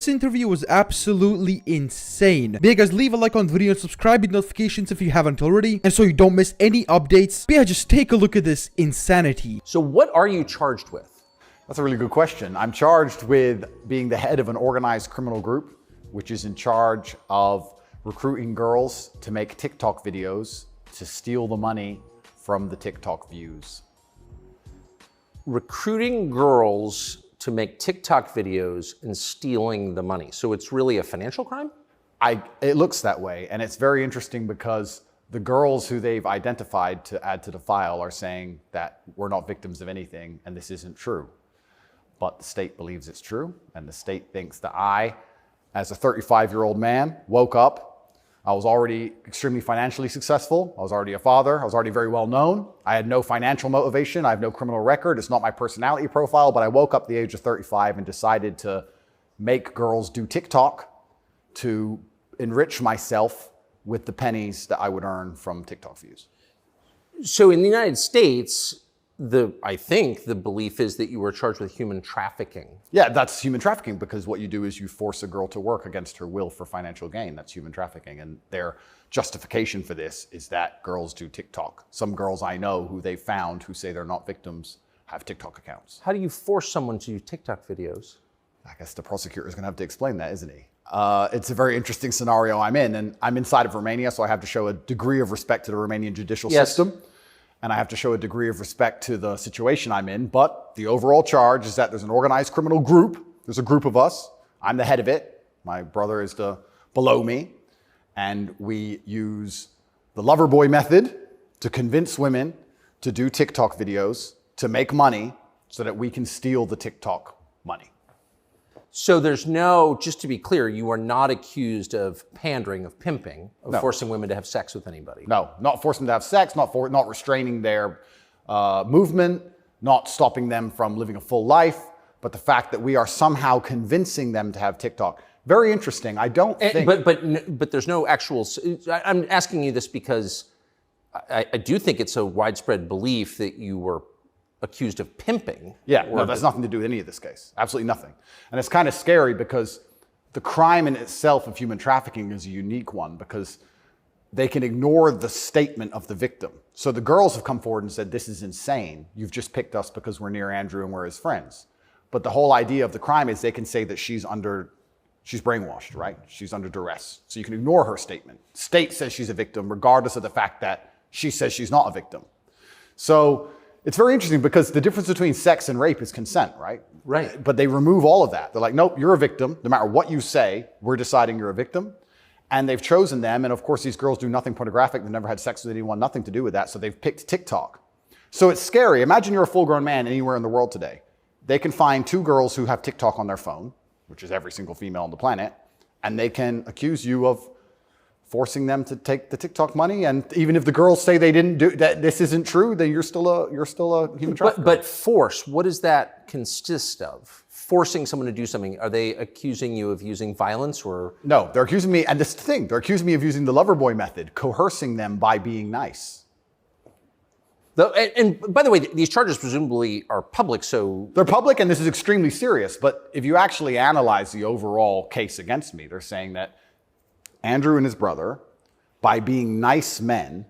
This interview was absolutely insane. But yeah guys, leave a like on the video and subscribe with notifications if you haven't already, and so you don't miss any updates. But yeah, just take a look at this insanity. So what are you charged with? That's a really good question. I'm charged with being the head of an organized criminal group, which is in charge of recruiting girls to make TikTok videos to steal the money from the TikTok views. Recruiting girls to make TikTok videos and stealing the money. So it's really a financial crime? It looks that way, and it's very interesting because the girls who they've identified to add to the file are saying that we're not victims of anything and this isn't true. But the state believes it's true, and the state thinks that I, as a 35-year-old man, woke up. I was already extremely financially successful. I was already a father. I was already very well known. I had no financial motivation. I have no criminal record. It's not my personality profile, but I woke up at the age of 35 and decided to make girls do TikTok to enrich myself with the pennies that I would earn from TikTok views. So in the United States, I think the belief is that you were charged with human trafficking. Yeah, that's human trafficking because what you do is you force a girl to work against her will for financial gain. That's human trafficking. And their justification for this is that girls do TikTok. Some girls I know who they found who say they're not victims have TikTok accounts. How do you force someone to do TikTok videos? I guess the prosecutor is going to have to explain that, isn't he? It's a very interesting scenario I'm in, and I'm inside of Romania, so I have to show a degree of respect to the Romanian judicial system. And I have to show a degree of respect to the situation I'm in. But the overall charge is that there's an organized criminal group. There's a group of us. I'm the head of it. My brother is below me. And we use the lover boy method to convince women to do TikTok videos to make money so that we can steal the TikTok money. So there's no, just to be clear, you are not accused of pandering, of pimping, of forcing women to have sex with anybody. No, not forcing them to have sex, not restraining their movement, not stopping them from living a full life, but the fact that we are somehow convincing them to have TikTok. Very interesting. I don't think... But there's no actual... I'm asking you this because I do think it's a widespread belief that you were accused of pimping. Yeah, no, that's nothing to do with any of this case. Absolutely nothing. And it's kind of scary because the crime in itself of human trafficking is a unique one because they can ignore the statement of the victim. So the girls have come forward and said, this is insane. You've just picked us because we're near Andrew and we're his friends. But the whole idea of the crime is they can say that she's brainwashed, right? She's under duress. So you can ignore her statement. State says she's a victim regardless of the fact that she says she's not a victim. So it's very interesting because the difference between sex and rape is consent, right? Right. But they remove all of that. They're like, nope, you're a victim. No matter what you say, we're deciding you're a victim. And they've chosen them. And of course, these girls do nothing pornographic. They've never had sex with anyone, nothing to do with that. So they've picked TikTok. So it's scary. Imagine you're a full-grown man anywhere in the world today. They can find two girls who have TikTok on their phone, which is every single female on the planet, and they can accuse you of forcing them to take the TikTok money. And even if the girls say they didn't do that, this isn't true, then you're still a human trafficker. But force, what does that consist of? Forcing someone to do something, are they accusing you of using violence or? No, they're accusing me, and this is the thing, they're accusing me of using the lover boy method, coercing them by being nice. And by the way, these charges presumably are public, so... They're public, and this is extremely serious, but if you actually analyze the overall case against me, they're saying that Andrew and his brother, by being nice men,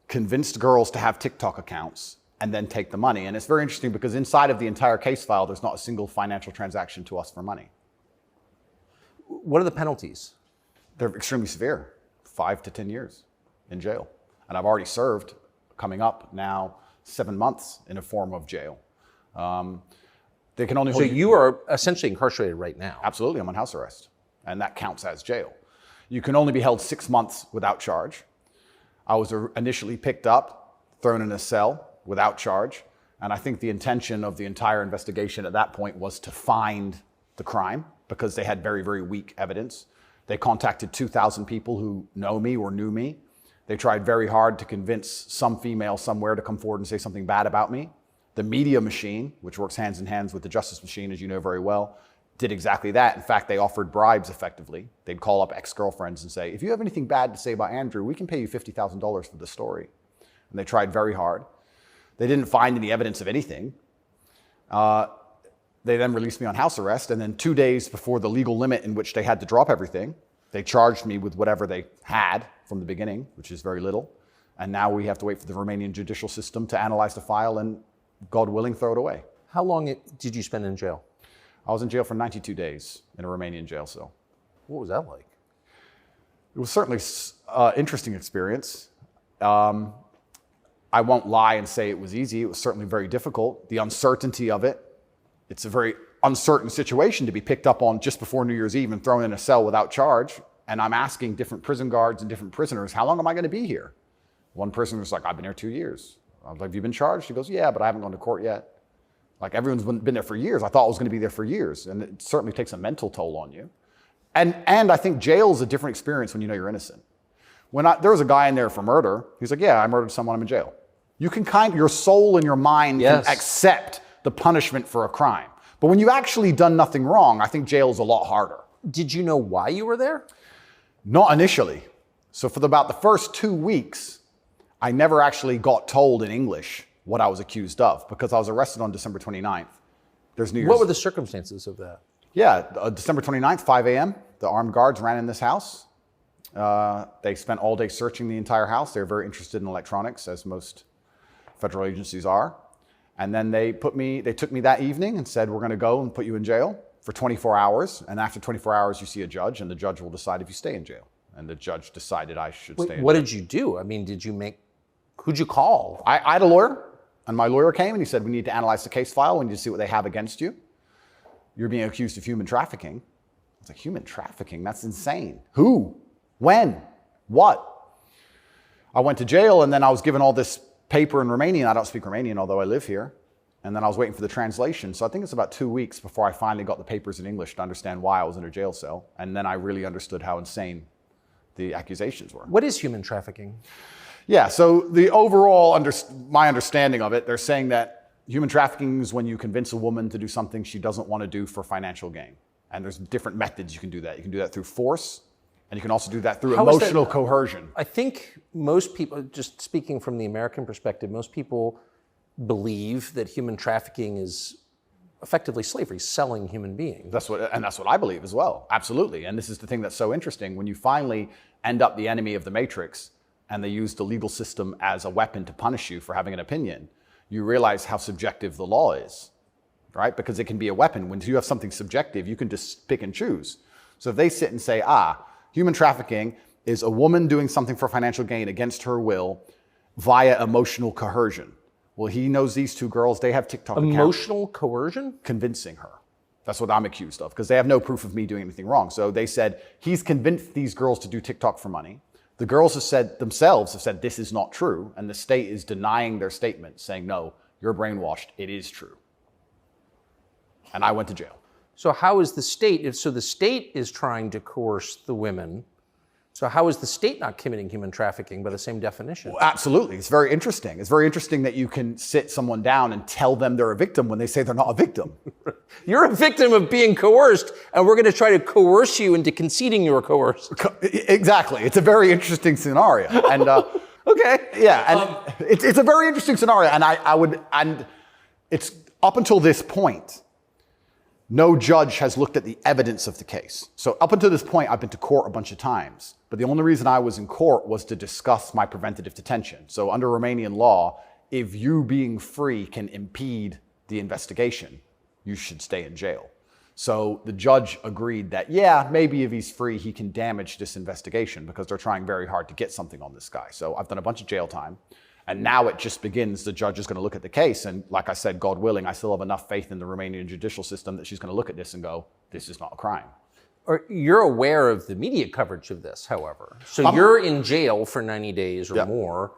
convinced girls to have TikTok accounts and then take the money. And it's very interesting because inside of the entire case file, there's not a single financial transaction to us for money. What are the penalties? They're extremely severe, 5 to 10 years in jail. And I've already served, coming up now, 7 months in a form of jail. They can only hold So you are essentially incarcerated right now. Absolutely, I'm on house arrest. And that counts as jail. You can only be held 6 months without charge. I was initially picked up, thrown in a cell without charge. And I think the intention of the entire investigation at that point was to find the crime because they had very, very weak evidence. They contacted 2,000 people who know me or knew me. They tried very hard to convince some female somewhere to come forward and say something bad about me. The media machine, which works hands in hands with the justice machine, as you know very well, did exactly that. In fact, they offered bribes effectively. They'd call up ex-girlfriends and say, if you have anything bad to say about Andrew, we can pay you $50,000 for the story. And they tried very hard. They didn't find any evidence of anything. The They then released me on house arrest, and then 2 days before the legal limit in which they had to drop everything, they charged me with whatever they had from the beginning, which is very little. And now we have to wait for the Romanian judicial system to analyze the file and, God willing, throw it away. How long did you spend in jail? I was in jail for 92 days in a Romanian jail cell. What was that like? It was certainly an interesting experience. I won't lie and say it was easy. It was certainly very difficult. The uncertainty of it. It's a very uncertain situation to be picked up on just before New Year's Eve and thrown in a cell without charge. And I'm asking different prison guards and different prisoners, how long am I going to be here? One prisoner was like, I've been here 2 years. I was like, have you been charged? He goes, yeah, but I haven't gone to court yet. Like, everyone's been there for years. I thought I was going to be there for years. And it certainly takes a mental toll on you. And I think jail is a different experience when you know you're innocent. There was a guy in there for murder. He's like, yeah, I murdered someone, I'm in jail. You can your soul and your mind can accept the punishment for a crime. But when you've actually done nothing wrong, I think jail is a lot harder. Did you know why you were there? Not initially. So for about the first 2 weeks, I never actually got told in English what I was accused of because I was arrested on December 29th. There's New Year's. What were the circumstances of that? Yeah, December 29th, 5 a.m., the armed guards ran in this house. They spent all day searching the entire house. They're very interested in electronics, as most federal agencies are. And then they took me that evening and said, we're going to go and put you in jail for 24 hours. And after 24 hours, you see a judge, and the judge will decide if you stay in jail. And the judge decided I should stay in jail. What did you do? I mean, who'd you call? I had a lawyer, and my lawyer came and he said, we need to analyze the case file. We need to see what they have against you. You're being accused of human trafficking. I was like, human trafficking? That's insane. Who? When? What? I went to jail, and then I was given all this paper in Romanian. I don't speak Romanian, although I live here. And then I was waiting for the translation. So I think it's about 2 weeks before I finally got the papers in English to understand why I was in a jail cell. And then I really understood how insane the accusations were. What is human trafficking? Yeah, so the overall, my understanding of it, they're saying that human trafficking is when you convince a woman to do something she doesn't want to do for financial gain. And there's different methods you can do that. You can do that through force, and you can also do that through emotional coercion. I think most people, just speaking from the American perspective, most people believe that human trafficking is effectively slavery, selling human beings. That's what I believe as well. Absolutely. And this is the thing that's so interesting. When you finally end up the enemy of the matrix and they use the legal system as a weapon to punish you for having an opinion, you realize how subjective the law is, right? Because it can be a weapon. When you have something subjective, you can just pick and choose. So if they sit and say, human trafficking is a woman doing something for financial gain against her will via emotional coercion. Well, he knows these two girls, they have TikTok accounts. Emotional coercion? Convincing her. That's what I'm accused of, because they have no proof of me doing anything wrong. So they said, he's convinced these girls to do TikTok for money. The girls have said this is not true, and the state is denying their statement, saying, no, you're brainwashed, it is true. And I went to jail. So how is the state, so the state is trying to coerce the women, so how is the state not committing human trafficking by the same definition? Well, absolutely, it's very interesting. It's very interesting that you can sit someone down and tell them they're a victim when they say they're not a victim. You're a victim of being coerced, and we're going to try to coerce you into conceding you were coerced. Exactly, it's a very interesting scenario. And okay. Yeah, and it's a very interesting scenario, and it's up until this point, no judge has looked at the evidence of the case. So up until this point, I've been to court a bunch of times. But the only reason I was in court was to discuss my preventative detention. So under Romanian law, if you being free can impede the investigation, you should stay in jail. So the judge agreed that, yeah, maybe if he's free, he can damage this investigation because they're trying very hard to get something on this guy. So I've done a bunch of jail time. And now it just begins, the judge is going to look at the case. And like I said, God willing, I still have enough faith in the Romanian judicial system that she's going to look at this and go, this is not a crime. Or you're aware of the media coverage of this, however. So you're in jail for 90 days or more,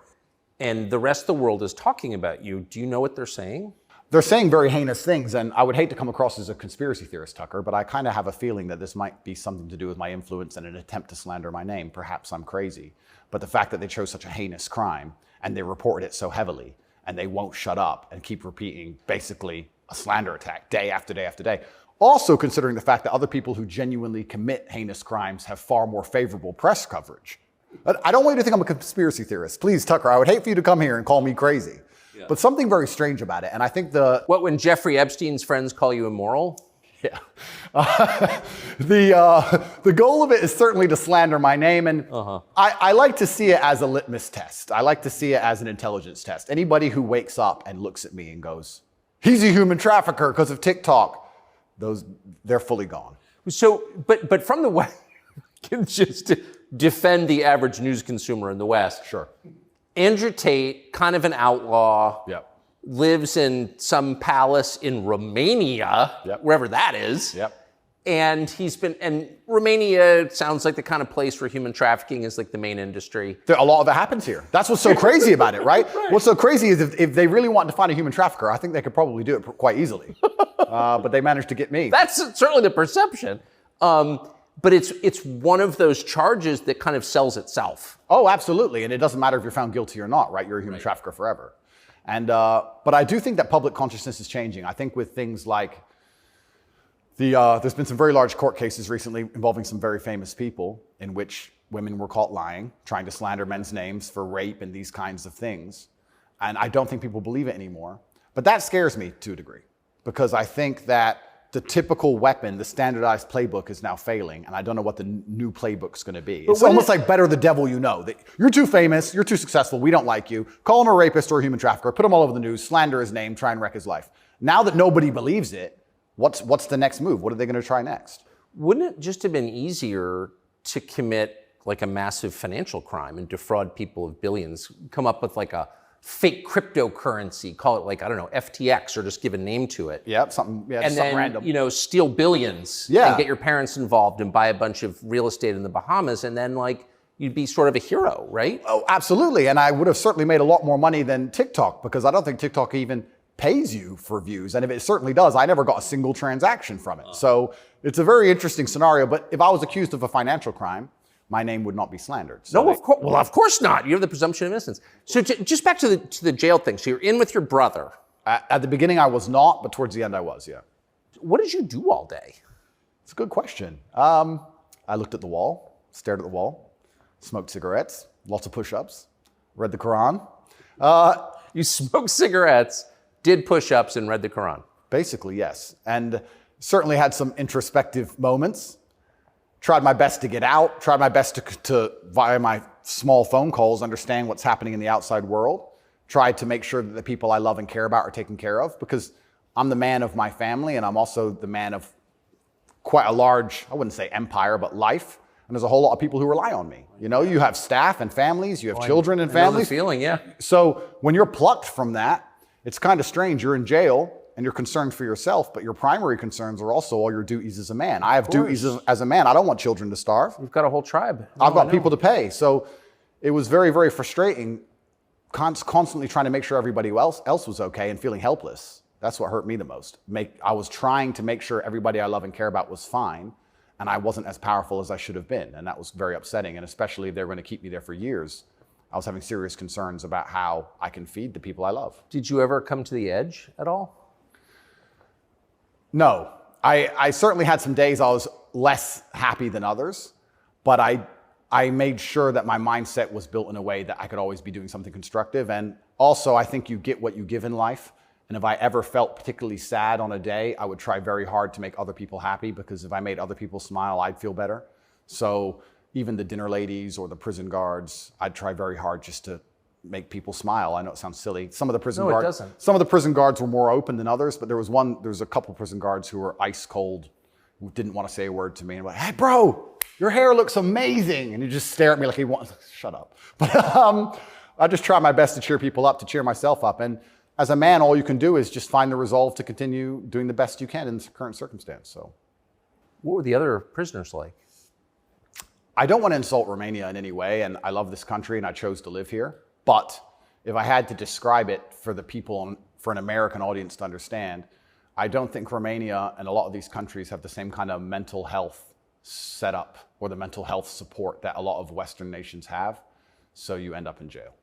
and the rest of the world is talking about you. Do you know what they're saying? They're saying very heinous things, and I would hate to come across as a conspiracy theorist, Tucker, but I kind of have a feeling that this might be something to do with my influence and an attempt to slander my name. Perhaps I'm crazy. But the fact that they chose such a heinous crime, and they reported it so heavily, and they won't shut up and keep repeating basically a slander attack day after day after day. Also considering the fact that other people who genuinely commit heinous crimes have far more favorable press coverage. I don't want you to think I'm a conspiracy theorist. Please, Tucker, I would hate for you to come here and call me crazy. but something very strange about it. And I think What, when Jeffrey Epstein's friends call you immoral? Yeah. The goal of it is certainly to slander my name. And I like to see it as a litmus test. I like to see it as an intelligence test. Anybody who wakes up and looks at me and goes, he's a human trafficker because of TikTok, they're fully gone. So, but from the West, just to defend the average news consumer in the West. Sure. Andrew Tate, kind of an outlaw. Yep. Lives in some palace in Romania, wherever that is. Yep. And Romania sounds like the kind of place where human trafficking is like the main industry. A lot of it happens here. That's what's so crazy about it, right? What's so crazy is if they really wanted to find a human trafficker, I think they could probably do it quite easily. But they managed to get me. That's certainly the perception. But it's one of those charges that kind of sells itself. Oh, absolutely. And it doesn't matter if you're found guilty or not, right? You're a human trafficker forever. And but I do think that public consciousness is changing. I think with things like there's been some very large court cases recently involving some very famous people in which women were caught lying, trying to slander men's names for rape and these kinds of things. And I don't think people believe it anymore. But that scares me to a degree because I think that the typical weapon, the standardized playbook is now failing, and I don't know what the new playbook's going to be. It's almost like better the devil you know. That you're too famous, you're too successful, we don't like you. Call him a rapist or a human trafficker, put him all over the news, slander his name, try and wreck his life. Now that nobody believes it, what's the next move? What are they going to try next? Wouldn't it just have been easier to commit like a massive financial crime and defraud people of billions, come up with like a fake cryptocurrency, call it like, I don't know, FTX, or just give a name to it. Yep, something random. Steal billions and get your parents involved and buy a bunch of real estate in the Bahamas, and then like you'd be sort of a hero, right? Oh, absolutely. And I would have certainly made a lot more money than TikTok, because I don't think TikTok even pays you for views. And if it certainly does, I never got a single transaction from it. So it's a very interesting scenario. But if I was accused of a financial crime, my name would not be slandered. So no, of course. Well, of course not. You have the presumption of innocence. So just back to the jail thing. So you're in with your brother. At the beginning, I was not, but towards the end, I was. Yeah. What did you do all day? It's a good question. I looked at the wall, stared at the wall, smoked cigarettes, lots of push-ups, read the Quran. You smoked cigarettes, did push-ups, and read the Quran. Basically, yes, and certainly had some introspective moments. Tried my best to get out, tried my best to via my small phone calls, understand what's happening in the outside world. Tried to make sure that the people I love and care about are taken care of, because I'm the man of my family, and I'm also the man of quite a large, I wouldn't say empire, but life. And there's a whole lot of people who rely on me. You know, you have staff and families, you have children and families. I know the feeling, yeah. So when you're plucked from that, it's kind of strange. You're in jail, and you're concerned for yourself, but your primary concerns are also all your duties as a man. I have duties as a man. I don't want children to starve. You've got a whole tribe. I've got people to pay. So it was very, very frustrating, constantly trying to make sure everybody else was okay and feeling helpless. That's what hurt me the most. I was trying to make sure everybody I love and care about was fine, and I wasn't as powerful as I should have been. And that was very upsetting. And especially if they were going to keep me there for years, I was having serious concerns about how I can feed the people I love. Did you ever come to the edge at all? No, I certainly had some days I was less happy than others, but I made sure that my mindset was built in a way that I could always be doing something constructive. And also, I think you get what you give in life. And if I ever felt particularly sad on a day, I would try very hard to make other people happy, because if I made other people smile, I'd feel better. So even the dinner ladies or the prison guards, I'd try very hard just to make people smile. I know it sounds silly. Some of the prison guards were more open than others, but there was a couple prison guards who were ice cold, who didn't want to say a word to me, and were like, "Hey, bro, your hair looks amazing," and he just stare at me like he wants. Shut up. But I just try my best to cheer people up, to cheer myself up, and as a man, all you can do is just find the resolve to continue doing the best you can in the current circumstance. So, what were the other prisoners like? I don't want to insult Romania in any way, and I love this country, and I chose to live here. But if I had to describe it for the people, for an American audience to understand, I don't think Romania and a lot of these countries have the same kind of mental health setup or the mental health support that a lot of Western nations have. So you end up in jail.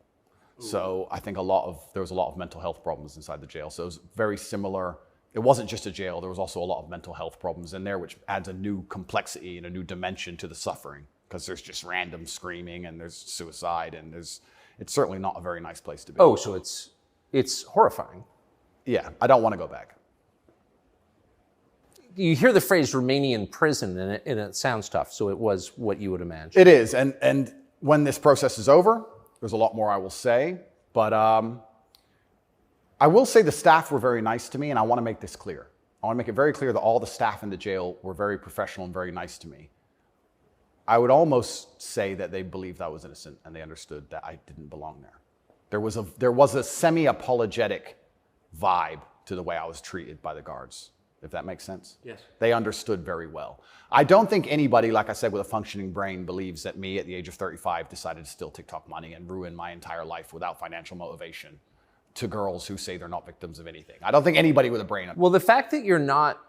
Ooh. So I think there was a lot of mental health problems inside the jail. So it was very similar. It wasn't just a jail. There was also a lot of mental health problems in there, which adds a new complexity and a new dimension to the suffering, because there's just random screaming and there's suicide and it's certainly not a very nice place to be. Oh, so it's It's horrifying. Yeah, I don't want to go back. You hear the phrase Romanian prison, and it sounds tough, so it was what you would imagine. It is, and when this process is over, there's a lot more I will say, but I will say the staff were very nice to me, and I want to make this clear. I want to make it very clear that all the staff in the jail were very professional and very nice to me. I would almost say that they believed I was innocent, and they understood that I didn't belong there. There was a semi-apologetic vibe to the way I was treated by the guards, if that makes sense. Yes. They understood very well. I don't think anybody, like I said, with a functioning brain believes that me at the age of 35 decided to steal TikTok money and ruin my entire life without financial motivation to girls who say they're not victims of anything. I don't think anybody with a brain... Well, the fact that you're not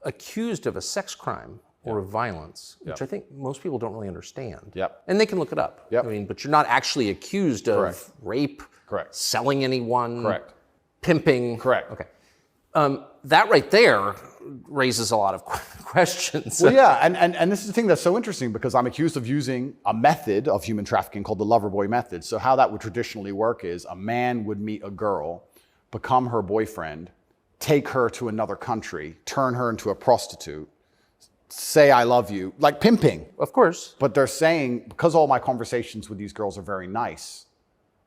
accused of a sex crime or of violence, which I think most people don't really understand. Yep. And they can look it up. Yep. I mean, but you're not actually accused of Correct. rape, Correct. selling anyone, Correct. pimping. Correct. Okay. That right there raises a lot of questions. Well, yeah, and this is the thing that's so interesting because I'm accused of using a method of human trafficking called the lover boy method. So how that would traditionally work is a man would meet a girl, become her boyfriend, take her to another country, turn her into a prostitute, say I love you, like pimping. Of course. But they're saying, because all my conversations with these girls are very nice,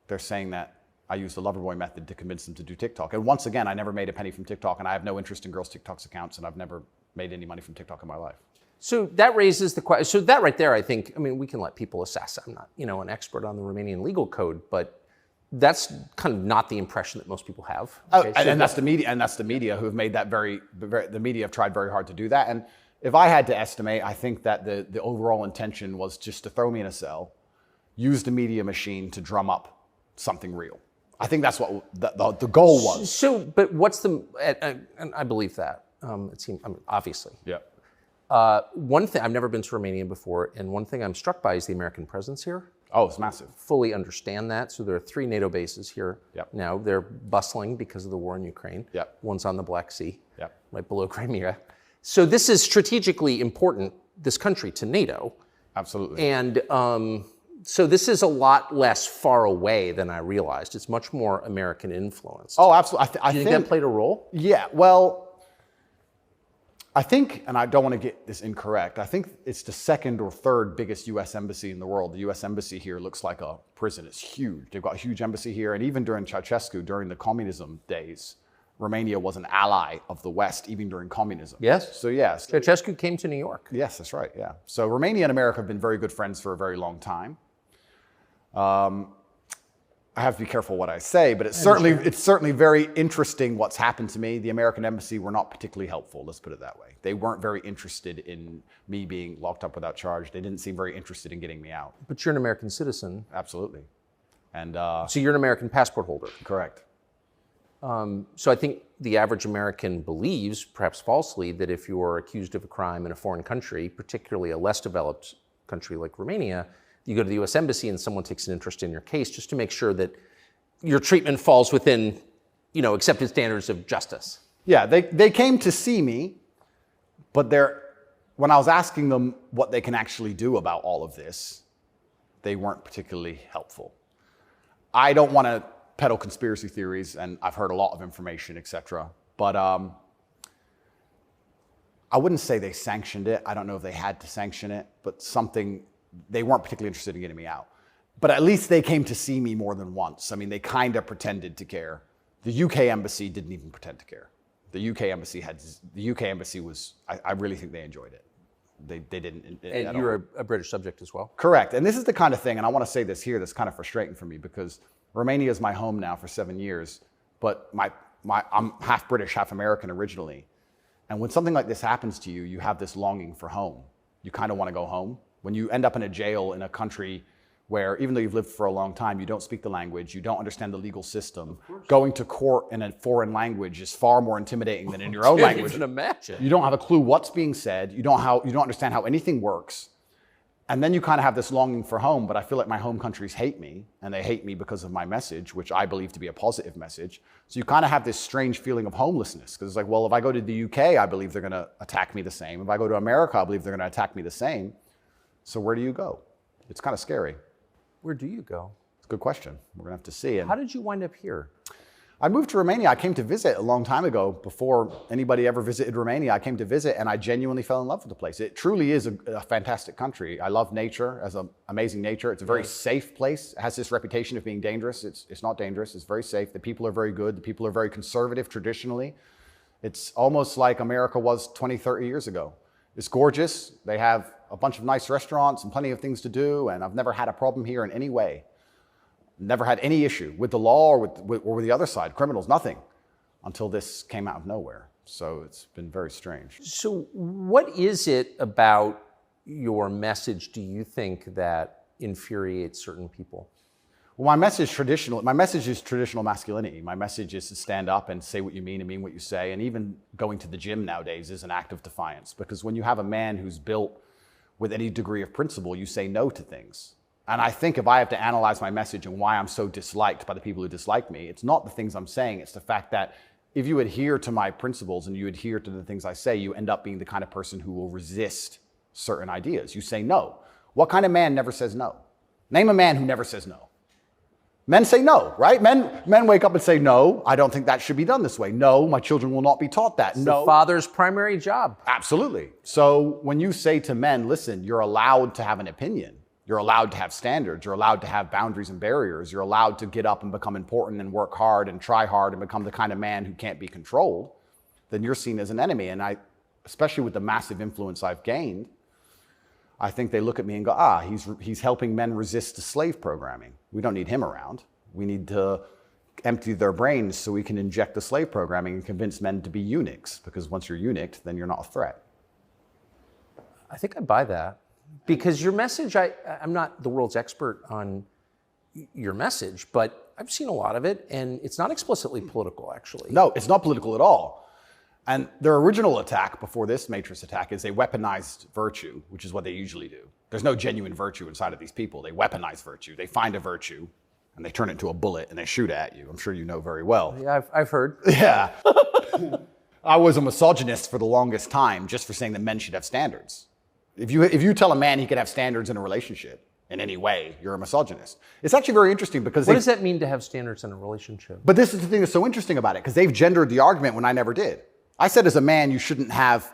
they're saying that I use the lover boy method to convince them to do TikTok. And once again, I never made a penny from TikTok, and I have no interest in girls' TikTok's accounts, and I've never made any money from TikTok in my life. So that raises the question. So that right there, I think, I mean, we can let people assess. I'm not, an expert on the Romanian legal code, but that's kind of not the impression that most people have. Okay? And that's the media, who have made that the media have tried very hard to do that. And if I had to estimate, I think that the overall intention was just to throw me in a cell, use the media machine to drum up something real. I think that's what the goal was. So, but what's and I believe that. It seems, obviously. Yeah. One thing, I've never been to Romania before, and one thing I'm struck by is the American presence here. Oh, it's massive. Fully understand that. So there are 3 NATO bases here now. They're bustling because of the war in Ukraine. Yep. One's on the Black Sea, Yep. right below Crimea. So this is strategically important, this country, to NATO. Absolutely. And so this is a lot less far away than I realized. It's much more American influenced. Oh, absolutely. Do you think that played a role? Yeah, well, I think, and I don't want to get this incorrect, I think it's the 2nd or 3rd biggest U.S. embassy in the world. The U.S. embassy here looks like a prison. It's huge. They've got a huge embassy here. And even during Ceausescu, during the communism days, Romania was an ally of the West, even during communism. Yes. So, yes. Ceausescu came to New York. Yes, that's right, yeah. So Romania and America have been very good friends for a very long time. I have to be careful what I say, but it's certainly very interesting what's happened to me. The American embassy were not particularly helpful, let's put it that way. They weren't very interested in me being locked up without charge. They didn't seem very interested in getting me out. But you're an American citizen. Absolutely. And so you're an American passport holder. correct. So I think the average American believes, perhaps falsely, that if you are accused of a crime in a foreign country, particularly a less developed country like Romania, you go to the U.S. Embassy and someone takes an interest in your case just to make sure that your treatment falls within, accepted standards of justice. Yeah, they came to see me, but when I was asking them what they can actually do about all of this, they weren't particularly helpful. I don't want to peddle conspiracy theories, and I've heard a lot of information, etc. But I wouldn't say they sanctioned it. I don't know if they had to sanction it, but they weren't particularly interested in getting me out. But at least they came to see me more than once. I mean, they kind of pretended to care. The UK embassy didn't even pretend to care. The UK embassy was, I really think they enjoyed it. They didn't. And you're a British subject as well? Correct. And this is the kind of thing, and I want to say this here, that's kind of frustrating for me because Romania is my home now for 7 years, but I'm half British, half American originally. And when something like this happens to you, you have this longing for home. You kind of want to go home. When you end up in a jail in a country where, even though you've lived for a long time, you don't speak the language, you don't understand the legal system, going to court in a foreign language is far more intimidating than in your own language. I can imagine. You don't have a clue what's being said. You don't understand how anything works. And then you kind of have this longing for home, but I feel like my home countries hate me, and they hate me because of my message, which I believe to be a positive message. So you kind of have this strange feeling of homelessness, because it's like, well, if I go to the UK, I believe they're going to attack me the same. If I go to America, I believe they're going to attack me the same. So where do you go? It's kind of scary. Where do you go? It's a good question. We're going to have to see. How did you wind up here? I moved to Romania. I came to visit a long time ago, before anybody ever visited Romania. I came to visit and I genuinely fell in love with the place. It truly is a fantastic country. I love nature, as amazing nature. It's a very safe place. It has this reputation of being dangerous. It's not dangerous. It's very safe. The people are very good. The people are very conservative traditionally. It's almost like America was 20, 30 years ago. It's gorgeous. They have a bunch of nice restaurants and plenty of things to do, and I've never had a problem here in any way. Never had any issue with the law or with the other side, criminals, nothing, until this came out of nowhere. So it's been very strange. So what is it about your message, do you think, that infuriates certain people? Well, my message is traditional masculinity. My message is to stand up and say what you mean and mean what you say. And even going to the gym nowadays is an act of defiance, because when you have a man who's built with any degree of principle, you say no to things. And I think if I have to analyze my message and why I'm so disliked by the people who dislike me, it's not the things I'm saying, it's the fact that if you adhere to my principles and you adhere to the things I say, you end up being the kind of person who will resist certain ideas. You say no. What kind of man never says no? Name a man who never says no. Men say no, right? Men wake up and say, no, I don't think that should be done this way. No, my children will not be taught that. It's no. the father's primary job. Absolutely. So when you say to men, listen, you're allowed to have an opinion. You're allowed to have standards. You're allowed to have boundaries and barriers. You're allowed to get up and become important and work hard and try hard and become the kind of man who can't be controlled. Then you're seen as an enemy. And especially with the massive influence I've gained, I think they look at me and go, he's helping men resist the slave programming. We don't need him around. We need to empty their brains so we can inject the slave programming and convince men to be eunuchs. Because once you're eunuched, then you're not a threat. I think I buy that. Because your message, I'm not the world's expert on your message, but I've seen a lot of it, and it's not explicitly political, actually. No, it's not political at all. And their original attack before this Matrix attack is they weaponized virtue, which is what they usually do. There's no genuine virtue inside of these people. They weaponize virtue. They find a virtue, and they turn it into a bullet, and they shoot at you. I'm sure you know very well. Yeah, I've heard. Yeah. I was a misogynist for the longest time just for saying that men should have standards. If you tell a man he can have standards in a relationship in any way, you're a misogynist. It's actually very interesting because what does that mean to have standards in a relationship? But this is the thing that's so interesting about it, because they've gendered the argument when I never did. I said as a man, you shouldn't have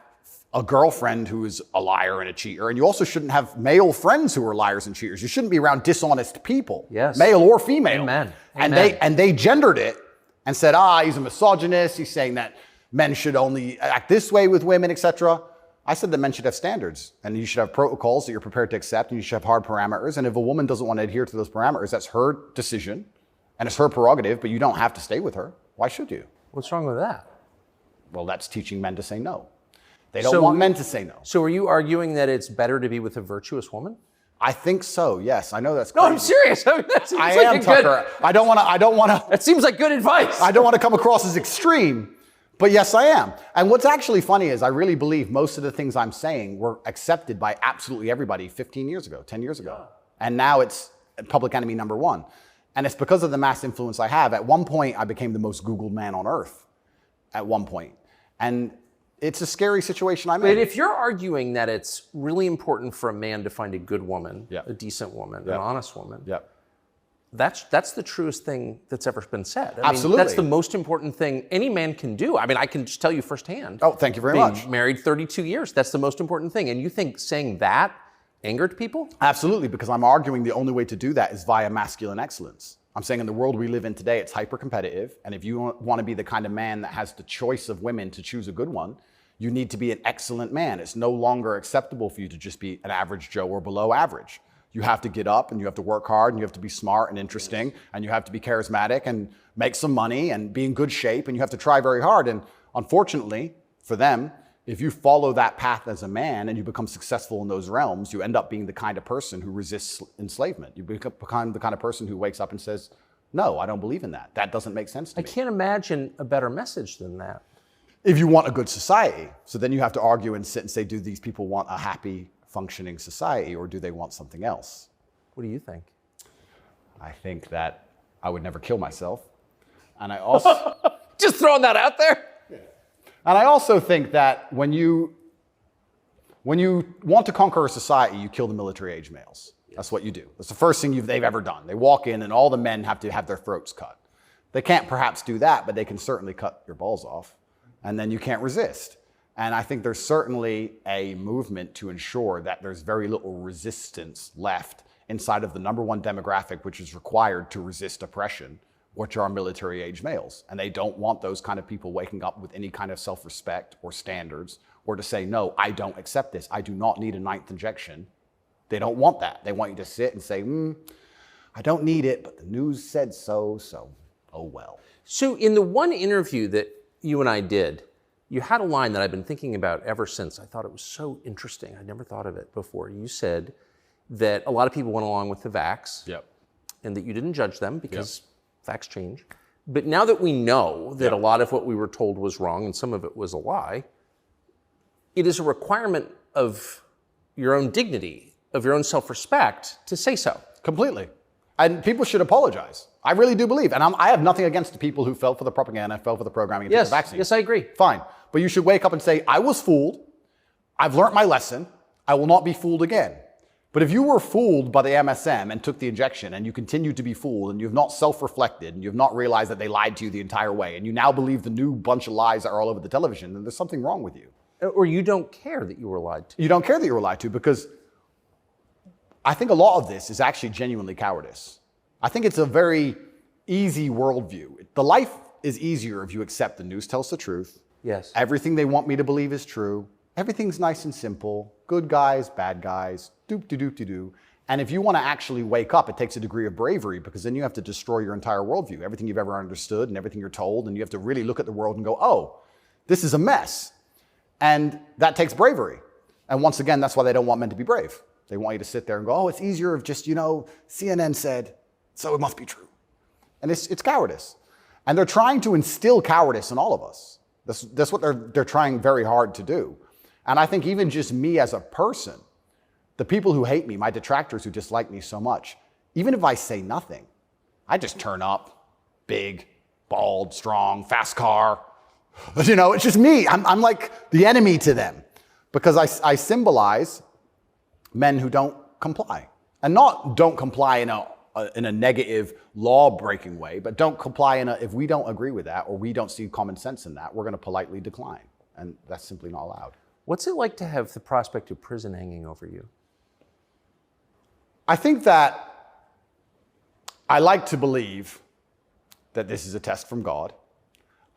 a girlfriend who is a liar and a cheater, and you also shouldn't have male friends who are liars and cheaters. You shouldn't be around dishonest people, yes, male or female. Amen. And they gendered it and said, he's a misogynist. He's saying that men should only act this way with women, etc. I said that men should have standards, and you should have protocols that you're prepared to accept, and you should have hard parameters. And if a woman doesn't want to adhere to those parameters, that's her decision, and it's her prerogative, but you don't have to stay with her. Why should you? What's wrong with that? Well, that's teaching men to say no. They don't want men to say no. So are you arguing that it's better to be with a virtuous woman? I think so, yes. I know that's crazy. No, I'm serious. I mean, I am, Tucker. I don't want to. That seems like good advice. I don't want to come across as extreme. But yes, I am. And what's actually funny is I really believe most of the things I'm saying were accepted by absolutely everybody 15 years ago, 10 years ago. And now it's public enemy number one. And it's because of the mass influence I have. At one point, I became the most Googled man on earth. At one point. And it's a scary situation I'm in. But if you're arguing that it's really important for a man to find a good woman, a decent woman, an honest woman, that's the truest thing that's ever been said. I Absolutely. mean, that's the most important thing any man can do. I mean, I can just tell you firsthand. Oh, thank you very much. Married 32 years, that's the most important thing. And you think saying that angered people? Absolutely, because I'm arguing the only way to do that is via masculine excellence. I'm saying in the world we live in today, it's hyper-competitive. And if you want to be the kind of man that has the choice of women to choose a good one, you need to be an excellent man. It's no longer acceptable for you to just be an average Joe or below average. You have to get up and you have to work hard and you have to be smart and interesting and you have to be charismatic and make some money and be in good shape and you have to try very hard. And unfortunately for them, if you follow that path as a man and you become successful in those realms, you end up being the kind of person who resists enslavement. You become the kind of person who wakes up and says, no, I don't believe in that. That doesn't make sense to me. I can't imagine a better message than that. If you want a good society. So then you have to argue and sit and say, do these people want a happy, functioning society or do they want something else? What do you think? I think that I would never kill myself. And I also... Just throwing that out there? And I also think that when you want to conquer a society, you kill the military-age males. That's what you do. That's the first thing they've ever done. They walk in and all the men have to have their throats cut. They can't perhaps do that, but they can certainly cut your balls off, and then you can't resist. And I think there's certainly a movement to ensure that there's very little resistance left inside of the number one demographic, which is required to resist oppression, which are military-age males. And they don't want those kind of people waking up with any kind of self-respect or standards, or to say, no, I don't accept this. I do not need a 9th injection. They don't want that. They want you to sit and say, I don't need it, but the news said so, so oh well. So in the one interview that you and I did, you had a line that I've been thinking about ever since. I thought it was so interesting. I never thought of it before. You said that a lot of people went along with the vax, and that you didn't judge them because facts change. But now that we know that a lot of what we were told was wrong and some of it was a lie, it is a requirement of your own dignity, of your own self-respect to say so. Completely. And people should apologize. I really do believe. And I have nothing against the people who fell for the propaganda, fell for the programming, and took the vaccine. Yes, I agree. Fine. But you should wake up and say, I was fooled. I've learned my lesson. I will not be fooled again. But if you were fooled by the MSM and took the injection, and you continue to be fooled, and you've not self-reflected, and you've not realized that they lied to you the entire way, and you now believe the new bunch of lies that are all over the television, then there's something wrong with you. Or you don't care that you were lied to. You don't care that you were lied to, because I think a lot of this is actually genuinely cowardice. I think it's a very easy worldview. The life is easier if you accept the news tells the truth. Yes. Everything they want me to believe is true. Everything's nice and simple. Good guys, bad guys, doop-de-doop-de-doo. And if you want to actually wake up, it takes a degree of bravery, because then you have to destroy your entire worldview, everything you've ever understood and everything you're told, and you have to really look at the world and go, oh, this is a mess. And that takes bravery. And once again, that's why they don't want men to be brave. They want you to sit there and go, oh, it's easier if just, CNN said, so it must be true. And it's cowardice. And they're trying to instill cowardice in all of us. That's what they're trying very hard to do. And I think even just me as a person, the people who hate me, my detractors who dislike me so much, even if I say nothing, I just turn up, big, bald, strong, fast car. It's just me. I'm like the enemy to them, because I symbolize men who don't comply. And not don't comply in a negative law-breaking way, but don't comply if we don't agree with that, or we don't see common sense in that, we're going to politely decline. And that's simply not allowed. What's it like to have the prospect of prison hanging over you? I think that I like to believe that this is a test from God.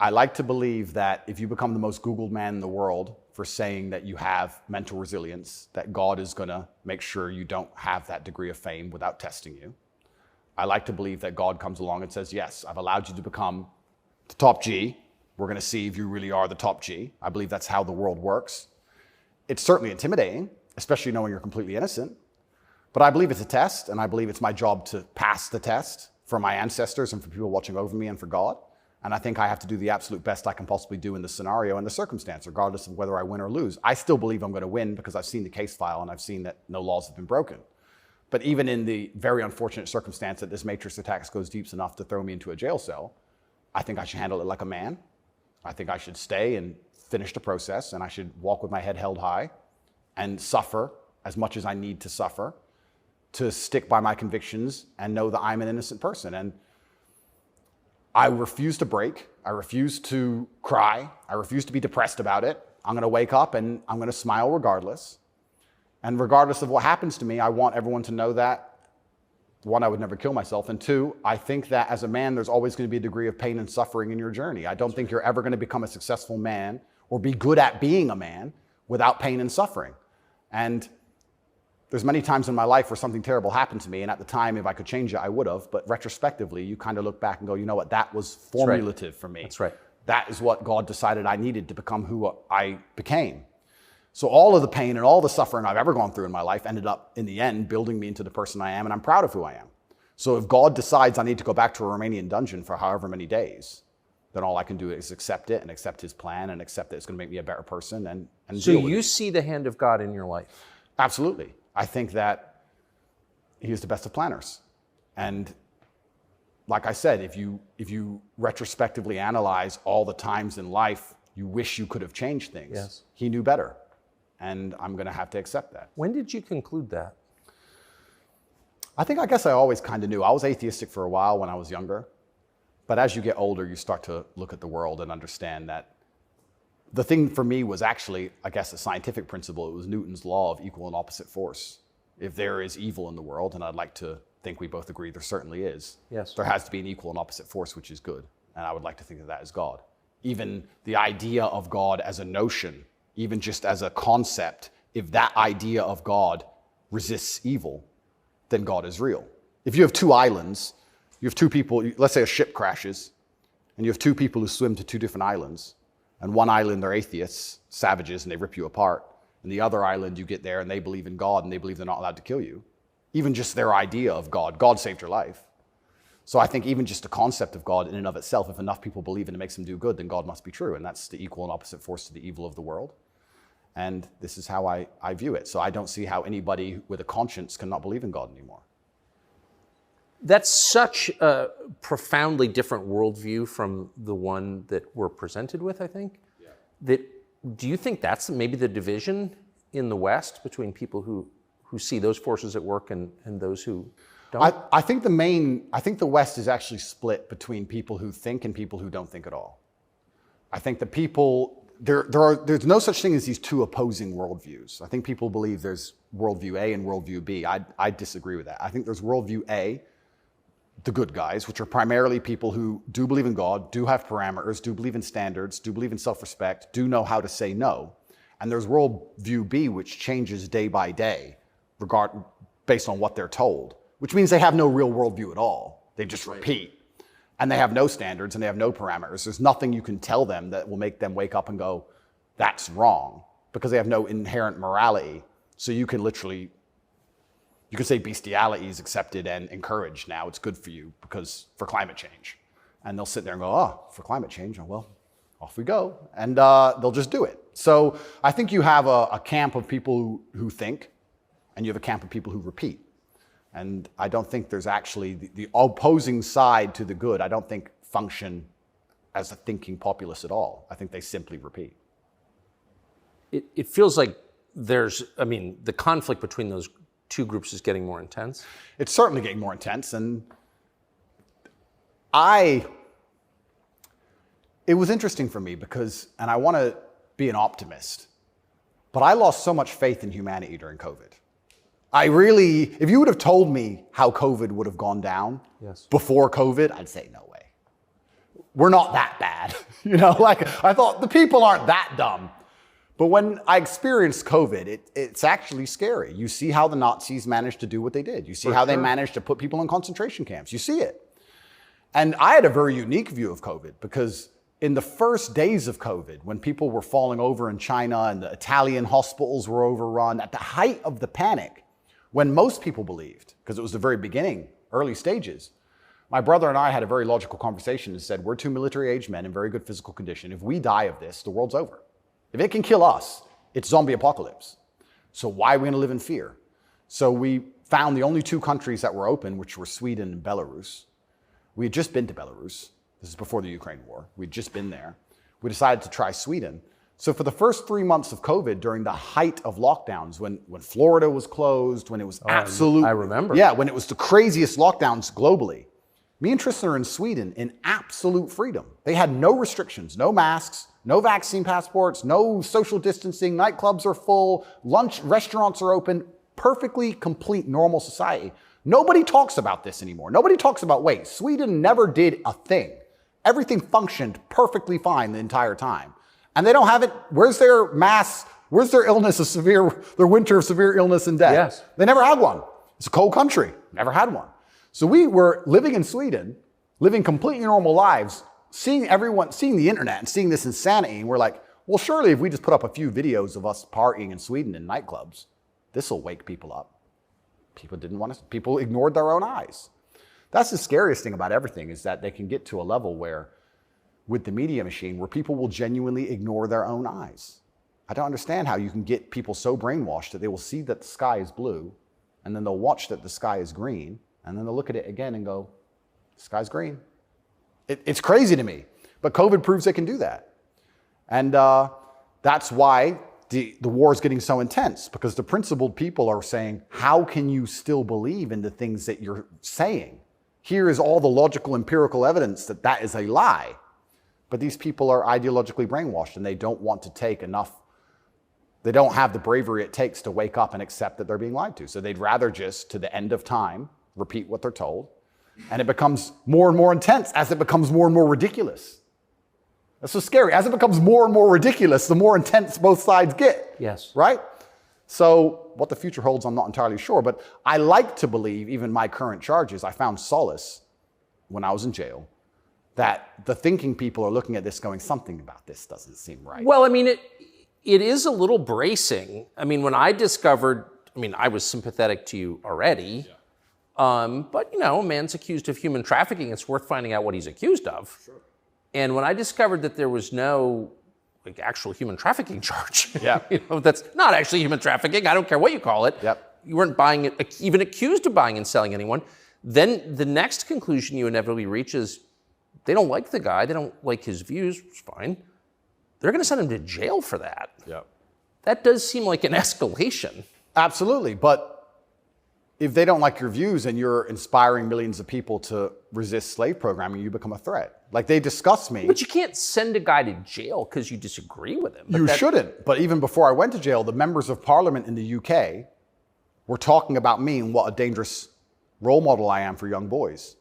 I like to believe that if you become the most Googled man in the world for saying that you have mental resilience, that God is going to make sure you don't have that degree of fame without testing you. I like to believe that God comes along and says, yes, I've allowed you to become the top G. We're going to see if you really are the top G. I believe that's how the world works. It's certainly intimidating, especially knowing you're completely innocent. But I believe it's a test, and I believe it's my job to pass the test for my ancestors and for people watching over me and for God. And I think I have to do the absolute best I can possibly do in the scenario and the circumstance, regardless of whether I win or lose. I still believe I'm going to win because I've seen the case file and I've seen that no laws have been broken. But even in the very unfortunate circumstance that this matrix attack goes deep enough to throw me into a jail cell, I think I should handle it like a man. I think I should stay and finish the process, and I should walk with my head held high and suffer as much as I need to suffer to stick by my convictions and know that I'm an innocent person. And I refuse to break. I refuse to cry. I refuse to be depressed about it. I'm going to wake up and I'm going to smile regardless. And regardless of what happens to me, I want everyone to know that, one, I would never kill myself. And two, I think that as a man, there's always going to be a degree of pain and suffering in your journey. I don't think you're ever going to become a successful man or be good at being a man without pain and suffering. And there's many times in my life where something terrible happened to me, and at the time, if I could change it, I would have. But retrospectively, you kind of look back and go, you know what, that was formulative for me. That's right. That is what God decided I needed to become who I became. So all of the pain and all the suffering I've ever gone through in my life ended up, in the end, building me into the person I am, and I'm proud of who I am. So if God decides I need to go back to a Romanian dungeon for however many days, then all I can do is accept it and accept his plan and accept that it's going to make me a better person and so deal with you it. see the hand of God in your life? Absolutely. I think that he is the best of planners. And like I said, if you retrospectively analyze all the times in life you wish you could have changed things, yes, he knew better. And I'm going to have to accept that. When did you conclude that? I guess I always kind of knew. I was atheistic for a while when I was younger. But as you get older, you start to look at the world and understand that the thing for me was actually, I guess, a scientific principle. It was Newton's law of equal and opposite force. If there is evil in the world, and I'd like to think we both agree there certainly is, yes, there has to be an equal and opposite force, which is good. And I would like to think that that is God. Even the idea of God as a notion, even just as a concept, if that idea of God resists evil, then God is real. If you have two islands, you have two people, let's say a ship crashes, and you have two people who swim to two different islands, and one island they're atheists, savages, and they rip you apart, and the other island you get there and they believe in God and they believe they're not allowed to kill you. Even just their idea of God saved your life. So I think even just the concept of God in and of itself, if enough people believe and it makes them do good, then God must be true, and that's the equal and opposite force to the evil of the world. And this is how I view it. So I don't see how anybody with a conscience cannot believe in God anymore. That's such a profoundly different worldview from the one that we're presented with, I think. Yeah. Do you think that's maybe the division in the West between people who see those forces at work and those who don't? I think the West is actually split between people who think and people who don't think at all. I think the people, there's no such thing as these two opposing worldviews. I think people believe there's worldview A and worldview B. I disagree with that. I think there's worldview A, the good guys, which are primarily people who do believe in God, do have parameters, do believe in standards, do believe in self-respect, do know how to say no. And there's worldview B, which changes day by day, based on what they're told, which means they have no real worldview at all. They just repeat. And they have no standards and they have no parameters. There's nothing you can tell them that will make them wake up and go, that's wrong, because they have no inherent morality. So you can literally, you can say bestiality is accepted and encouraged now. It's good for you for climate change. And they'll sit there and go, oh, for climate change, oh, well, off we go. And they'll just do it. So I think you have a camp of people who think, and you have a camp of people who repeat. And I don't think there's actually the opposing side to the good, I don't think function as a thinking populace at all. I think they simply repeat. It feels like the conflict between those two groups is getting more intense. It's certainly getting more intense. And it was interesting for me because, and I want to be an optimist, but I lost so much faith in humanity during COVID. If you would have told me how COVID would have gone down before COVID, I'd say no way. We're not that bad. I thought the people aren't that dumb. But when I experienced COVID, it's actually scary. You see how the Nazis managed to do what they did. You see how they managed to put people in concentration camps. You see it. And I had a very unique view of COVID because in the first days of COVID, when people were falling over in China and the Italian hospitals were overrun, at the height of the panic, when most people believed, because it was the very beginning, early stages, my brother and I had a very logical conversation and said, we're two military-aged men in very good physical condition. If we die of this, the world's over. If it can kill us, it's zombie apocalypse. So why are we going to live in fear? So we found the only two countries that were open, which were Sweden and Belarus. We had just been to Belarus. This is before the Ukraine war. We'd just been there. We decided to try Sweden. So for the first 3 months of COVID, during the height of lockdowns, when Florida was closed, when it was I remember. Yeah, when it was the craziest lockdowns globally, me and Tristan are in Sweden in absolute freedom. They had no restrictions, no masks, no vaccine passports, no social distancing, nightclubs are full, restaurants are open, perfectly complete normal society. Nobody talks about this anymore. Nobody talks about, wait, Sweden never did a thing. Everything functioned perfectly fine the entire time. And they don't have it. Where's their their winter of severe illness and death? Yes. They never had one. It's a cold country. Never had one. So we were living in Sweden, living completely normal lives, seeing the internet and seeing this insanity. And we're like, well, surely if we just put up a few videos of us partying in Sweden in nightclubs, this will wake people up. People ignored their own eyes. That's the scariest thing about everything, is that they can get to a level where, with the media machine, where people will genuinely ignore their own eyes. I don't understand how you can get people so brainwashed that they will see that the sky is blue, and then they'll watch that the sky is green, and then they'll look at it again and go, the sky's green. It's crazy to me, but COVID proves they can do that. And that's why the war is getting so intense, because the principled people are saying, how can you still believe in the things that you're saying? here is all the logical, empirical evidence that that is a lie. But these people are ideologically brainwashed and they don't want to take enough. They don't have the bravery it takes to wake up and accept that they're being lied to. So they'd rather just, to the end of time, repeat what they're told. And it becomes more and more intense as it becomes more and more ridiculous. That's so scary. As it becomes more and more ridiculous, the more intense both sides get. Yes. Right? So what the future holds, I'm not entirely sure. But I like to believe, even my current charges, I found solace when I was in jail, that the thinking people are looking at this going, something about this doesn't seem right. Well, I mean, it is a little bracing. I mean, when I discovered, I mean, I was sympathetic to you already. Yeah. But, you know, a man's accused of human trafficking. It's worth finding out what he's accused of. Sure. And when I discovered that there was no like actual human trafficking charge, yeah. You know, that's not actually human trafficking. I don't care what you call it. Yep. You weren't buying it, even accused of buying and selling anyone. Then the next conclusion you inevitably reach is they don't like the guy. They don't like his views. It's fine. They're going to send him to jail for that. Yep. That does seem like an escalation. Absolutely. But if they don't like your views and you're inspiring millions of people to resist slave programming, you become a threat. Like, they discuss me. But you can't send a guy to jail because you disagree with him. You shouldn't. But even before I went to jail, the members of parliament in the UK were talking about me and what a dangerous role model I am for young boys.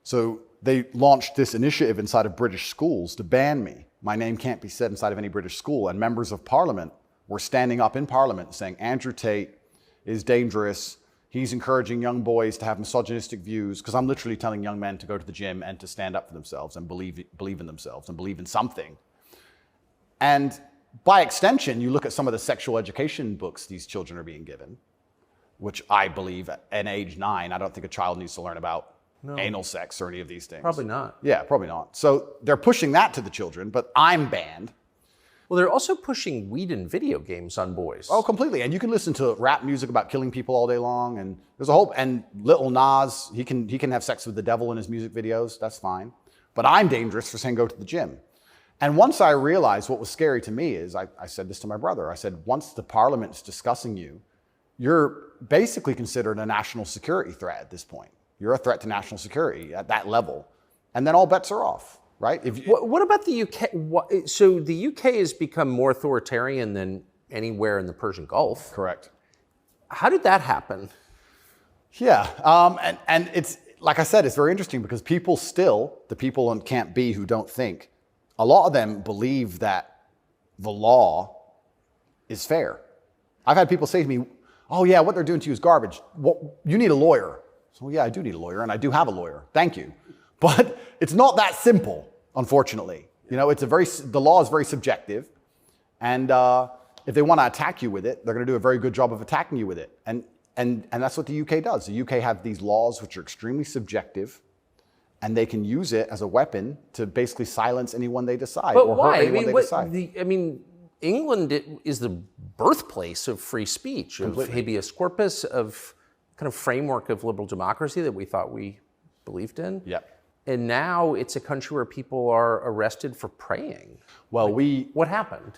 So they launched this initiative inside of British schools to ban me. My name can't be said inside of any British school. And members of parliament were standing up in parliament saying, Andrew Tate is dangerous. He's encouraging young boys to have misogynistic views, because I'm literally telling young men to go to the gym and to stand up for themselves and believe in themselves and believe in something. And by extension, you look at some of the sexual education books these children are being given, which I believe at age 9, I don't think a child needs to learn about anal sex or any of these things. Probably not. Yeah, probably not. So they're pushing that to the children, but I'm banned. Well, they're also pushing weed and video games on boys. Oh, completely. And you can listen to rap music about killing people all day long. And there's a whole, and Lil Nas, he can have sex with the devil in his music videos. That's fine. But I'm dangerous for saying go to the gym. And once I realized what was scary to me is, I said this to my brother. I said, once the parliament's discussing you, you're basically considered a national security threat at this point. You're a threat to national security at that level. And then all bets are off. Right? What about the UK? So the UK has become more authoritarian than anywhere in the Persian Gulf. Correct. How did that happen? Yeah. And it's, like I said, it's very interesting because people still, the people on Camp B who don't think, a lot of them believe that the law is fair. I've had people say to me, oh yeah, what they're doing to you is garbage. You need a lawyer. So yeah, I do need a lawyer, and I do have a lawyer. Thank you. But it's not that simple, unfortunately. You know, the law is very subjective. And if they want to attack you with it, they're going to do a very good job of attacking you with it. And that's what the UK does. The UK have these laws which are extremely subjective, and they can use it as a weapon to basically silence anyone they decide. But or why? hurt anyone they decide. England is the birthplace of free speech, Completely. Of habeas corpus, of kind of framework of liberal democracy that we thought we believed in. Yep. And now it's a country where people are arrested for praying. Well, what happened?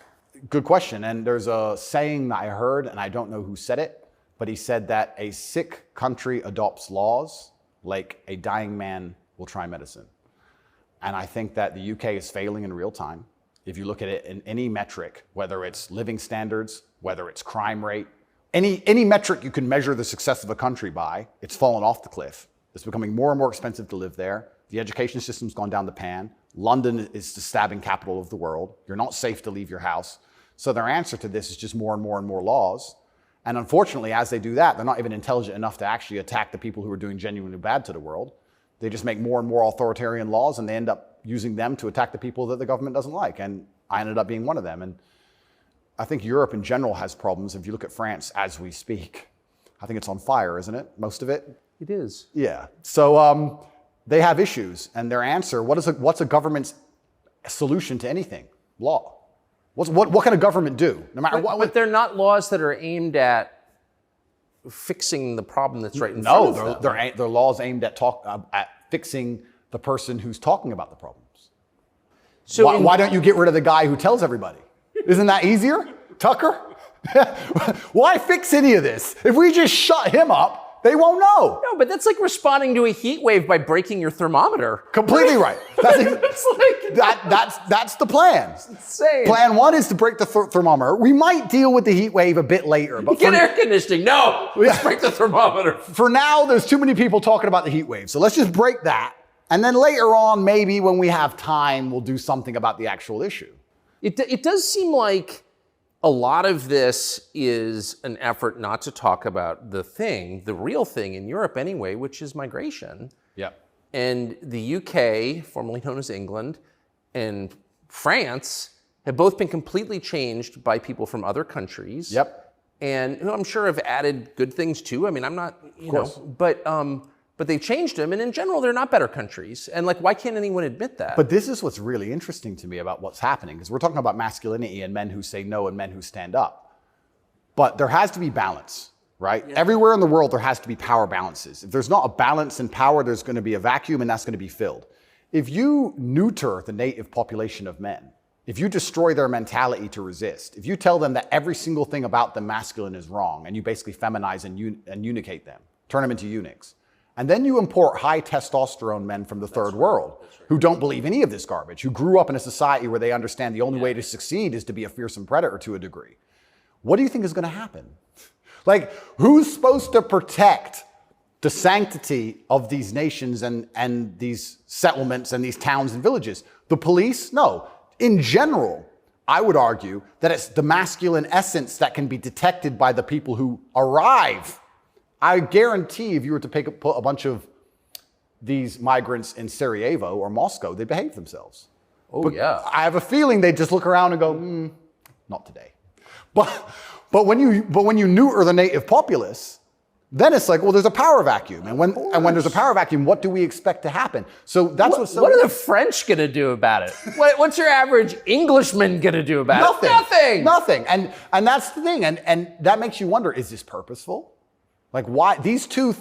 Good question. And there's a saying that I heard, and I don't know who said it, but he said that a sick country adopts laws like a dying man will try medicine. And I think that the UK is failing in real time. If you look at it in any metric, whether it's living standards, whether it's crime rate, any metric you can measure the success of a country by, it's fallen off the cliff. It's becoming more and more expensive to live there. The education system's gone down the pan. London is the stabbing capital of the world. You're not safe to leave your house. So their answer to this is just more and more and more laws. And unfortunately, as they do that, they're not even intelligent enough to actually attack the people who are doing genuinely bad to the world. They just make more and more authoritarian laws, and they end up using them to attack the people that the government doesn't like. And I ended up being one of them. And I think Europe in general has problems. If you look at France as we speak, I think it's on fire, isn't it? Most of it? It is. Yeah. So they have issues, and their answer, what's a government's solution to anything? Law. What can a government do? No matter what. But they're not laws that are aimed at fixing the problem that's right in front of them. No, they're laws aimed at fixing the person who's talking about the problems. So why don't you get rid of the guy who tells everybody? Isn't that easier? Tucker? Why fix any of this? If we just shut him up, They won't know. No, but that's like responding to a heat wave by breaking your thermometer. Completely right. That's the plan. It's insane. Plan one is to break the thermometer. We might deal with the heat wave a bit later. But get air conditioning. No, let's break the thermometer. For now, there's too many people talking about the heat wave. So let's just break that. And then later on, maybe when we have time, we'll do something about the actual issue. It does seem like a lot of this is an effort not to talk about the real thing in Europe anyway, which is migration. Yeah. And the UK, formerly known as England, and France have both been completely changed by people from other countries. Yep. And who I'm sure have added good things too. I mean, I'm not, you know, but they've changed them, and in general, they're not better countries. And like, why can't anyone admit that? But this is what's really interesting to me about what's happening, because we're talking about masculinity and men who say no and men who stand up. But there has to be balance, right? Yeah. Everywhere in the world, there has to be power balances. If there's not a balance in power, there's going to be a vacuum, and that's going to be filled. If you neuter the native population of men, if you destroy their mentality to resist, if you tell them that every single thing about them masculine is wrong, and you basically feminize and eunuchate them, turn them into eunuchs, and then you import high testosterone men from the third world who don't believe any of this garbage, who grew up in a society where they understand the only way to succeed is to be a fearsome predator to a degree. What do you think is going to happen? Like, who's supposed to protect the sanctity of these nations and these settlements and these towns and villages? The police? No. In general, I would argue that it's the masculine essence that can be detected by the people who arrive. I guarantee if you were to put a bunch of these migrants in Sarajevo or Moscow, they behave themselves. Oh, but yeah. I have a feeling they just look around and go, not today. But when you neuter the native populace, then it's like, well, there's a power vacuum. And when there's a power vacuum, what do we expect to happen? So that's what are the French going to do about it? What's your average Englishman going to do about it? Nothing. And that's the thing. And that makes you wonder, is this purposeful? Like, why these two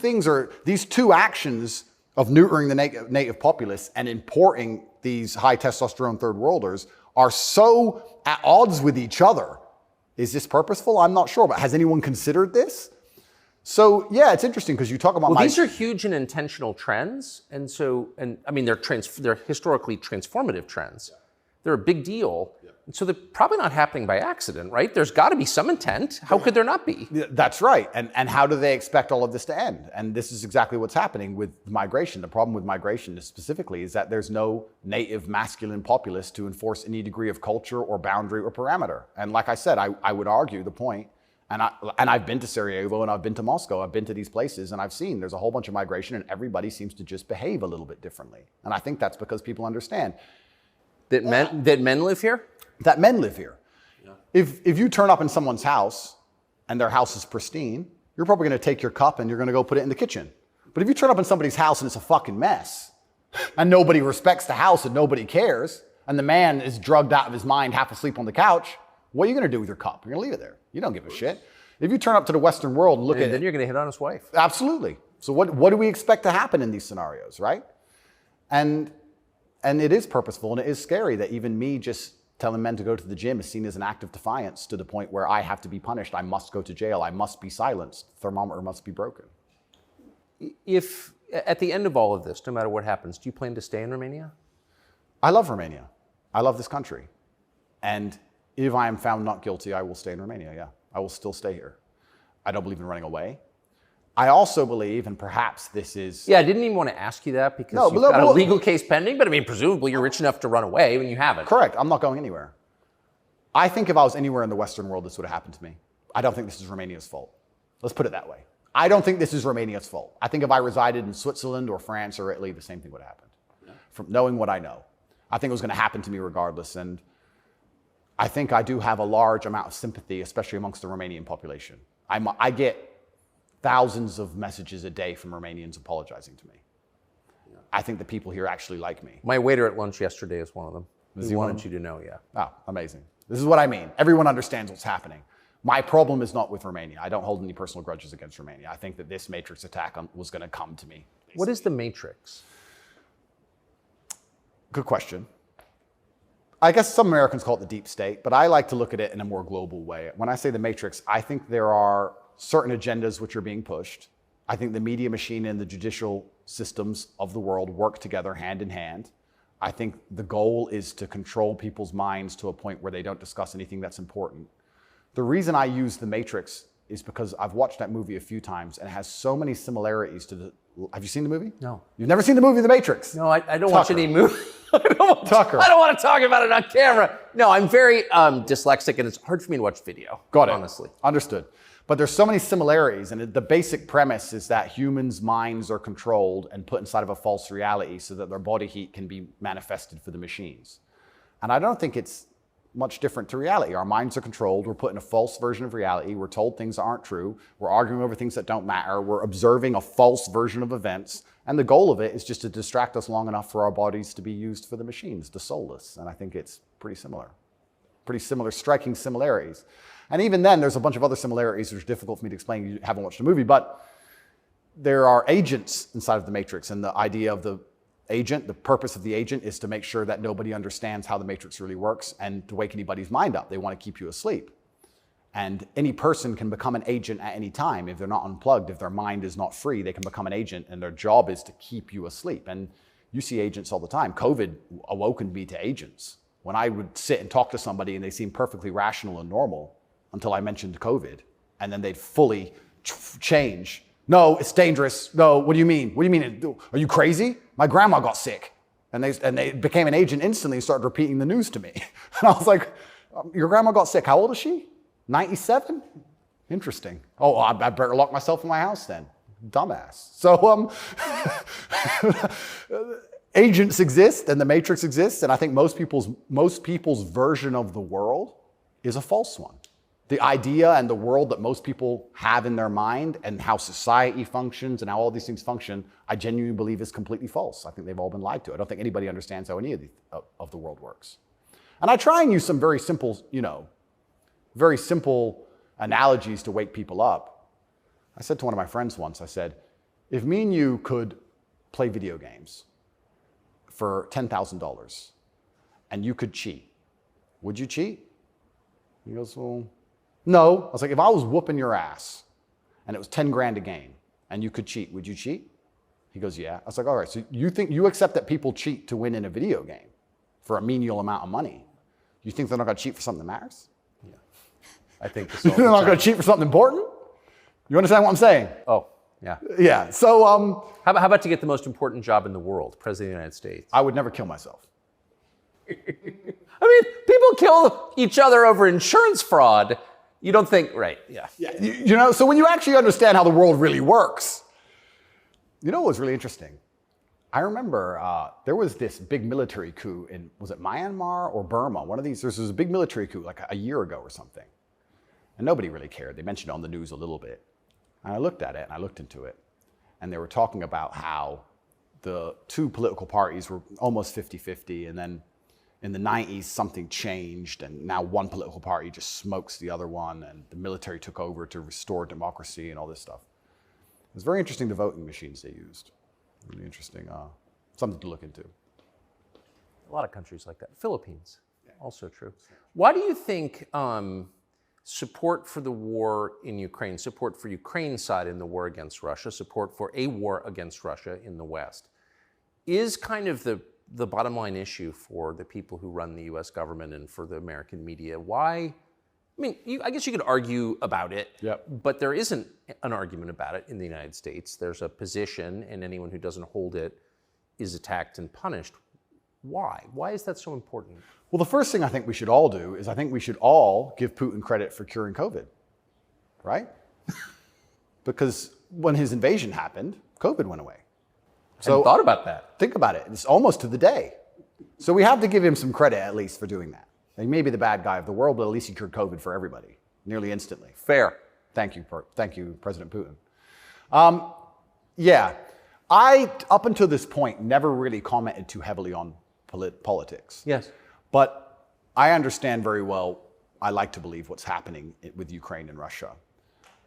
actions of neutering the native populace and importing these high testosterone third worlders are so at odds with each other. Is this purposeful? I'm not sure, but has anyone considered this? So yeah, it's interesting because you talk about these are huge and intentional trends, and I mean they're historically transformative trends. They're a big deal. And so they're probably not happening by accident, right? There's got to be some intent. How could there not be? That's right. And how do they expect all of this to end? And this is exactly what's happening with migration. The problem with migration specifically is that there's no native masculine populace to enforce any degree of culture or boundary or parameter. And like I said, I would argue the point, and I've been to Sarajevo and I've been to Moscow, I've been to these places and I've seen there's a whole bunch of migration and everybody seems to just behave a little bit differently. And I think that's because people understand. That men live here? That men live here. Yeah. If you turn up in someone's house and their house is pristine, you're probably going to take your cup and you're going to go put it in the kitchen. But if you turn up in somebody's house and it's a fucking mess and nobody respects the house and nobody cares and the man is drugged out of his mind, half asleep on the couch, what are you going to do with your cup? You're going to leave it there. You don't give a shit. If you turn up to the Western world and look at it. Then you're going to hit on his wife. Absolutely. So what do we expect to happen in these scenarios, right? And it is purposeful and it is scary that even me just telling men to go to the gym is seen as an act of defiance to the point where I have to be punished. I must go to jail. I must be silenced. The thermometer must be broken. If at the end of all of this, no matter what happens, do you plan to stay in Romania? I love Romania. I love this country. And if I am found not guilty, I will stay in Romania, yeah. I will still stay here. I don't believe in running away. I also believe, and perhaps this is... Yeah, I didn't even want to ask you that because you've got a legal case pending, but I mean, presumably you're rich enough to run away when you haven't. Correct. I'm not going anywhere. I think if I was anywhere in the Western world, this would have happened to me. I don't think this is Romania's fault. Let's put it that way. I don't think this is Romania's fault. I think if I resided in Switzerland or France or Italy, the same thing would have happened. Yeah. From knowing what I know. I think it was going to happen to me regardless. And I think I do have a large amount of sympathy, especially amongst the Romanian population. I get thousands of messages a day from Romanians apologizing to me. Yeah. I think the people here actually like me. My waiter at lunch yesterday is one of them. He wanted you to know, yeah. Oh, amazing. This is what I mean. Everyone understands what's happening. My problem is not with Romania. I don't hold any personal grudges against Romania. I think that this Matrix attack was going to come to me. Basically. What is the Matrix? Good question. I guess some Americans call it the deep state, but I like to look at it in a more global way. When I say the Matrix, I think there are certain agendas which are being pushed. I think the media machine and the judicial systems of the world work together hand in hand. I think the goal is to control people's minds to a point where they don't discuss anything that's important. The reason I use The Matrix is because I've watched that movie a few times and it has so many similarities to the... Have you seen the movie? No. You've never seen the movie The Matrix? No, I don't watch any movie. Tucker. I don't want to talk about it on camera. No, I'm very dyslexic and it's hard for me to watch video. Got it. Honestly. Understood. But there's so many similarities, and the basic premise is that humans' minds are controlled and put inside of a false reality so that their body heat can be manifested for the machines. And I don't think it's much different to reality. Our minds are controlled, we're put in a false version of reality, we're told things that aren't true, we're arguing over things that don't matter, we're observing a false version of events, and the goal of it is just to distract us long enough for our bodies to be used for the machines, to soulless. And I think it's pretty similar, striking similarities. And even then, there's a bunch of other similarities which are difficult for me to explain. You haven't watched the movie, but there are agents inside of the Matrix, and the idea of the agent, the purpose of the agent is to make sure that nobody understands how the Matrix really works and to wake anybody's mind up. They want to keep you asleep. And any person can become an agent at any time. If they're not unplugged, if their mind is not free, they can become an agent, and their job is to keep you asleep. And you see agents all the time. COVID awoken me to agents. When I would sit and talk to somebody and they seemed perfectly rational and normal, until I mentioned COVID, and then they'd fully change. No, it's dangerous. No, what do you mean? What do you mean? Are you crazy? My grandma got sick. And they became an agent instantly and started repeating the news to me. And I was like, your grandma got sick. How old is she? 97? Interesting. Oh, I better lock myself in my house then. Dumbass. So agents exist and the Matrix exists, and I think most people's version of the world is a false one. The idea and the world that most people have in their mind and how society functions and how all these things function, I genuinely believe is completely false. I think they've all been lied to. I don't think anybody understands how any of the world works. And I try and use some very simple analogies to wake people up. I said to one of my friends once, I said, if me and you could play video games for $10,000 and you could cheat, would you cheat? He goes, well, no. I was like, if I was whooping your ass and it was 10 grand a game and you could cheat, would you cheat? He goes, yeah. I was like, all right, so you accept that people cheat to win in a video game for a menial amount of money. You think they're not going to cheat for something that matters? Yeah. I think they're not going to cheat for something important? You understand what I'm saying? Oh, yeah. Yeah. So how about to get the most important job in the world, President of the United States? I would never kill myself. I mean, people kill each other over insurance fraud. You don't think, right? Yeah. Yeah. So when you actually understand how the world really works, you know what was really interesting? I remember there was this big military coup in, was it Myanmar or Burma? One of these, there was a big military coup like a year ago or something. And nobody really cared. They mentioned it on the news a little bit. And I looked at it and I looked into it. And they were talking about how the two political parties were almost 50-50. And then in the 90s, something changed. And now one political party just smokes the other one. And the military took over to restore democracy and all this stuff. It was very interesting, the voting machines they used. Really interesting, something to look into. A lot of countries like that. Philippines, also true. Why do you think support for the war in Ukraine, support for Ukraine's side in the war against Russia, support for a war against Russia in the West, is kind of the bottom line issue for the people who run the US government and for the American media? Why? I mean, I guess you could argue about it, but there isn't an argument about it in the United States. There's a position, and anyone who doesn't hold it is attacked and punished. Why? Why is that so important? Well, the first thing I think we should all do is I think we should all give Putin credit for curing COVID, right? Because when his invasion happened, COVID went away. So thought about that. Think about it. It's almost to the day. So we have to give him some credit at least for doing that. He may be the bad guy of the world, but at least he cured COVID for everybody, nearly instantly. Fair. Thank you, President Putin. Yeah, I, up until this point, never really commented too heavily on politics. Yes. But I understand very well, I like to believe what's happening with Ukraine and Russia.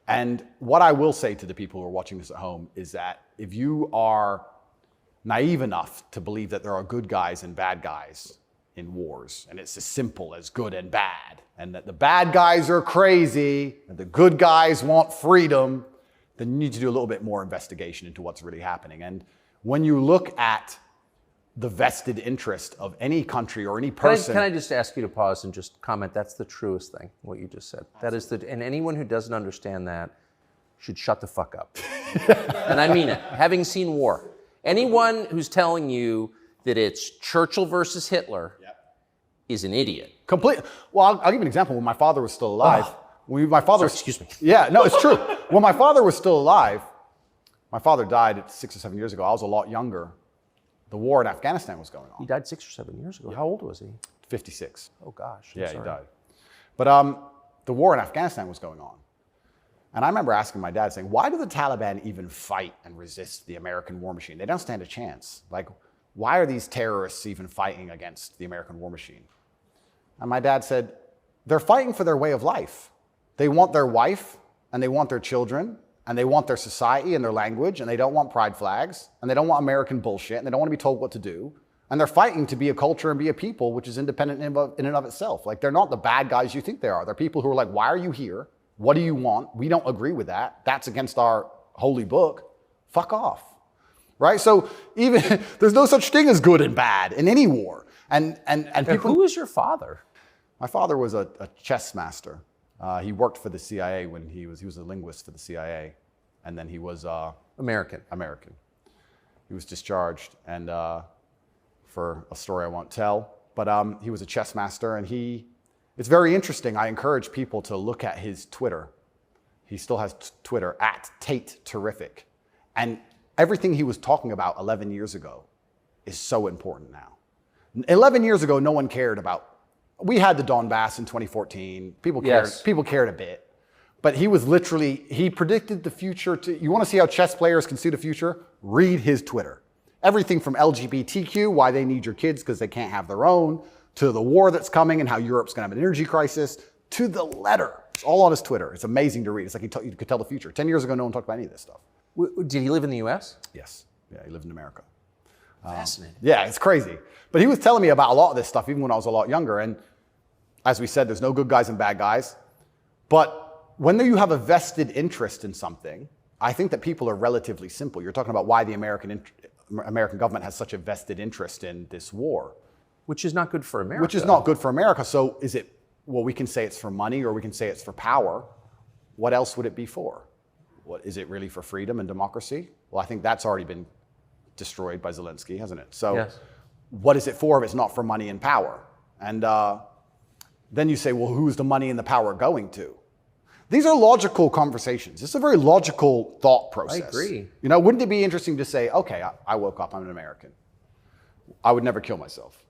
And what I will say to the people who are watching this at home is that if you are naive enough to believe that there are good guys and bad guys in wars, and it's as simple as good and bad, and that the bad guys are crazy and the good guys want freedom, then you need to do a little bit more investigation into what's really happening. And when you look at the vested interest of any country or any person. Can I just ask you to pause and just comment? That's the truest thing, what you just said. That is and anyone who doesn't understand that should shut the fuck up. And I mean it. Having seen war, anyone who's telling you that it's Churchill versus Hitler is an idiot. Well, I'll give you an example. When my father was still alive, Excuse me. Yeah, no, it's true. When my father was still alive, my father died 6 or 7 years ago. I was a lot younger. The war in Afghanistan was going on. He died 6 or 7 years ago. How old was he? 56. Oh gosh. Yeah, he died. But the war in Afghanistan was going on. And I remember asking my dad, saying, why do the Taliban even fight and resist the American war machine? They don't stand a chance. Like, why are these terrorists even fighting against the American war machine? And my dad said, they're fighting for their way of life. They want their wife, and they want their children, and they want their society and their language, and they don't want pride flags, and they don't want American bullshit, and they don't want to be told what to do. And they're fighting to be a culture and be a people which is independent in and of itself. Like, they're not the bad guys you think they are. They're people who are like, why are you here? What do you want? We don't agree with that. That's against our holy book. Fuck off. Right? So even there's no such thing as good and bad in any war. And people. Who was your father? My father was a chess master. He worked for the CIA when he was a linguist for the CIA, and then he was American. He was discharged, and for a story I won't tell, but he was a chess master, and it's very interesting. I encourage people to look at his Twitter. He still has Twitter at Tate Terrific, and everything he was talking about 11 years ago is so important now. 11 years ago, no one cared about. We had the Donbass in 2014. People cared. Yes. People cared a bit. But he predicted the future. You want to see how chess players can see the future? Read his Twitter. Everything from LGBTQ, why they need your kids because they can't have their own, to the war that's coming and how Europe's going to have an energy crisis, to the letter. It's all on his Twitter. It's amazing to read. It's like you could tell the future. 10 years ago, no one talked about any of this stuff. Did he live in the U.S.? Yes. Yeah, he lived in America. Fascinating. Yeah, it's crazy. But he was telling me about a lot of this stuff even when I was a lot younger. And as we said, there's no good guys and bad guys. But when you have a vested interest in something, I think that people are relatively simple. You're talking about why the American government has such a vested interest in this war. Which is not good for America. Which is not good for America. So is it, well, we can say it's for money or we can say it's for power. What else would it be for? What, is it really for freedom and democracy? Well, I think that's already been destroyed by Zelensky, hasn't it? So yes. What is it for if it's not for money and power? And then you say, well, who's the money and the power going to? These are logical conversations. This is a very logical thought process. I agree. You know, wouldn't it be interesting to say, okay, I woke up, I'm an American. I would never kill myself.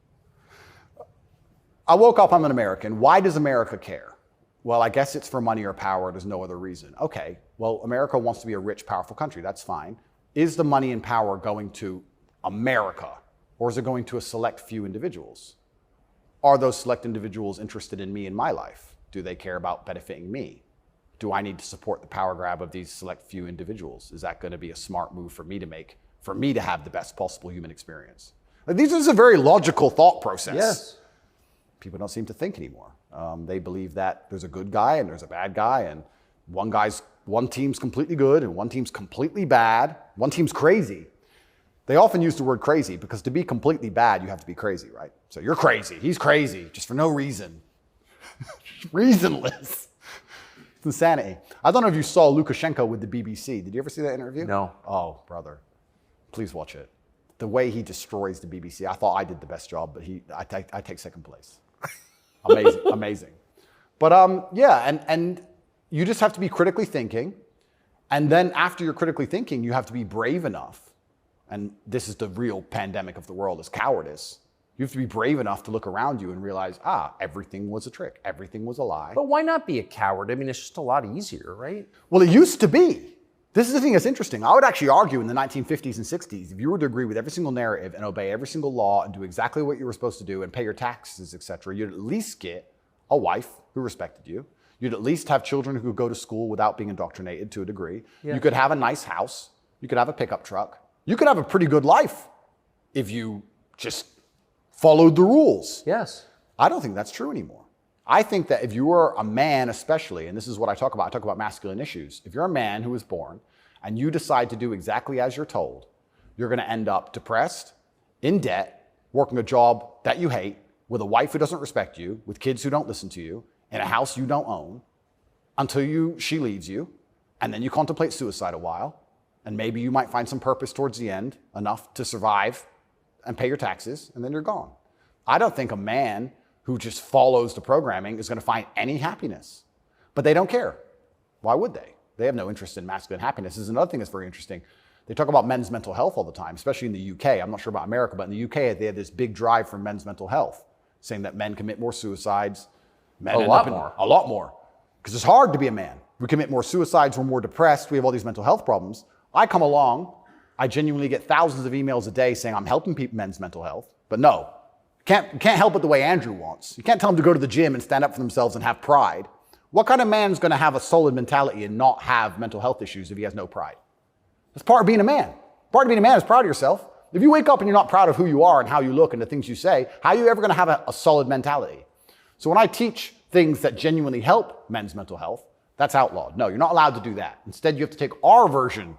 I woke up, I'm an American. Why does America care? Well, I guess it's for money or power. There's no other reason. Okay, well, America wants to be a rich, powerful country. That's fine. Is the money and power going to America, or is it going to a select few individuals? Are those select individuals interested in me and my life? Do they care about benefiting me? Do I need to support the power grab of these select few individuals? Is that going to be a smart move for me to make, for me to have the best possible human experience? Like, this is a very logical thought process. Yes. People don't seem to think anymore. They believe that there's a good guy and there's a bad guy, and one team's completely good and one team's completely bad. One team's crazy. They often use the word crazy because to be completely bad, you have to be crazy, right? So you're crazy. He's crazy just for no reason. Reasonless. It's insanity. I don't know if you saw Lukashenko with the BBC. Did you ever see that interview? No. Oh, brother. Please watch it. The way he destroys the BBC. I thought I did the best job, but I take second place. Amazing, amazing. But yeah, and you just have to be critically thinking. And then after you're critically thinking, you have to be brave enough. And this is the real pandemic of the world, is cowardice. You have to be brave enough to look around you and realize, everything was a trick. Everything was a lie. But why not be a coward? I mean, it's just a lot easier, right? Well, it used to be. This is the thing that's interesting. I would actually argue in the 1950s and 60s, if you were to agree with every single narrative and obey every single law and do exactly what you were supposed to do and pay your taxes, etc., you'd at least get a wife who respected you. You'd at least have children who could go to school without being indoctrinated to a degree. Yeah. You could have a nice house. You could have a pickup truck. You could have a pretty good life if you just followed the rules. Yes. I don't think that's true anymore. I think that if you are a man especially, and this is what I talk about masculine issues. If you're a man who was born and you decide to do exactly as you're told, you're going to end up depressed, in debt, working a job that you hate, with a wife who doesn't respect you, with kids who don't listen to you, in a house you don't own, until she leaves you, and then you contemplate suicide a while, and maybe you might find some purpose towards the end, enough to survive and pay your taxes, and then you're gone. I don't think a man who just follows the programming is going to find any happiness. But they don't care. Why would they? They have no interest in masculine happiness. This is another thing that's very interesting. They talk about men's mental health all the time, especially in the UK. I'm not sure about America, but in the UK, they have this big drive for men's mental health, saying that men commit more suicides. A lot more. Because it's hard to be a man. We commit more suicides, we're more depressed, we have all these mental health problems. I come along, I genuinely get thousands of emails a day saying I'm helping men's mental health, but no, can't help it the way Andrew wants. You can't tell them to go to the gym and stand up for themselves and have pride. What kind of man's going to have a solid mentality and not have mental health issues if he has no pride? That's part of being a man. Part of being a man is proud of yourself. If you wake up and you're not proud of who you are and how you look and the things you say, how are you ever going to have a solid mentality? So when I teach things that genuinely help men's mental health, that's outlawed. No, you're not allowed to do that. Instead, you have to take our version,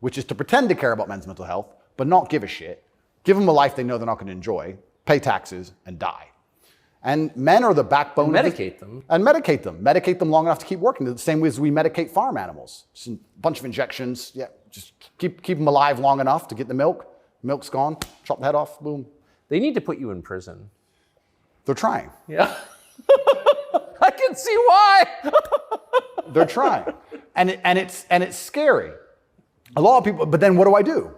which is to pretend to care about men's mental health, but not give a shit. Give them a life they know they're not going to enjoy, pay taxes, and die. And men are the backbone. And medicate them. And medicate them. Medicate them long enough to keep working. The same way as we medicate farm animals. Just a bunch of injections. Yeah, just keep them alive long enough to get the milk. Milk's gone. Chop the head off. Boom. They need to put you in prison. They're trying. Yeah. I can see why. They're trying. And it's scary. A lot of people, but then what do?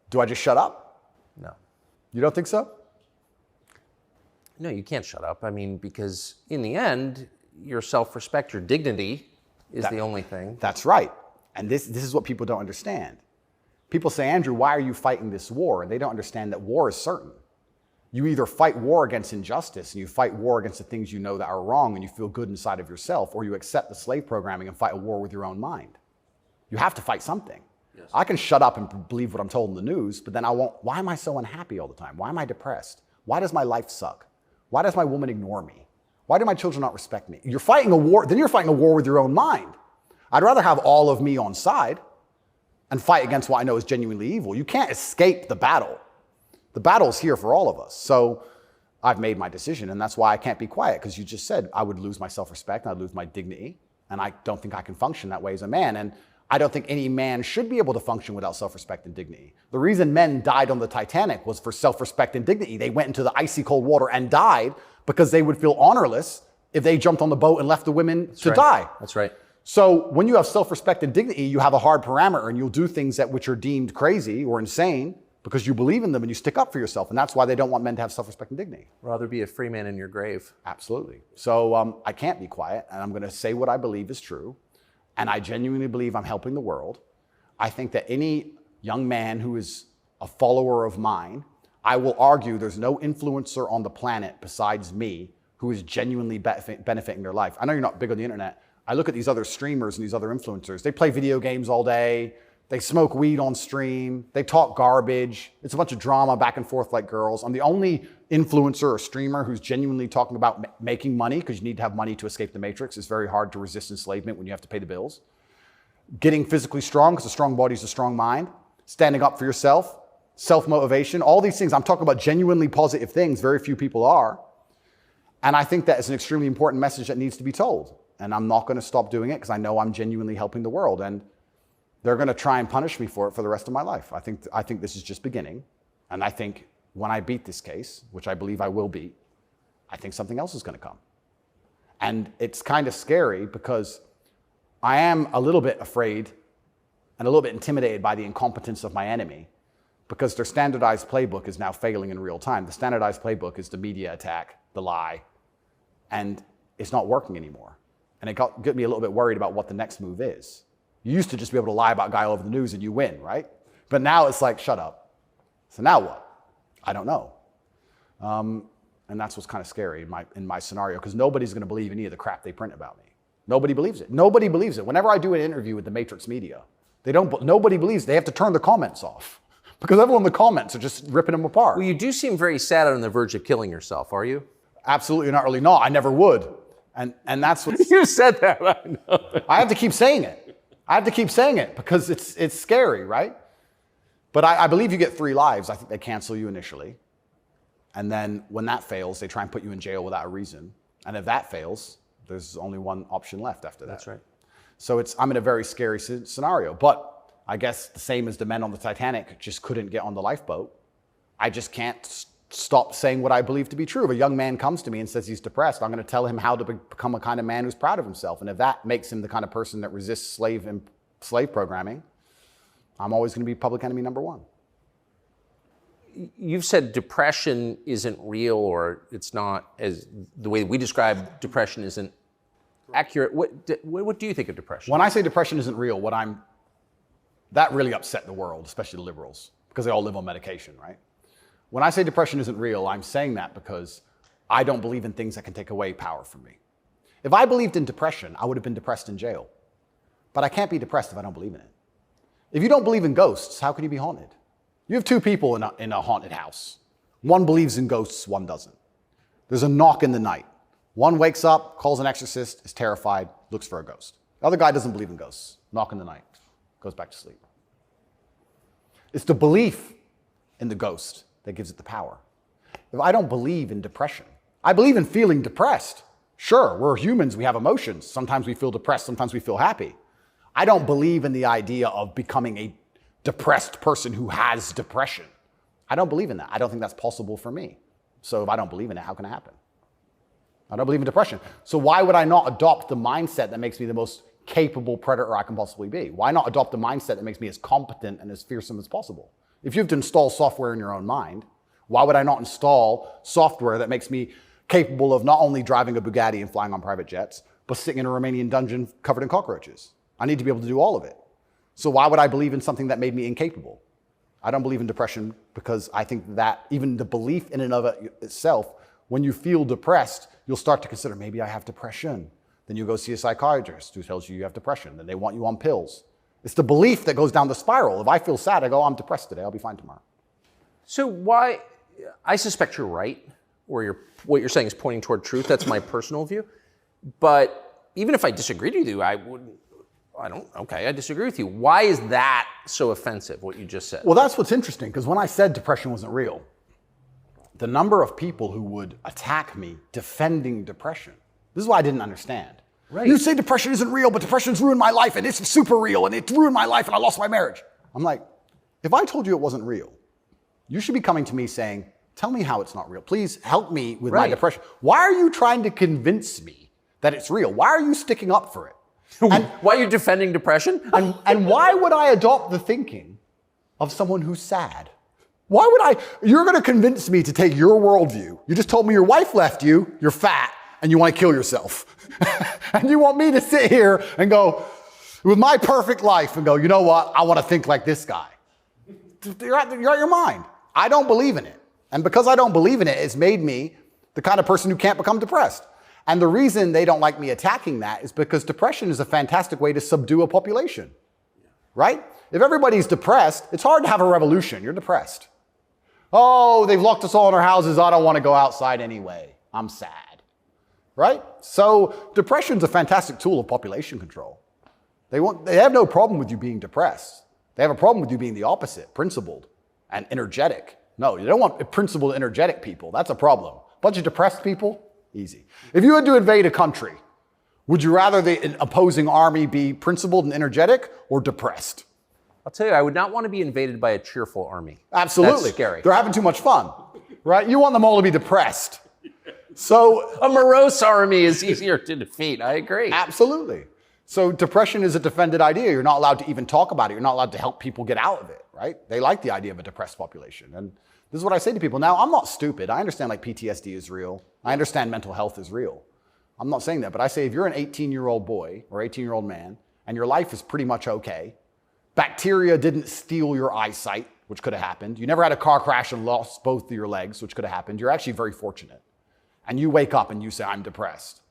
Do I just shut up? No. You don't think so? No, you can't shut up. I mean, because in the end, your self-respect, your dignity is the only thing. That's right. And this is what people don't understand. People say, Andrew, why are you fighting this war? And they don't understand that war is certain. You either fight war against injustice and you fight war against the things you know that are wrong and you feel good inside of yourself, or you accept the slave programming and fight a war with your own mind. You have to fight something. Yes. I can shut up and believe what I'm told in the news, but then why am I so unhappy all the time? Why am I depressed? Why does my life suck? Why does my woman ignore me? Why do my children not respect me? You're fighting a war, then you're fighting a war with your own mind. I'd rather have all of me on side and fight against what I know is genuinely evil. You can't escape the battle. The battle is here for all of us. So I've made my decision, and that's why I can't be quiet, because you just said I would lose my self-respect and I'd lose my dignity, and I don't think I can function that way as a man. And I don't think any man should be able to function without self-respect and dignity. The reason men died on the Titanic was for self-respect and dignity. They went into the icy cold water and died because they would feel honorless if they jumped on the boat and left the women to die. That's right. So when you have self-respect and dignity, you have a hard parameter and you'll do things which are deemed crazy or insane because you believe in them and you stick up for yourself. And that's why they don't want men to have self-respect and dignity. Rather be a free man in your grave. Absolutely. So I can't be quiet, and I'm going to say what I believe is true. And I genuinely believe I'm helping the world. I think that any young man who is a follower of mine, I will argue there's no influencer on the planet besides me who is genuinely benefiting their life. I know you're not big on the internet. I look at these other streamers and these other influencers. They play video games all day. They smoke weed on stream. They talk garbage. It's a bunch of drama back and forth like girls. I'm the only influencer or streamer who's genuinely talking about making money, because you need to have money to escape the matrix. It's very hard to resist enslavement when you have to pay the bills. Getting physically strong, because a strong body is a strong mind. Standing up for yourself. Self-motivation. All these things. I'm talking about genuinely positive things. Very few people are. And I think that is an extremely important message that needs to be told. And I'm not going to stop doing it because I know I'm genuinely helping the world. And they're going to try and punish me for it for the rest of my life. I think this is just beginning. And I think when I beat this case, which I believe I will beat, I think something else is going to come. And it's kind of scary because I am a little bit afraid and a little bit intimidated by the incompetence of my enemy, because their standardized playbook is now failing in real time. The standardized playbook is the media attack, the lie, and it's not working anymore. And it got me a little bit worried about what the next move is. You used to just be able to lie about a guy all over the news and you win, right? But now it's like, shut up. So now what? I don't know. And that's what's kind of scary in my scenario, because nobody's going to believe any of the crap they print about me. Nobody believes it. Nobody believes it. Whenever I do an interview with the Matrix media, nobody believes. They have to turn the comments off because everyone in the comments are just ripping them apart. Well, you do seem very sad on the verge of killing yourself, are you? Absolutely not. I never would. And that's what you said that. I know. I have to keep saying it. I have to keep saying it because it's scary, right? But I believe you get 3 lives. I think they cancel you initially. And then when that fails, they try and put you in jail without a reason. And if that fails, there's only one option left after that. That's right. So I'm in a very scary scenario. But I guess the same as the men on the Titanic just couldn't get on the lifeboat. I just can't stop saying what I believe to be true. If a young man comes to me and says he's depressed, I'm going to tell him how to become a kind of man who's proud of himself. And if that makes him the kind of person that resists slave programming, I'm always going to be public enemy number 1. You've said depression isn't real, or it's not, as the way we describe depression isn't accurate. What do you think of depression? When I say depression isn't real, that really upset the world, especially the liberals, because they all live on medication, right? When I say depression isn't real, I'm saying that because I don't believe in things that can take away power from me. If I believed in depression, I would have been depressed in jail. But I can't be depressed if I don't believe in it. If you don't believe in ghosts, how can you be haunted? You have 2 people in a haunted house. One believes in ghosts, one doesn't. There's a knock in the night. One wakes up, calls an exorcist, is terrified, looks for a ghost. The other guy doesn't believe in ghosts. Knock in the night, goes back to sleep. It's the belief in the ghost that gives it the power. If I don't believe in depression, I believe in feeling depressed. Sure, we're humans, we have emotions. Sometimes we feel depressed, sometimes we feel happy. I don't believe in the idea of becoming a depressed person who has depression. I don't believe in that. I don't think that's possible for me. So if I don't believe in it, how can it happen? I don't believe in depression. So why would I not adopt the mindset that makes me the most capable predator I can possibly be? Why not adopt the mindset that makes me as competent and as fearsome as possible? If you have to install software in your own mind, why would I not install software that makes me capable of not only driving a Bugatti and flying on private jets, but sitting in a Romanian dungeon covered in cockroaches? I need to be able to do all of it. So why would I believe in something that made me incapable? I don't believe in depression because I think that even the belief in and of itself, when you feel depressed, you'll start to consider, maybe I have depression. Then you go see a psychiatrist who tells you you have depression. Then they want you on pills. It's the belief that goes down the spiral. If I feel sad, I go, I'm depressed today, I'll be fine tomorrow. So why, I suspect you're right, or what you're saying is pointing toward truth. That's my personal view. But even if I disagreed with you, I disagree with you. Why is that so offensive, what you just said? Well, that's what's interesting, because when I said depression wasn't real, the number of people who would attack me defending depression, this is what I didn't understand. Right. You say depression isn't real, but depression's ruined my life, and it's super real, and it ruined my life, and I lost my marriage. I'm like, if I told you it wasn't real, you should be coming to me saying, tell me how it's not real. Please help me with my depression. Why are you trying to convince me that it's real? Why are you sticking up for it? And why are you defending depression? And why would I adopt the thinking of someone who's sad? Why would you're going to convince me to take your worldview. You just told me your wife left you, you're fat, and you want to kill yourself. And you want me to sit here and go, with my perfect life, and go, you know what, I want to think like this guy. You're out your mind. I don't believe in it. And because I don't believe in it, it's made me the kind of person who can't become depressed. And the reason they don't like me attacking that is because depression is a fantastic way to subdue a population, right? If everybody's depressed, it's hard to have a revolution. You're depressed. Oh, they've locked us all in our houses. I don't want to go outside anyway. I'm sad, right? So depression's a fantastic tool of population control. They have no problem with you being depressed. They have a problem with you being the opposite, principled and energetic. No, you don't want principled, energetic people. That's a problem. Bunch of depressed people, easy. If you had to invade a country, would you rather the opposing army be principled and energetic or depressed? I'll tell you, I would not want to be invaded by a cheerful army. Absolutely. That's scary. They're having too much fun, right? You want them all to be depressed. So a morose army is easier to defeat. I agree. Absolutely. So depression is a defended idea. You're not allowed to even talk about it. You're not allowed to help people get out of it, right? They like the idea of a depressed population. And this is what I say to people. Now, I'm not stupid. I understand like PTSD is real. I understand mental health is real. I'm not saying that, but I say if you're an 18-year-old boy or 18-year-old man and your life is pretty much okay, bacteria didn't steal your eyesight, which could have happened. You never had a car crash and lost both of your legs, which could have happened. You're actually very fortunate. And you wake up and you say, I'm depressed.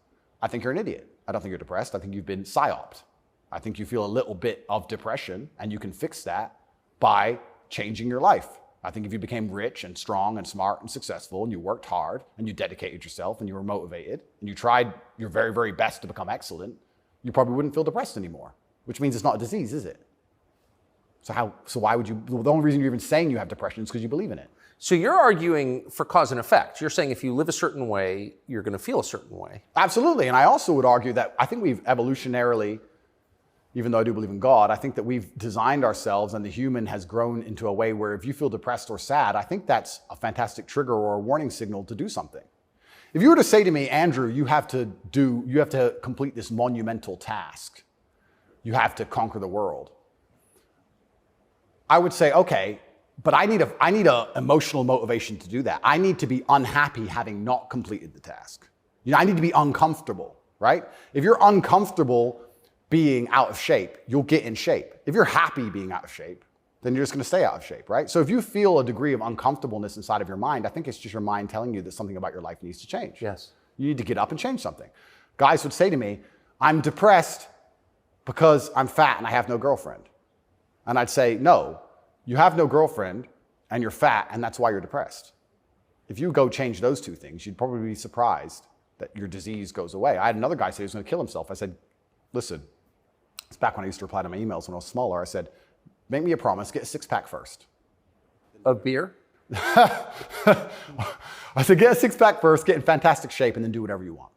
I think you're an idiot. I don't think you're depressed. I think you've been psyoped. I think you feel a little bit of depression and you can fix that by changing your life. I think if you became rich and strong and smart and successful and you worked hard and you dedicated yourself and you were motivated and you tried your very, very best to become excellent, you probably wouldn't feel depressed anymore. which means it's not a disease, is it? So why would you, the only reason you're even saying you have depression is because you believe in it. So you're arguing for cause and effect. You're saying if you live a certain way, you're going to feel a certain way. Absolutely. And I also would argue that I think we've evolutionarily, even though I do believe in God, I think that we've designed ourselves and the human has grown into a way where if you feel depressed or sad, I think that's a fantastic trigger or a warning signal to do something. If you were to say to me, Andrew, you have to complete this monumental task. You have to conquer the world. I would say, okay, but I need a emotional motivation to do that. I need to be unhappy having not completed the task. I need to be uncomfortable, right? If you're uncomfortable being out of shape, you'll get in shape. If you're happy being out of shape, then you're just going to stay out of shape, right? So if you feel a degree of uncomfortableness inside of your mind, I think it's just your mind telling you that something about your life needs to change. Yes. You need to get up and change something. Guys would say to me, I'm depressed because I'm fat and I have no girlfriend. And I'd say, no, you have no girlfriend and you're fat and that's why you're depressed. If you go change those two things, you'd probably be surprised that your disease goes away. I had another guy say he was going to kill himself. I said, listen, it's back when I used to reply to my emails when I was smaller. I said, make me a promise, get a six-pack first. Of beer? I said, get a six-pack first, get in fantastic shape, and then do whatever you want.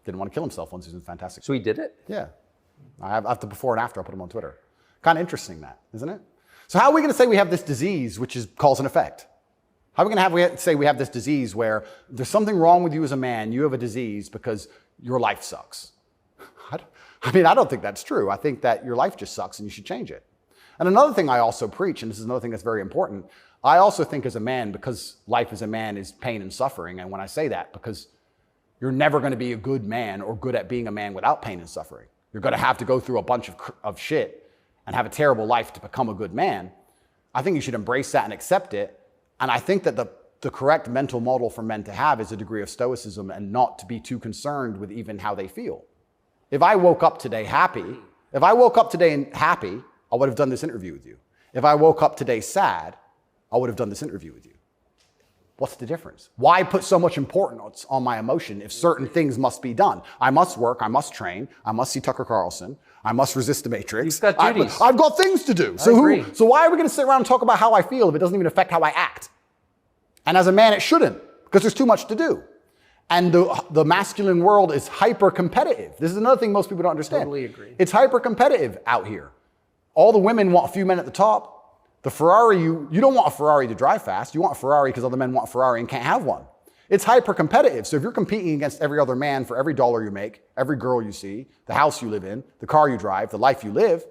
Didn't want to kill himself once he was in fantastic shape. So he did it? Yeah. I have the before and after. I'll put him on Twitter. Kind of interesting that, isn't it? So how are we going to say we have this disease, which is cause and effect? How are we going to say we have this disease where there's something wrong with you as a man, you have a disease because your life sucks? I don't think that's true. I think that your life just sucks and you should change it. And another thing I also preach, and this is another thing that's very important, I also think as a man, because life as a man is pain and suffering, and when I say that, because you're never going to be a good man or good at being a man without pain and suffering. You're going to have to go through a bunch of shit and have a terrible life to become a good man. I think you should embrace that and accept it. And I think that the correct mental model for men to have is a degree of stoicism and not to be too concerned with even how they feel. If I woke up today happy, I would have done this interview with you. If I woke up today sad, I would have done this interview with you. What's the difference? Why put so much importance on my emotion if certain things must be done? I must work, I must train, I must see Tucker Carlson, I must resist the Matrix. You've got duties. I've got things to do. So why are we going to sit around and talk about how I feel if it doesn't even affect how I act? And as a man, it shouldn't, because there's too much to do. And the masculine world is hyper-competitive. This is another thing most people don't understand. Totally agree. It's hyper-competitive out here. All the women want a few men at the top. The Ferrari, you don't want a Ferrari to drive fast. You want a Ferrari because other men want a Ferrari and can't have one. It's hyper-competitive. So if you're competing against every other man for every dollar you make, every girl you see, the house you live in, the car you drive, the life you live,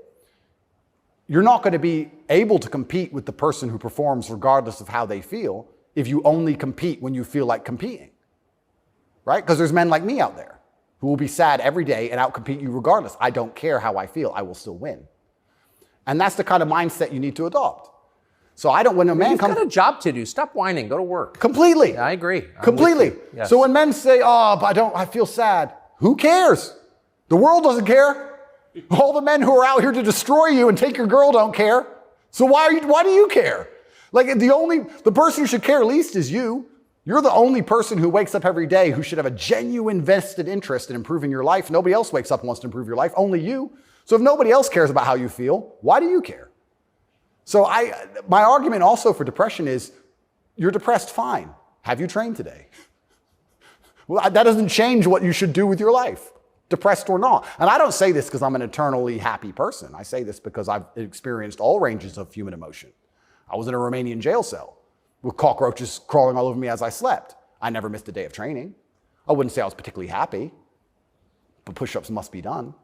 you're not going to be able to compete with the person who performs regardless of how they feel if you only compete when you feel like competing. Right? Because there's men like me out there who will be sad every day and outcompete you regardless. I don't care how I feel. I will still win. And that's the kind of mindset you need to adopt. So when a man comes... You've got a job to do. Stop whining. Go to work. Completely. Yeah, I agree. Completely. Yes. So when men say, but I feel sad. Who cares? The world doesn't care. All the men who are out here to destroy you and take your girl don't care. So why do you care? Like the person who should care least is you. You're the only person who wakes up every day who should have a genuine vested interest in improving your life. Nobody else wakes up and wants to improve your life, only you. So if nobody else cares about how you feel, why do you care? So my argument also for depression is, you're depressed, fine. Have you trained today? Well, that doesn't change what you should do with your life, depressed or not. And I don't say this because I'm an eternally happy person. I say this because I've experienced all ranges of human emotion. I was in a Romanian jail cell with cockroaches crawling all over me as I slept. I never missed a day of training. I wouldn't say I was particularly happy, but push-ups must be done.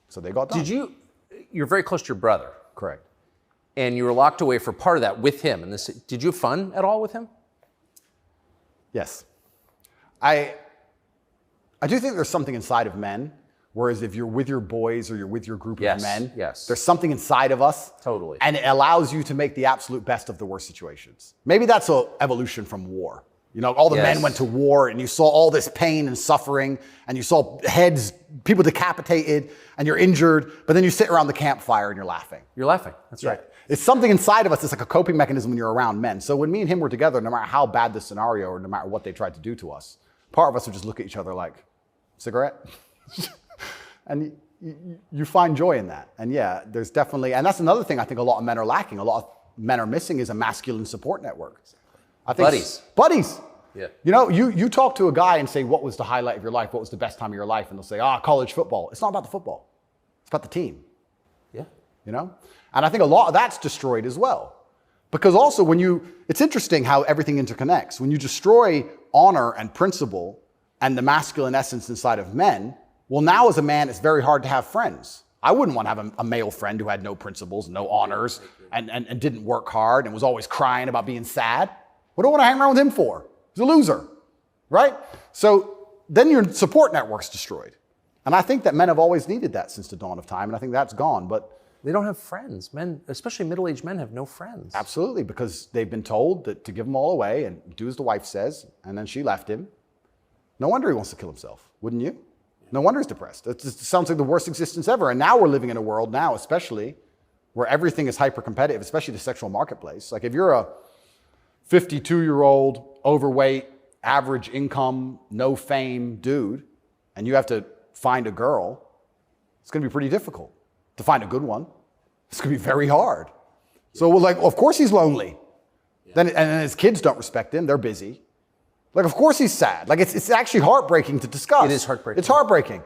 So they got done. You're very close to your brother. Correct. And you were locked away for part of that with him. And did you have fun at all with him? Yes. I do think there's something inside of men, whereas if you're with your boys or you're with your group of men, there's something inside of us. Totally. And it allows you to make the absolute best of the worst situations. Maybe that's an evolution from war. All the men went to war and you saw all this pain and suffering and you saw heads, people decapitated and you're injured, but then you sit around the campfire and you're laughing. You're laughing. That's right. It's something inside of us. It's like a coping mechanism when you're around men. So when me and him were together, no matter how bad the scenario or no matter what they tried to do to us, part of us would just look at each other like, cigarette? And you find joy in that. And yeah, there's definitely, and that's another thing I think a lot of men are lacking. A lot of men are missing is a masculine support network. I think buddies. Yeah. You know, you talk to a guy and say, what was the highlight of your life? What was the best time of your life? And they'll say, college football. It's not about the football. It's about the team. Yeah. You know? And I think a lot of that's destroyed as well. Because also it's interesting how everything interconnects. When you destroy honor and principle and the masculine essence inside of men, well, now as a man, it's very hard to have friends. I wouldn't want to have a male friend who had no principles, no honors, and didn't work hard and was always crying about being sad. What do I want to hang around with him for? He's a loser, right? So then your support network's destroyed. And I think that men have always needed that since the dawn of time, and I think that's gone. But they don't have friends. Men, especially middle-aged men, have no friends. Absolutely, because they've been told that to give them all away and do as the wife says, and then she left him. No wonder he wants to kill himself, wouldn't you? No wonder he's depressed. It just sounds like the worst existence ever. And now we're living in a world now, especially, where everything is hyper-competitive, especially the sexual marketplace. Like if you're a 52-year-old, overweight, average income, no fame dude, and you have to find a girl, it's going to be pretty difficult to find a good one. It's going to be very hard. So we're like, of course he's lonely. Yeah. And his kids don't respect him. They're busy. Like, of course he's sad. Like, it's actually heartbreaking to discuss. It is heartbreaking. It's heartbreaking.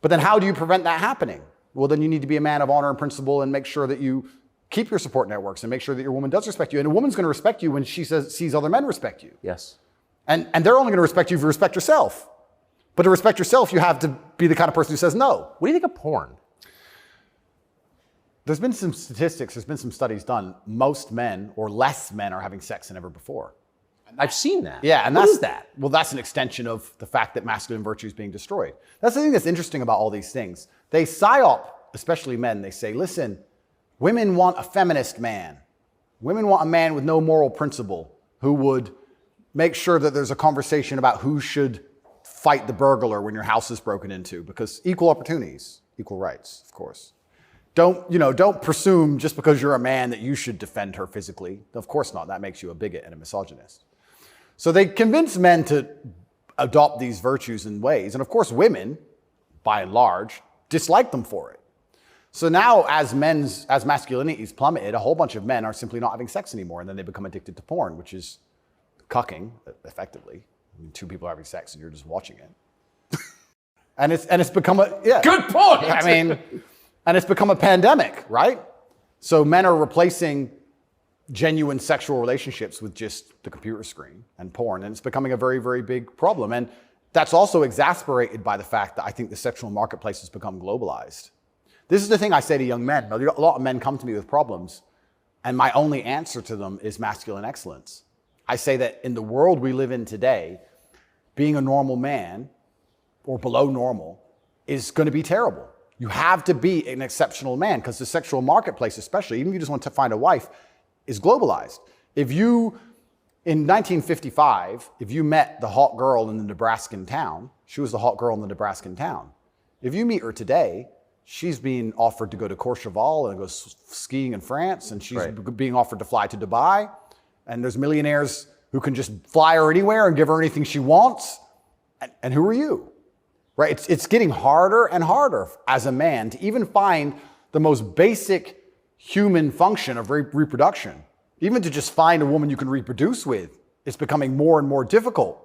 But then how do you prevent that happening? Well, then you need to be a man of honor and principle and make sure that you keep your support networks and make sure that your woman does respect you. And a woman's going to respect you when she sees other men respect you. Yes. And they're only going to respect you if you respect yourself. But to respect yourself, you have to be the kind of person who says no. What do you think of porn? There's been some statistics, there's been some studies done. Most men or less men are having sex than ever before. I've seen that. Yeah, and what is that? Well, that's an extension of the fact that masculine virtue is being destroyed. That's the thing that's interesting about all these things. They psyop, especially men, they say, listen, women want a feminist man. Women want a man with no moral principle who would make sure that there's a conversation about who should fight the burglar when your house is broken into, because equal opportunities, equal rights, of course. Don't presume just because you're a man that you should defend her physically. Of course not. That makes you a bigot and a misogynist. So they convince men to adopt these virtues in ways. And of course, women, by and large, dislike them for it. So now as masculinity is plummeted, a whole bunch of men are simply not having sex anymore. And then they become addicted to porn, which is cucking, effectively. I mean, two people are having sex and you're just watching it. and it's become Good point. I mean, and it's become a pandemic, right? So men are replacing genuine sexual relationships with just the computer screen and porn. And it's becoming a very, very big problem. And that's also exasperated by the fact that I think the sexual marketplace has become globalized. This is the thing I say to young men. A lot of men come to me with problems, and my only answer to them is masculine excellence. I say that in the world we live in today, being a normal man or below normal is going to be terrible. You have to be an exceptional man because the sexual marketplace, especially, even if you just want to find a wife, is globalized. If you, in 1955, if you met the hot girl in the Nebraskan town, she was the hot girl in the Nebraskan town. If you meet her today, she's being offered to go to Courchevel and go skiing in France, and she's being offered to fly to Dubai. And there's millionaires who can just fly her anywhere and give her anything she wants. And who are you? Right? It's getting harder and harder as a man to even find the most basic human function of reproduction. Even to just find a woman you can reproduce with, it's becoming more and more difficult.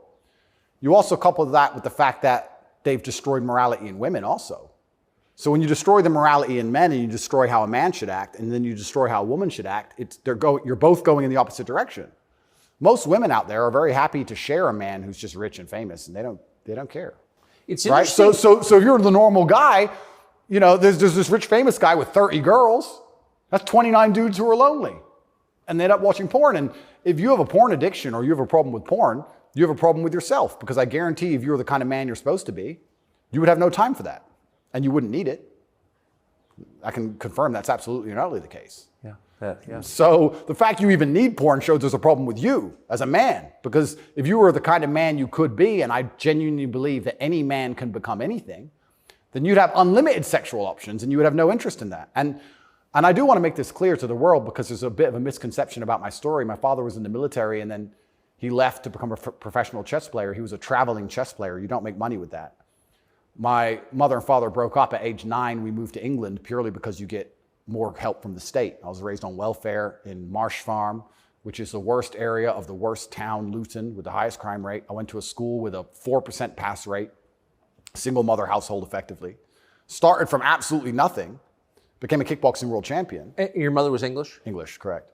You also couple that with the fact that they've destroyed morality in women also. So when you destroy the morality in men and you destroy how a man should act, and then you destroy how a woman should act, you're both going in the opposite direction. Most women out there are very happy to share a man who's just rich and famous, and they don't care. It's right. So if you're the normal guy, there's this rich famous guy with 30 girls. That's 29 dudes who are lonely, and they end up watching porn. And if you have a porn addiction or you have a problem with porn, you have a problem with yourself, because I guarantee if you were the kind of man you're supposed to be, you would have no time for that, and you wouldn't need it. I can confirm that's absolutely and utterly the case. Yeah. So the fact you even need porn shows there's a problem with you as a man, because if you were the kind of man you could be, and I genuinely believe that any man can become anything, then you'd have unlimited sexual options and you would have no interest in that. And I do want to make this clear to the world, because there's a bit of a misconception about my story. My father was in the military, and then he left to become a professional chess player. He was a traveling chess player. You don't make money with that. My mother and father broke up at age 9. We moved to England purely because you get more help from the state. I was raised on welfare in Marsh Farm, which is the worst area of the worst town, Luton, with the highest crime rate. I went to a school with a 4% pass rate, single mother household effectively. Started from absolutely nothing, became a kickboxing world champion. Your mother was English? English, correct.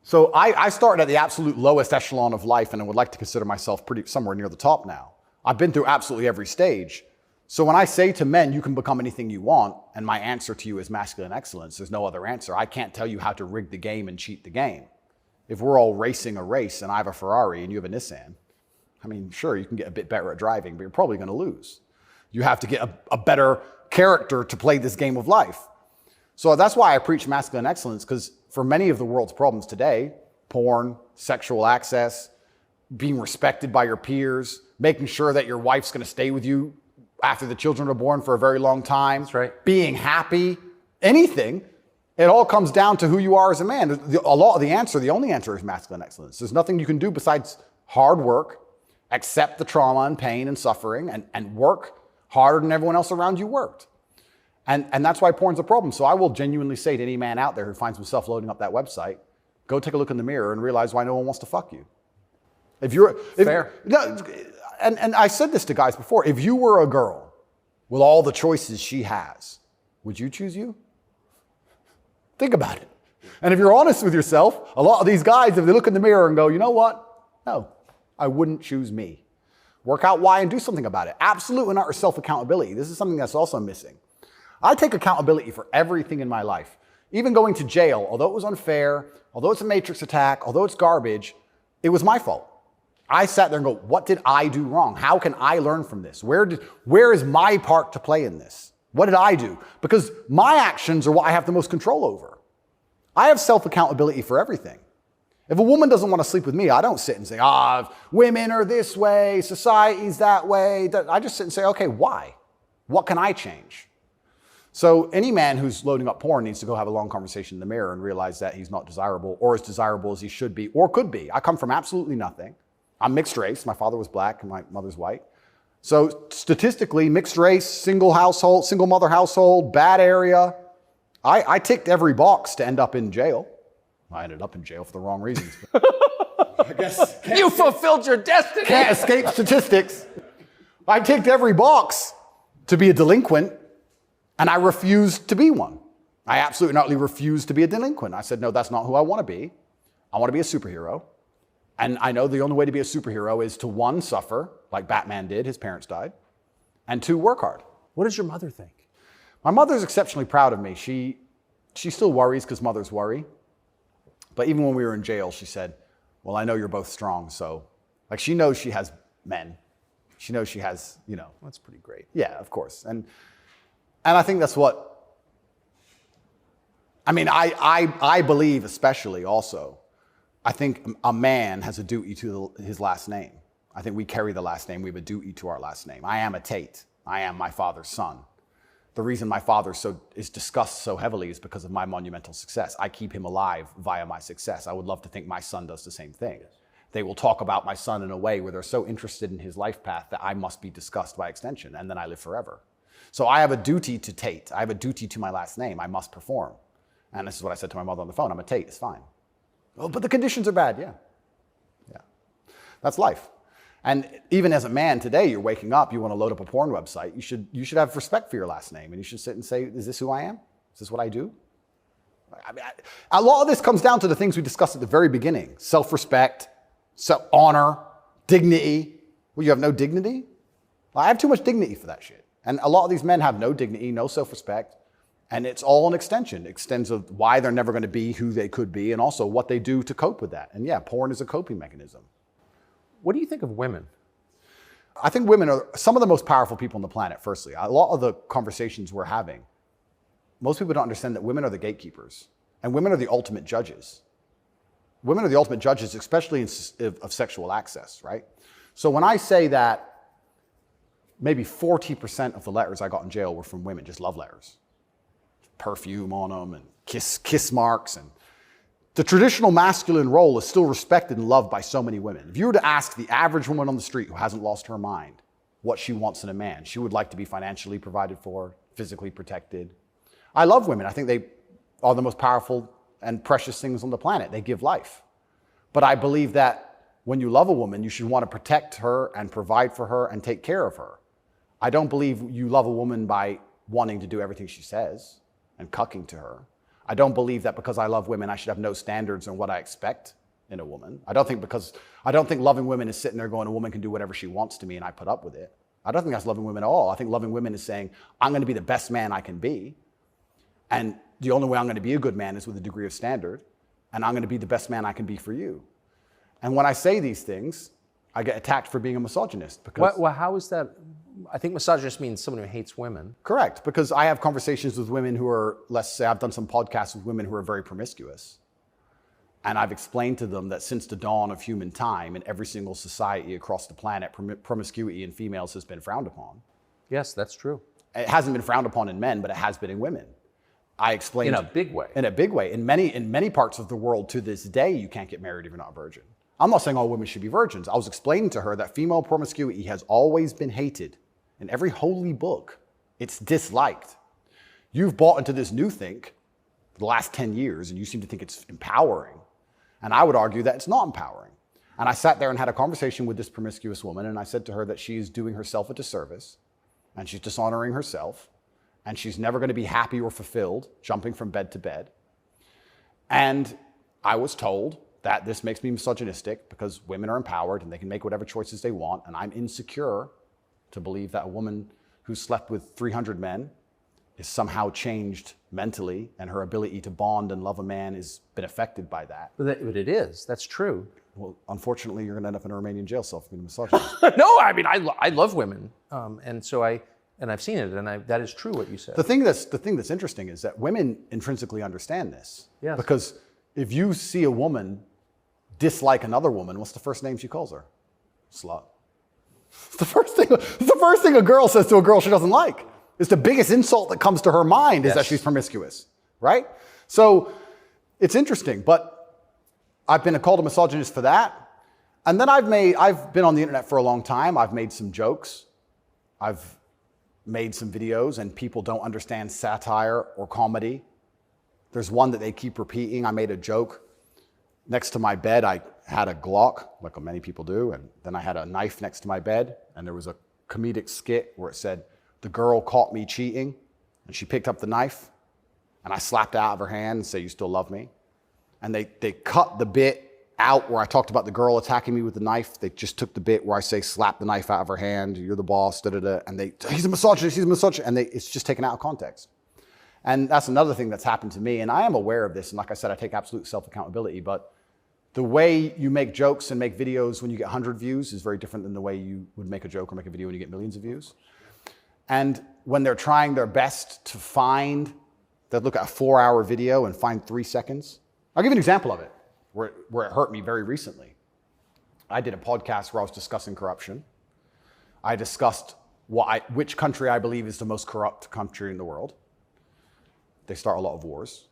So I started at the absolute lowest echelon of life, and I would like to consider myself somewhere near the top now. I've been through absolutely every stage. So when I say to men, you can become anything you want, and my answer to you is masculine excellence, there's no other answer. I can't tell you how to rig the game and cheat the game. If we're all racing a race and I have a Ferrari and you have a Nissan, I mean, sure, you can get a bit better at driving, but you're probably going to lose. You have to get a better character to play this game of life. So that's why I preach masculine excellence, because for many of the world's problems today, porn, sexual access, being respected by your peers, making sure that your wife's going to stay with you after the children are born for a very long time, that's right, being happy, anything, it all comes down to who you are as a man. The only answer is masculine excellence. There's nothing you can do besides hard work, accept the trauma and pain and suffering, and work harder than everyone else around you worked. And that's why porn's a problem. So I will genuinely say to any man out there who finds himself loading up that website, go take a look in the mirror and realize why no one wants to fuck you. Fair. And I said this to guys before, if you were a girl with all the choices she has, would you choose you? Think about it. And if you're honest with yourself, a lot of these guys, if they look in the mirror and go, you know what? No, I wouldn't choose me. Work out why and do something about it. Absolute and utter self-accountability. This is something that's also missing. I take accountability for everything in my life. Even going to jail, although it was unfair, although it's a matrix attack, although it's garbage, it was my fault. I sat there and go, what did I do wrong? How can I learn from this? Where is my part to play in this? What did I do? Because my actions are what I have the most control over. I have self-accountability for everything. If a woman doesn't want to sleep with me, I don't sit and say, women are this way, society's that way. I just sit and say, okay, why? What can I change? So any man who's loading up porn needs to go have a long conversation in the mirror and realize that he's not desirable or as desirable as he should be or could be. I come from absolutely nothing. I'm mixed race. My father was black and my mother's white. So statistically, mixed race, single household, single mother household, bad area. I ticked every box to end up in jail. I ended up in jail for the wrong reasons. I guess you fulfilled your destiny. Can't escape statistics. I ticked every box to be a delinquent, and I refused to be one. I absolutely and utterly refused to be a delinquent. I said, no, that's not who I want to be. I want to be a superhero. And I know the only way to be a superhero is to, one, suffer, like Batman did, his parents died, and two, work hard. What does your mother think? My mother's exceptionally proud of me. She still worries because mothers worry. But even when we were in jail, she said, well, I know you're both strong. So, like, she knows she has men. She knows she has, That's pretty great. Yeah, of course. And I think that's what, I believe especially also, I think a man has a duty to his last name. I think we carry the last name. We have a duty to our last name. I am a Tate. I am my father's son. The reason my father is discussed so heavily is because of my monumental success. I keep him alive via my success. I would love to think my son does the same thing. Yes. They will talk about my son in a way where they're so interested in his life path that I must be discussed by extension, and then I live forever. So I have a duty to Tate. I have a duty to my last name. I must perform. And this is what I said to my mother on the phone. I'm a Tate. It's fine. Oh, but the conditions are bad. Yeah. That's life. And even as a man today, you're waking up, you want to load up a porn website, you should have respect for your last name, and you should sit and say, is this who I am? Is this what I do? A lot of this comes down to the things we discussed at the very beginning. Self-respect, honor, dignity. Well, you have no dignity? I have too much dignity for that shit. And a lot of these men have no dignity, no self-respect, and it's all an extension. It extends of why they're never going to be who they could be, and also what they do to cope with that. And yeah, porn is a coping mechanism. What do you think of women? I think women are some of the most powerful people on the planet, firstly. A lot of the conversations we're having, most people don't understand that women are the gatekeepers, and women are the ultimate judges. Women are the ultimate judges, especially of sexual access, right? So when I say that maybe 40% of the letters I got in jail were from women, just love letters. Perfume on them and kiss marks. And the traditional masculine role is still respected and loved by so many women. If you were to ask the average woman on the street who hasn't lost her mind, what she wants in a man. She would like to be financially provided for, physically protected. I love women. I think they are the most powerful and precious things on the planet. They give life. But I believe that when you love a woman, you should want to protect her and provide for her and take care of her. I don't believe you love a woman by wanting to do everything she says and cucking to her. I don't believe that because I love women, I should have no standards on what I expect in a woman. I don't think loving women is sitting there going, a woman can do whatever she wants to me and I put up with it. I don't think that's loving women at all. I think loving women is saying, I'm going to be the best man I can be. And the only way I'm going to be a good man is with a degree of standard. And I'm going to be the best man I can be for you. And when I say these things, I get attacked for being a misogynist. Because Well, how is that? I think misogynist means someone who hates women. Correct, because I have conversations with women who are, let's say I've done some podcasts with women who are very promiscuous. And I've explained to them that since the dawn of human time, in every single society across the planet, promiscuity in females has been frowned upon. Yes, that's true. It hasn't been frowned upon in men, but it has been in women. I explained In a big way. In a big way. In many parts of the world to this day, you can't get married if you're not a virgin. I'm not saying all women should be virgins. I was explaining to her that female promiscuity has always been hated. In every holy book, it's disliked. You've bought into this new thing for the last 10 years, and you seem to think it's empowering. And I would argue that it's not empowering. And I sat there and had a conversation with this promiscuous woman, and I said to her that she is doing herself a disservice, and she's dishonoring herself, and she's never going to be happy or fulfilled jumping from bed to bed. And I was told that this makes me misogynistic because women are empowered and they can make whatever choices they want, and I'm insecure to believe that a woman who slept with 300 men is somehow changed mentally and her ability to bond and love a man has been affected by that. But it is. That's true. Well, unfortunately, you're going to end up in a Romanian jail cell for being a misogynist. No, I mean, I love women. And so I've seen it, and that is true what you said. The thing that's interesting is that women intrinsically understand this. Yes. Because if you see a woman dislike another woman, what's the first name she calls her? Slut. It's the first thing a girl says to a girl she doesn't like. It's the biggest insult that comes to her mind is that she's promiscuous, right? So it's interesting, but I've been called a misogynist for that. And then I've been on the internet for a long time. I've made some jokes. I've made some videos, and people don't understand satire or comedy. There's one that they keep repeating. I made a joke. Next to my bed, I had a Glock, like many people do, and then I had a knife next to my bed, and there was a comedic skit where it said, the girl caught me cheating, and she picked up the knife, and I slapped it out of her hand and said, you still love me? And they cut the bit out where I talked about the girl attacking me with the knife. They just took the bit where I say, slap the knife out of her hand, you're the boss, da-da-da, and he's a misogynist, and it's just taken out of context. And that's another thing that's happened to me, and I am aware of this, and like I said, I take absolute self-accountability, but the way you make jokes and make videos when you get 100 views is very different than the way you would make a joke or make a video when you get millions of views. And when they're trying their best to they'll look at a 4-hour video and find 3 seconds. I'll give you an example of it, where it hurt me very recently. I did a podcast where I was discussing corruption. I discussed which country I believe is the most corrupt country in the world. They start a lot of wars.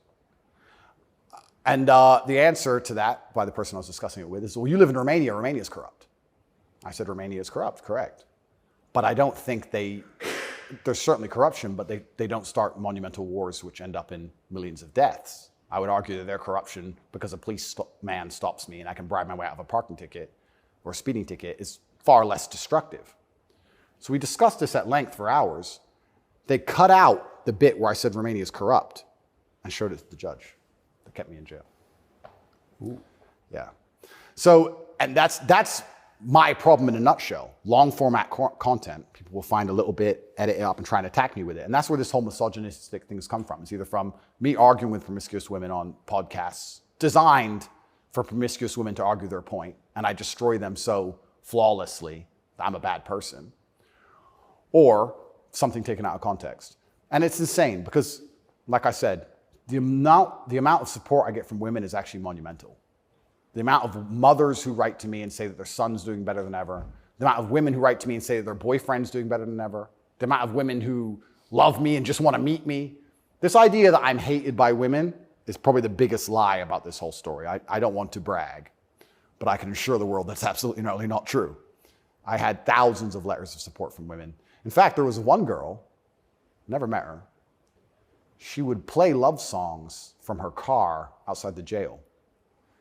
And the answer to that by the person I was discussing it with is, well, you live in Romania. Romania is corrupt. I said, Romania is corrupt, correct. But I don't think there's certainly corruption, but they don't start monumental wars which end up in millions of deaths. I would argue that their corruption, because a policeman stops me and I can bribe my way out of a parking ticket or a speeding ticket, is far less destructive. So we discussed this at length for hours. They cut out the bit where I said Romania is corrupt and showed it to the judge. That kept me in jail. Ooh. Yeah. So, and that's my problem in a nutshell. Long format content, people will find a little bit, edit it up and try and attack me with it. And that's where this whole misogynistic thing has come from. It's either from me arguing with promiscuous women on podcasts designed for promiscuous women to argue their point, and I destroy them so flawlessly that I'm a bad person, or something taken out of context. And it's insane because, like I said, the amount of support I get from women is actually monumental. The amount of mothers who write to me and say that their son's doing better than ever. The amount of women who write to me and say that their boyfriend's doing better than ever. The amount of women who love me and just want to meet me. This idea that I'm hated by women is probably the biggest lie about this whole story. I don't want to brag, but I can assure the world that's absolutely not true. I had thousands of letters of support from women. In fact, there was one girl, never met her, she would play love songs from her car outside the jail.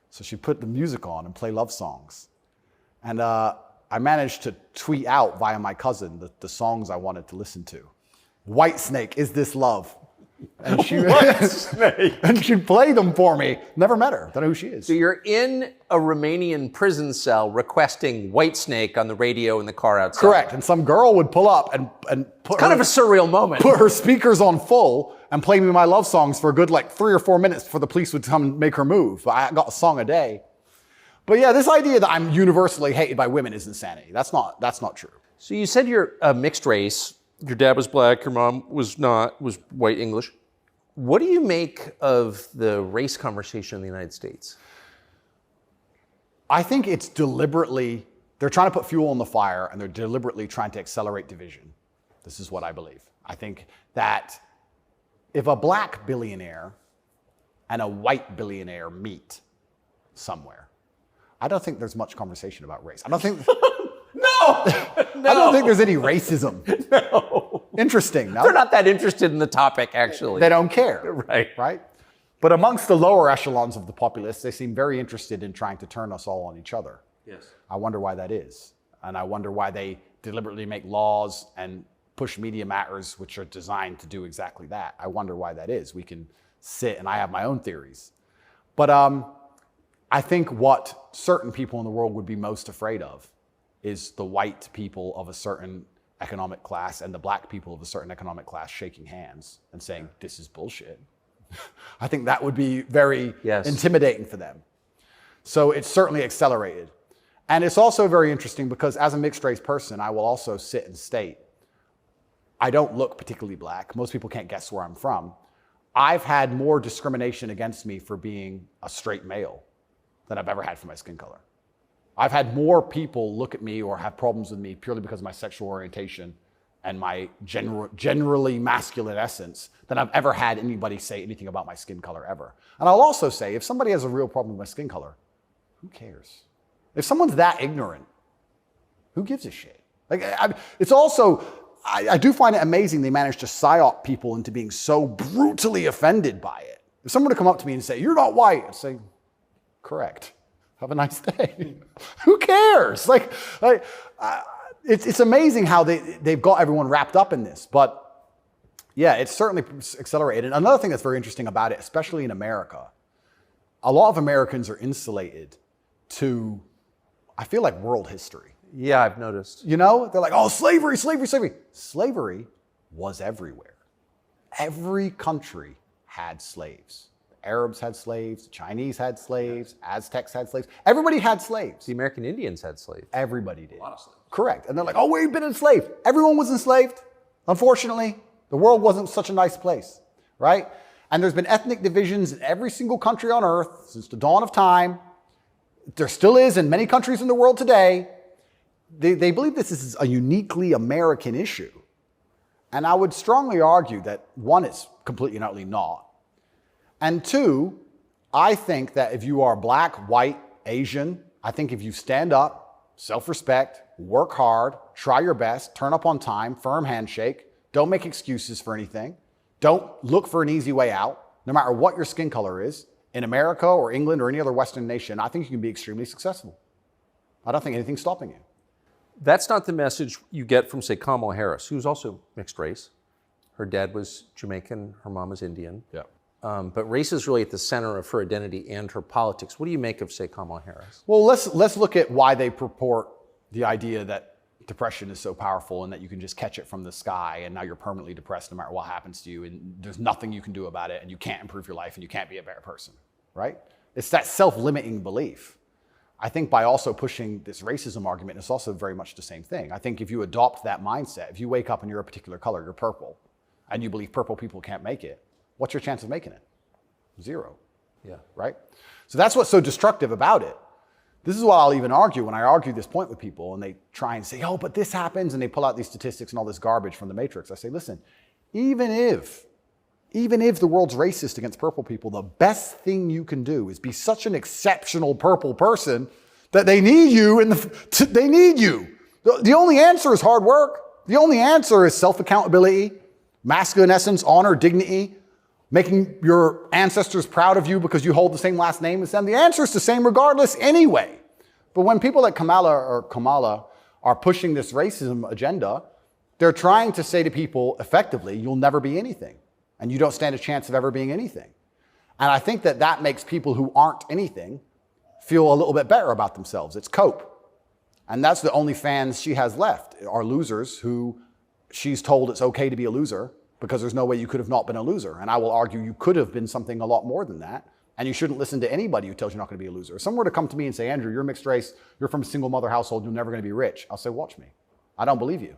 So she'd put the music on and play love songs. And I managed to tweet out via my cousin the songs I wanted to listen to. Whitesnake, Is This Love? And and she'd play them for me. Never met her. Don't know who she is. So you're in a Romanian prison cell requesting Whitesnake on the radio in the car outside. Correct. And some girl would pull up and put kind of a surreal moment. Put her speakers on full and play me my love songs for a good 3 or 4 minutes before the police would come and make her move. I got a song a day. But yeah, this idea that I'm universally hated by women is insanity. That's not true. So you said you're a mixed race. Your dad was black, your mom was white English. What do you make of the race conversation in the United States? I think it's deliberately, they're trying to put fuel on the fire and they're deliberately trying to accelerate division. This is what I believe. I think that if a black billionaire and a white billionaire meet somewhere, I don't think there's much conversation about race. I don't think... No! I don't think there's any racism. No. Interesting, no? They're not that interested in the topic, actually. They don't care. Right. Right? But amongst the lower echelons of the populace, they seem very interested in trying to turn us all on each other. Yes. I wonder why that is. And I wonder why they deliberately make laws and push media matters which are designed to do exactly that. I wonder why that is. We can sit, and I have my own theories. But I think what certain people in the world would be most afraid of is the white people of a certain economic class and the black people of a certain economic class shaking hands and saying, this is bullshit. I think that would be very intimidating for them. So it's certainly accelerated. And it's also very interesting because as a mixed race person, I will also sit and state, I don't look particularly black. Most people can't guess where I'm from. I've had more discrimination against me for being a straight male than I've ever had for my skin color. I've had more people look at me or have problems with me purely because of my sexual orientation and my generally masculine essence than I've ever had anybody say anything about my skin color ever. And I'll also say, if somebody has a real problem with my skin color, who cares? If someone's that ignorant, who gives a shit? It's also, I do find it amazing they manage to psyop people into being so brutally offended by it. If someone were to come up to me and say, you're not white, I'd say, correct. Have a nice day. Who cares? It's amazing how they've got everyone wrapped up in this. But yeah, it's certainly accelerated. Another thing that's very interesting about it, especially in America, a lot of Americans are insulated to, I feel like, world history. Yeah, I've noticed. You know, they're like, oh, slavery, slavery, slavery. Slavery was everywhere. Every country had slaves. Arabs had slaves, Chinese had slaves, Aztecs had slaves. Everybody had slaves. The American Indians had slaves. Everybody did. A lot of slaves. Correct. And they're like, oh, we've been enslaved. Everyone was enslaved. Unfortunately, the world wasn't such a nice place, right? And there's been ethnic divisions in every single country on earth since the dawn of time. There still is in many countries in the world today. They believe this is a uniquely American issue. And I would strongly argue that, one, it's completely and utterly not. And two, I think that if you are black, white, Asian, I think if you stand up, self-respect, work hard, try your best, turn up on time, firm handshake, don't make excuses for anything, don't look for an easy way out, no matter what your skin color is, in America or England or any other Western nation, I think you can be extremely successful. I don't think anything's stopping you. That's not the message you get from, say, Kamala Harris, who's also mixed race. Her dad was Jamaican, her mom was Indian. Yeah. But race is really at the center of her identity and her politics. What do you make of, say, Kamala Harris? Well, let's look at why they purport the idea that depression is so powerful and that you can just catch it from the sky and now you're permanently depressed no matter what happens to you and there's nothing you can do about it and you can't improve your life and you can't be a better person, right? It's that self-limiting belief. I think by also pushing this racism argument, it's also very much the same thing. I think if you adopt that mindset, if you wake up and you're a particular color, you're purple, and you believe purple people can't make it, what's your chance of making it? Zero. Yeah. Right? So that's what's so destructive about it. This is what I'll even argue when I argue this point with people and they try and say, oh, but this happens, and they pull out these statistics and all this garbage from the Matrix. I say, listen, even if the world's racist against purple people, the best thing you can do is be such an exceptional purple person that they need you they need you The only answer is hard work. The only answer is self-accountability, masculine essence, honor, dignity, making your ancestors proud of you because you hold the same last name as them. The answer is the same regardless anyway. But when people like Kamala are pushing this racism agenda, they're trying to say to people effectively, you'll never be anything. And you don't stand a chance of ever being anything. And I think that that makes people who aren't anything feel a little bit better about themselves. It's cope. And that's the only fans she has left, are losers who she's told it's okay to be a loser because there's no way you could have not been a loser. And I will argue you could have been something a lot more than that. And you shouldn't listen to anybody who tells you you're not going to be a loser. If someone were to come to me and say, Andrew, you're mixed race, you're from a single mother household, you're never going to be rich. I'll say, watch me. I don't believe you.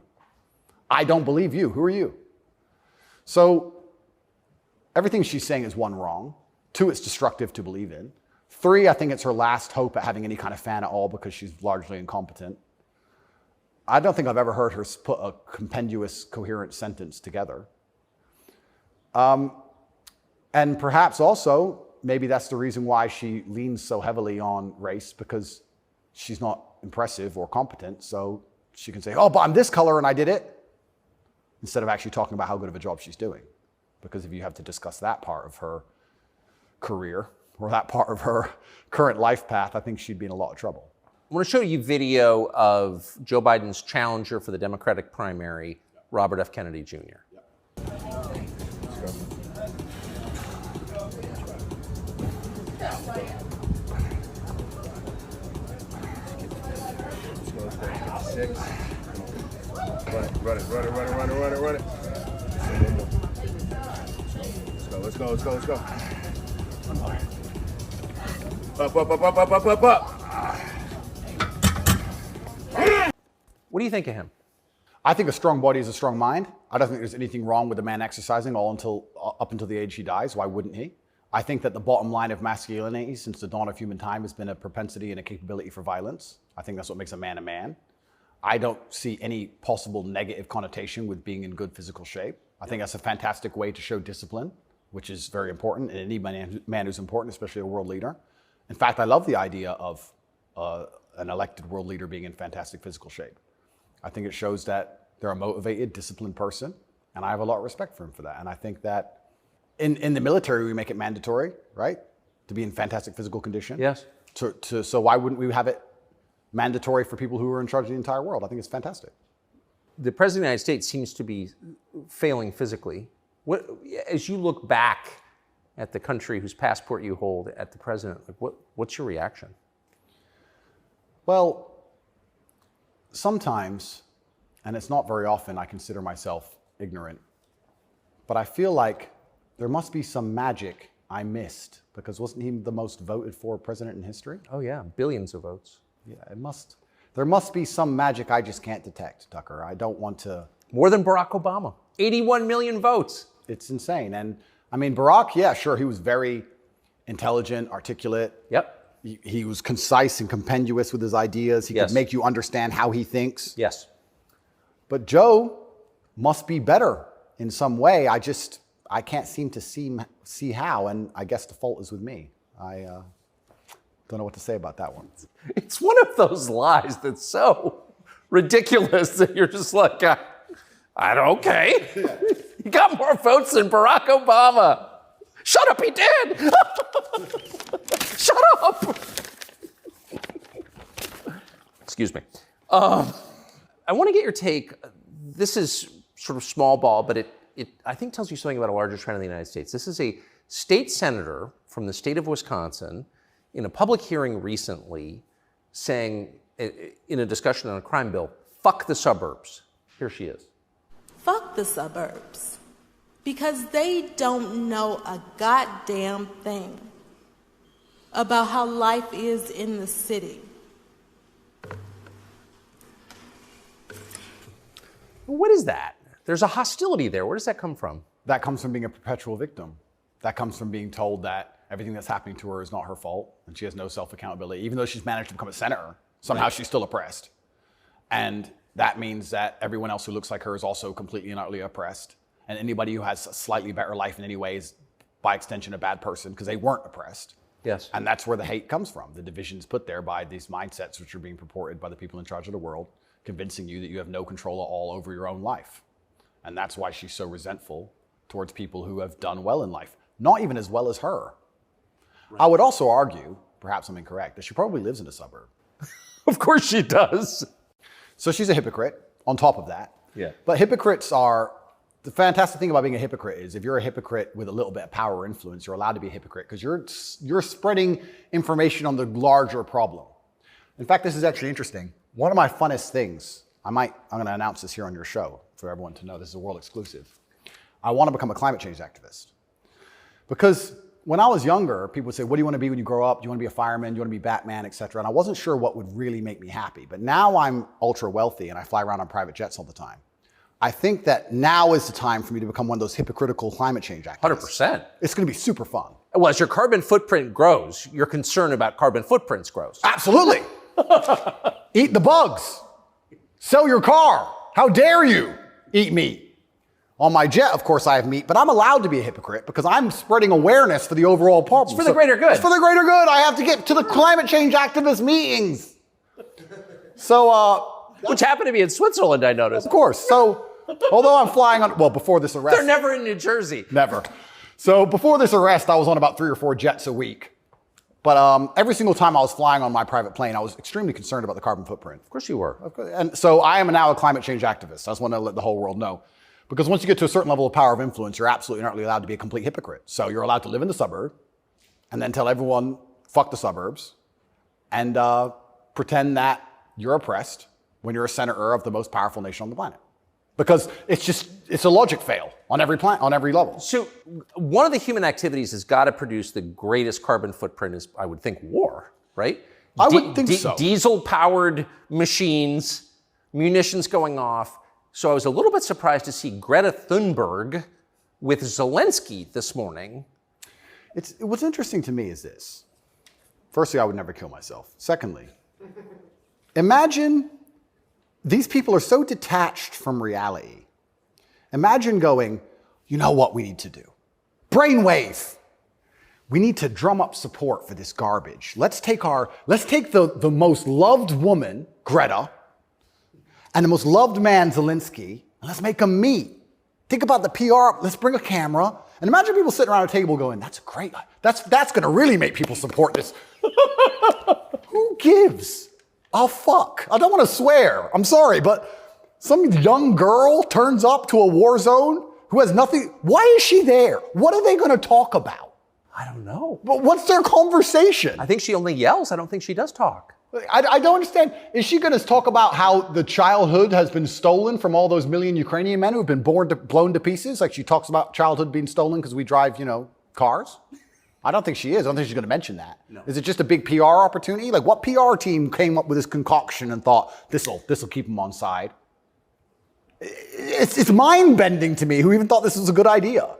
I don't believe you. Who are you? So everything she's saying is one, wrong. Two, it's destructive to believe in. Three, I think it's her last hope at having any kind of fan at all because she's largely incompetent. I don't think I've ever heard her put a compendious, coherent sentence together. And perhaps also, maybe that's the reason why she leans so heavily on race, because she's not impressive or competent. So she can say, oh, but I'm this color and I did it, instead of actually talking about how good of a job she's doing. Because if you have to discuss that part of her career or that part of her current life path, I think she'd be in a lot of trouble. I want to show you video of Joe Biden's challenger for the Democratic primary, Robert F. Kennedy Jr. Run it. Let's go. Up. What do you think of him? I think a strong body is a strong mind. I don't think there's anything wrong with a man exercising up until the age he dies. Why wouldn't he? I think that the bottom line of masculinity since the dawn of human time has been a propensity and a capability for violence. I think that's what makes a man a man. I don't see any possible negative connotation with being in good physical shape. I think that's a fantastic way to show discipline, which is very important in any man who's important, especially a world leader. In fact, I love the idea of an elected world leader being in fantastic physical shape. I think it shows that they're a motivated, disciplined person, and I have a lot of respect for him for that. And I think that in the military, we make it mandatory, right, to be in fantastic physical condition. Yes. So why wouldn't we have it mandatory for people who are in charge of the entire world? I think it's fantastic. The President of the United States seems to be failing physically. As you look back at the country whose passport you hold, at the president, what's your reaction? Well, sometimes, and it's not very often, I consider myself ignorant, but I feel like there must be some magic I missed, because wasn't he the most voted for president in history? Oh yeah, billions of votes. Yeah, there must be some magic I just can't detect, Tucker. I don't want to. More than Barack Obama, 81 million votes. It's insane. And I mean, Barack, yeah, sure, he was very intelligent, articulate. Yep. He was concise and compendious with his ideas. He could make you understand how he thinks. Yes. But Joe must be better in some way. I can't seem to see how, and I guess the fault is with me. I don't know what to say about that one. It's one of those lies that's so ridiculous that you're just like, okay. He got more votes than Barack Obama. Shut up, he did. Shut up. Excuse me. I want to get your take. This is sort of small ball, but it I think tells you something about a larger trend in the United States. This is a state senator from the state of Wisconsin in a public hearing recently saying, in a discussion on a crime bill, fuck the suburbs. Here she is. Fuck the suburbs. Because they don't know a goddamn thing about how life is in the city. What is that? There's a hostility there. Where does that come from? That comes from being a perpetual victim. That comes from being told that everything that's happening to her is not her fault and she has no self-accountability. Even though she's managed to become a senator, somehow she's still oppressed. And that means that everyone else who looks like her is also completely and utterly oppressed. And anybody who has a slightly better life in any way is, by extension, a bad person because they weren't oppressed. Yes. And that's where the hate comes from. The division's put there by these mindsets which are being purported by the people in charge of the world convincing you that you have no control at all over your own life. And that's why she's so resentful towards people who have done well in life, not even as well as her. Right. I would also argue, perhaps I'm incorrect, that she probably lives in a suburb. Of course she does. So she's a hypocrite on top of that. Yeah. But hypocrites are, the fantastic thing about being a hypocrite is if you're a hypocrite with a little bit of power or influence, you're allowed to be a hypocrite because you're spreading information on the larger problem. In fact, this is actually interesting. One of my funnest things, I'm going to announce this here on your show for everyone to know, this is a world exclusive. I want to become a climate change activist. Because when I was younger, people would say, what do you want to be when you grow up? Do you want to be a fireman? Do you want to be Batman, et cetera? And I wasn't sure what would really make me happy. But now I'm ultra wealthy and I fly around on private jets all the time. I think that now is the time for me to become one of those hypocritical climate change activists. 100%. It's going to be super fun. Well, as your carbon footprint grows, your concern about carbon footprints grows. Absolutely. Eat the bugs. Sell your car. How dare you eat meat? On my jet, of course, I have meat, but I'm allowed to be a hypocrite because I'm spreading awareness for the overall problem. It's for the greater good. It's for the greater good. I have to get to the climate change activist meetings. So, which happened to be in Switzerland, I noticed. Of course. So, although I'm flying on, well, before this arrest. They're never in New Jersey. Never. So before this arrest, I was on about 3 or 4 jets a week. But every single time I was flying on my private plane, I was extremely concerned about the carbon footprint. Of course you were. And so I am now a climate change activist. I just want to let the whole world know. Because once you get to a certain level of power of influence, you're absolutely not really allowed to be a complete hypocrite. So you're allowed to live in the suburb and then tell everyone, fuck the suburbs, and pretend that you're oppressed when you're a senator of the most powerful nation on the planet. Because it's a logic fail on every level. So one of the human activities has got to produce the greatest carbon footprint is, I would think, war, right? I would think so. Diesel-powered machines, munitions going off. So I was a little bit surprised to see Greta Thunberg with Zelensky this morning. What's interesting to me is this. Firstly, I would never kill myself. Secondly, imagine these people are so detached from reality. Imagine going, you know what we need to do? Brainwave. We need to drum up support for this garbage. Let's take the most loved woman, Greta, and the most loved man, Zelensky, and let's make them meet. Think about the PR. Let's bring a camera. And imagine people sitting around a table going, that's great. That's going to really make people support this. Who gives a fuck? I don't want to swear. I'm sorry, but some young girl turns up to a war zone who has nothing. Why is she there? What are they going to talk about? I don't know. But what's their conversation? I think she only yells. I don't think she does talk. I don't understand. Is she going to talk about how the childhood has been stolen from all those million Ukrainian men who've been blown to pieces? Like she talks about childhood being stolen because we drive, cars? I don't think she is. I don't think she's going to mention that. No. Is it just a big PR opportunity? Like what PR team came up with this concoction and thought, this'll keep them on side? It's mind-bending to me who even thought this was a good idea.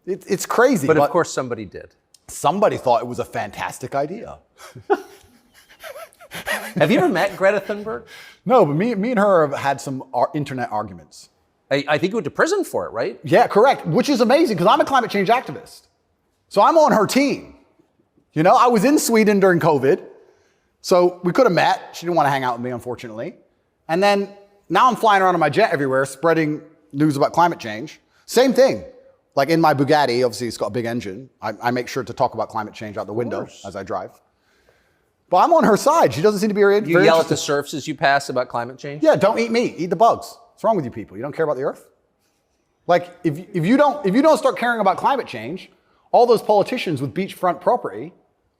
It's crazy. But of course somebody did. Somebody thought it was a fantastic idea. Have you ever met Greta Thunberg? No, but me and her have had some internet arguments. I think you went to prison for it, right? Yeah, correct. Which is amazing because I'm a climate change activist. So I'm on her team. I was in Sweden during COVID. So we could have met. She didn't want to hang out with me, unfortunately. And then now I'm flying around on my jet everywhere, spreading news about climate change. Same thing. Like in my Bugatti, obviously it's got a big engine. I make sure to talk about climate change out the window as I drive. But I'm on her side. She doesn't seem to be very You yell at the serfs as you pass about climate change? Yeah, don't eat meat. Eat the bugs. What's wrong with you people? You don't care about the earth? Like, if you don't start caring about climate change, all those politicians with beachfront property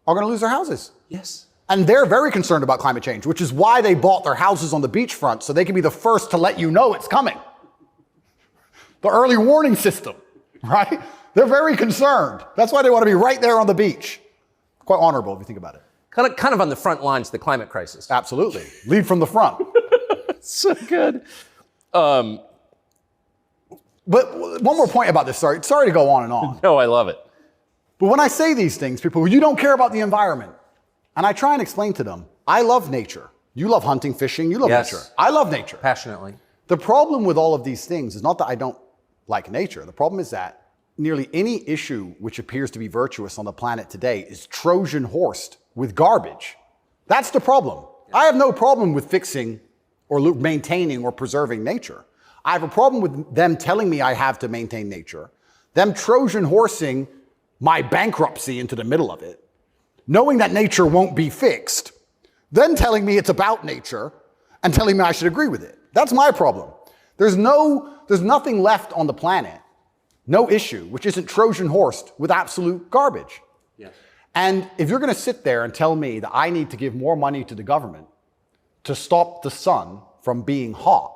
are going to lose their houses. Yes. And they're very concerned about climate change, which is why they bought their houses on the beachfront, so they can be the first to let you know it's coming. The early warning system, right? They're very concerned. That's why they want to be right there on the beach. Quite honorable if you think about it. Kind of on the front lines of the climate crisis. Absolutely. Lead from the front. So good. But one more point about this. Sorry to go on and on. No, I love it. But when I say these things, people, you don't care about the environment. And I try and explain to them, I love nature. You love hunting, fishing, you love nature. I love nature. Passionately. The problem with all of these things is not that I don't like nature. The problem is that nearly any issue which appears to be virtuous on the planet today is Trojan horsed with garbage. That's the problem. I have no problem with fixing or maintaining or preserving nature. I have a problem with them telling me I have to maintain nature, them Trojan horsing my bankruptcy into the middle of it, knowing that nature won't be fixed, then telling me it's about nature and telling me I should agree with it. That's my problem. There's nothing left on the planet, no issue, which isn't Trojan horsed with absolute garbage. Yes. And if you're going to sit there and tell me that I need to give more money to the government to stop the sun from being hot,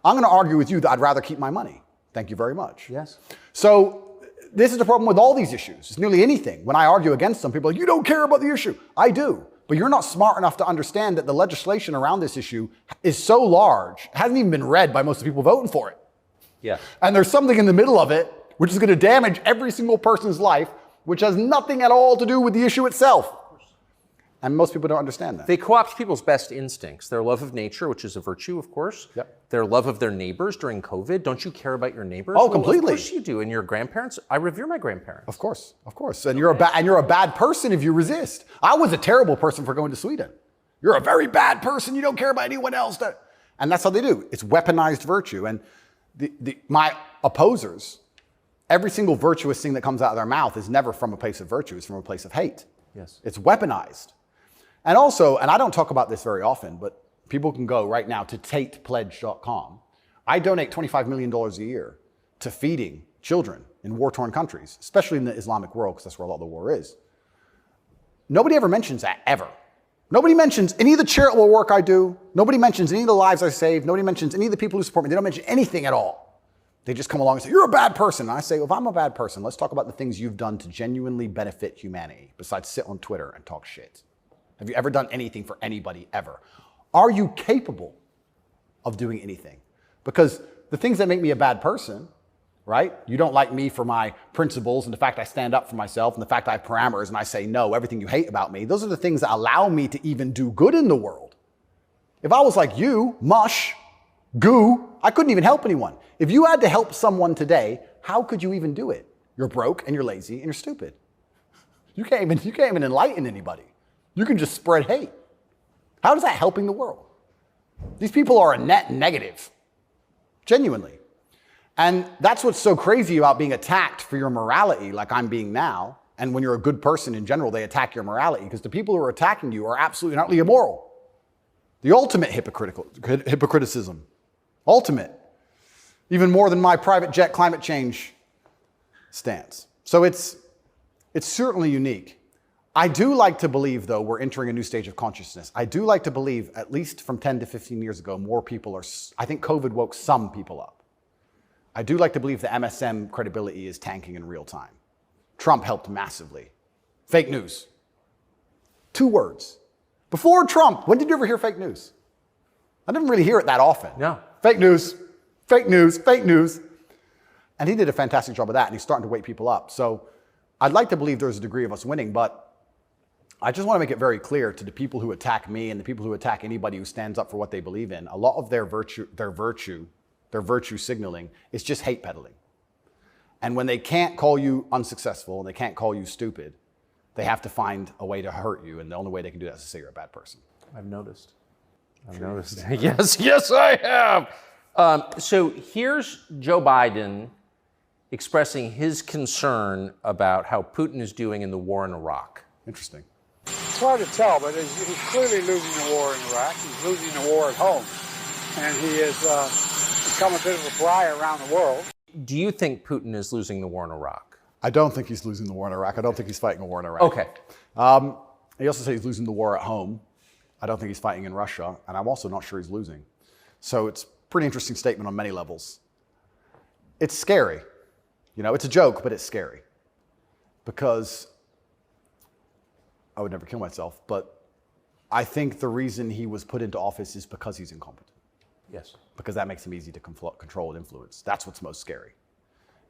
I'm going to argue with you that I'd rather keep my money. Thank you very much. Yes. So this is the problem with all these issues. It's nearly anything. When I argue against them, people are like, you don't care about the issue. I do. But you're not smart enough to understand that the legislation around this issue is so large, it hasn't even been read by most of the people voting for it. Yeah. And there's something in the middle of it which is going to damage every single person's life, which has nothing at all to do with the issue itself. And most people don't understand that. They co-opt people's best instincts, their love of nature, which is a virtue, of course. Yep. Their love of their neighbors during COVID. Don't you care about your neighbors? Oh, Well, completely. of course you do. And your grandparents? I revere my grandparents. Of course. And you're a bad person if you resist. I was a terrible person for going to Sweden. You're a very bad person. You don't care about anyone else. And that's how they do. It's weaponized virtue. And my opposers, every single virtuous thing that comes out of their mouth is never from a place of virtue. It's from a place of hate. Yes. It's weaponized. And also, and I don't talk about this very often, but people can go right now to TatePledge.com. I donate $25 million a year to feeding children in war-torn countries, especially in the Islamic world, because that's where a lot of the war is. Nobody ever mentions that, ever. Nobody mentions any of the charitable work I do. Nobody mentions any of the lives I save. Nobody mentions any of the people who support me. They don't mention anything at all. They just come along and say, you're a bad person. And I say, well, if I'm a bad person, let's talk about the things you've done to genuinely benefit humanity, besides sit on Twitter and talk shit. Have you ever done anything for anybody ever? Are you capable of doing anything? Because the things that make me a bad person, right? You don't like me for my principles and the fact I stand up for myself and the fact I have parameters and I say no, everything you hate about me. Those are the things that allow me to even do good in the world. If I was like you, mush, goo, I couldn't even help anyone. If you had to help someone today, how could you even do it? You're broke and you're lazy and you're stupid. You can't even enlighten anybody. You can just spread hate. How is that helping the world? These people are a net negative, genuinely. And that's what's so crazy about being attacked for your morality like I'm being now. And when you're a good person in general, they attack your morality because the people who are attacking you are absolutely and utterly immoral. The ultimate hypocriticism. Ultimate. Even more than my private jet climate change stance. So it's certainly unique. I do like to believe, though, we're entering a new stage of consciousness. I do like to believe, at least from 10 to 15 years ago, more people are, I think COVID woke some people up. I do like to believe the MSM credibility is tanking in real time. Trump helped massively. Fake news. 2 words. Before Trump, when did you ever hear fake news? I didn't really hear it that often. No. Fake news, fake news, fake news. And he did a fantastic job of that, and he's starting to wake people up. So I'd like to believe there's a degree of us winning, but I just want to make it very clear to the people who attack me and the people who attack anybody who stands up for what they believe in, a lot of their virtue signaling is just hate peddling. And when they can't call you unsuccessful and they can't call you stupid, they have to find a way to hurt you. And the only way they can do that is to say you're a bad person. I've noticed. Yes, I have. So here's Joe Biden expressing his concern about how Putin is doing in the war in Iraq. Interesting. It's hard to tell, but he's clearly losing the war in Iraq. He's losing the war at home. And he has become a bit of a pariah around the world. Do you think Putin is losing the war in Iraq? I don't think he's losing the war in Iraq. I don't think he's fighting a war in Iraq. Okay. He also said he's losing the war at home. I don't think he's fighting in Russia. And I'm also not sure he's losing. So it's a pretty interesting statement on many levels. It's scary. You know, it's a joke, but it's scary. Because I would never kill myself, but I think the reason he was put into office is because he's incompetent. Yes. Because that makes him easy to control and influence. That's what's most scary.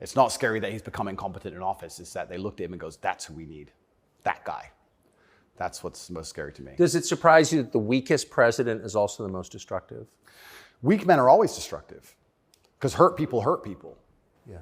It's not scary that he's become incompetent in office. It's that they looked at him and goes, that's who we need. That guy. That's what's most scary to me. Does it surprise you that the weakest president is also the most destructive? Weak men are always destructive because hurt people hurt people. Yeah.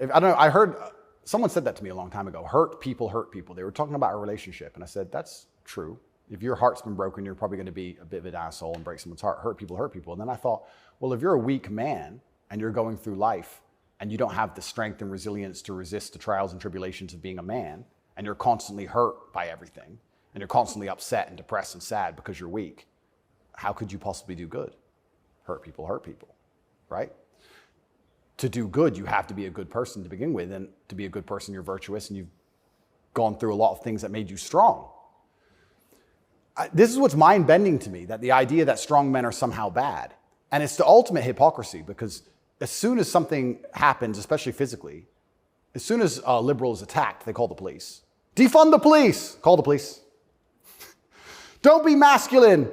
I don't know, I heard, someone said that to me a long time ago. Hurt people hurt people. They were talking about a relationship. And I said, that's true. If your heart's been broken, you're probably going to be a bit of an asshole and break someone's heart, hurt people, hurt people. And then I thought, well, if you're a weak man and you're going through life and you don't have the strength and resilience to resist the trials and tribulations of being a man, and you're constantly hurt by everything, and you're constantly upset and depressed and sad because you're weak, how could you possibly do good? Hurt people, right? To do good, you have to be a good person to begin with, and to be a good person, you're virtuous, and you've gone through a lot of things that made you strong. This is what's mind-bending to me, that the idea that strong men are somehow bad. And it's the ultimate hypocrisy, because as soon as something happens, especially physically, as soon as a liberal is attacked, they call the police. Defund the police! Call the police. Don't be masculine.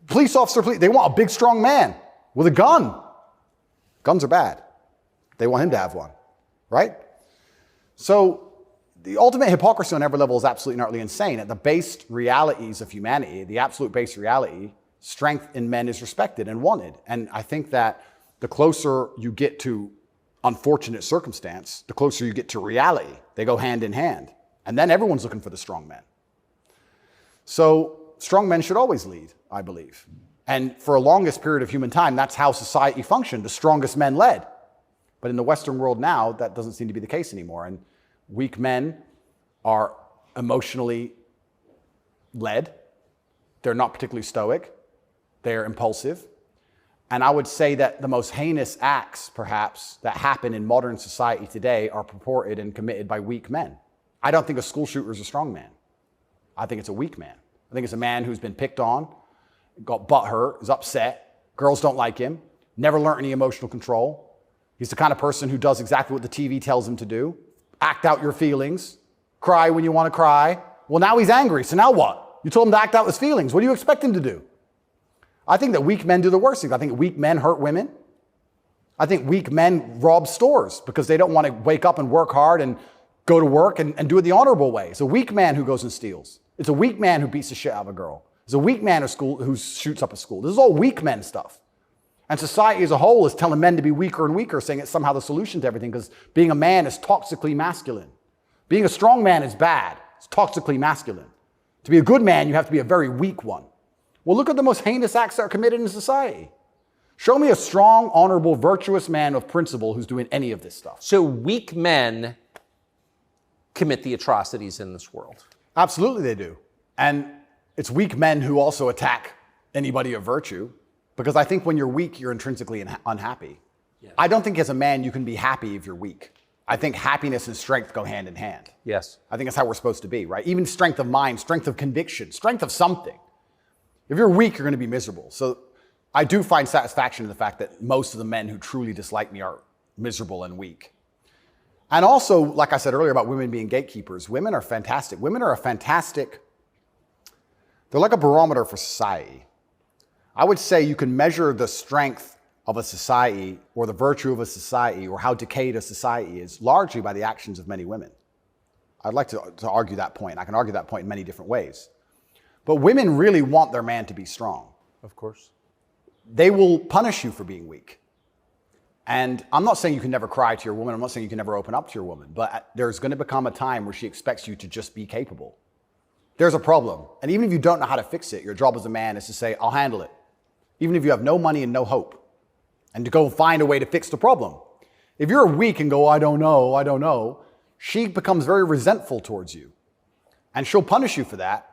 Police officer, they want a big, strong man with a gun. Guns are bad. They want him to have one, right? So the ultimate hypocrisy on every level is absolutely and utterly insane. At the base realities of humanity, the absolute base reality, strength in men is respected and wanted. And I think that the closer you get to unfortunate circumstance, the closer you get to reality. They go hand in hand. And then everyone's looking for the strong men. So strong men should always lead, I believe. And for a longest period of human time, that's how society functioned. The strongest men led. But in the Western world now, that doesn't seem to be the case anymore. And weak men are emotionally led. They're not particularly stoic. They're impulsive. And I would say that the most heinous acts, perhaps, that happen in modern society today are purported and committed by weak men. I don't think a school shooter is a strong man. I think it's a weak man. I think it's a man who's been picked on, got butthurt, is upset, girls don't like him, never learned any emotional control. He's the kind of person who does exactly what the TV tells him to do. Act out your feelings. Cry when you want to cry. Well, now he's angry, so now what? You told him to act out his feelings. What do you expect him to do? I think that weak men do the worst things. I think weak men hurt women. I think weak men rob stores because they don't want to wake up and work hard and go to work and do it the honorable way. It's a weak man who goes and steals. It's a weak man who beats the shit out of a girl. It's a weak man who shoots up a school. This is all weak men stuff. And society as a whole is telling men to be weaker and weaker, saying it's somehow the solution to everything because being a man is toxically masculine. Being a strong man is bad. It's toxically masculine. To be a good man, you have to be a very weak one. Well, look at the most heinous acts that are committed in society. Show me a strong, honorable, virtuous man of principle who's doing any of this stuff. So weak men commit the atrocities in this world. Absolutely they do. And it's weak men who also attack anybody of virtue, because I think when you're weak, you're intrinsically unhappy. Yes. I don't think as a man you can be happy if you're weak. I think happiness and strength go hand in hand. Yes. I think that's how we're supposed to be, right? Even strength of mind, strength of conviction, strength of something. If you're weak, you're going to be miserable. So I do find satisfaction in the fact that most of the men who truly dislike me are miserable and weak. And also, like I said earlier about women being gatekeepers, women are fantastic. Women are they're like a barometer for society. I would say you can measure the strength of a society or the virtue of a society or how decayed a society is largely by the actions of many women. I'd like to argue that point. I can argue that point in many different ways. But women really want their man to be strong. Of course. They will punish you for being weak. And I'm not saying you can never cry to your woman. I'm not saying you can never open up to your woman. But there's going to become a time where she expects you to just be capable. There's a problem. And even if you don't know how to fix it, your job as a man is to say, I'll handle it. Even if you have no money and no hope. And to go find a way to fix the problem. If you're weak and go, I don't know, she becomes very resentful towards you. And she'll punish you for that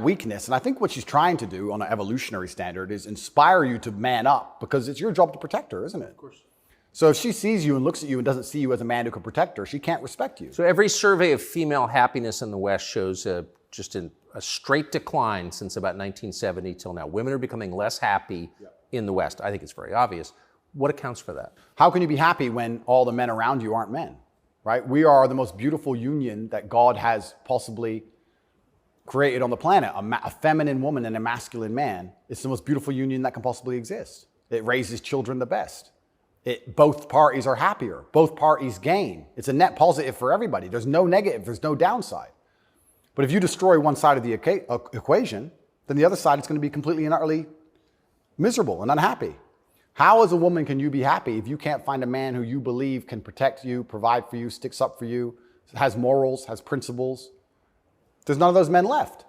weakness. And I think what she's trying to do on an evolutionary standard is inspire you to man up, because it's your job to protect her, isn't it? Of course. So if she sees you and looks at you and doesn't see you as a man who can protect her, she can't respect you. So every survey of female happiness in the West shows just a straight decline since about 1970 till now. Women are becoming less happy in the West. I think it's very obvious. What accounts for that? How can you be happy when all the men around you aren't men, right? We are the most beautiful union that God has possibly created on the planet. A feminine woman and a masculine man. It's the most beautiful union that can possibly exist. It raises children the best. Both parties are happier. Both parties gain. It's a net positive for everybody. There's no negative. There's no downside. But if you destroy one side of the equation, then the other side is going to be completely and utterly miserable and unhappy. How as a woman can you be happy if you can't find a man who you believe can protect you, provide for you, sticks up for you, has morals, has principles? There's none of those men left.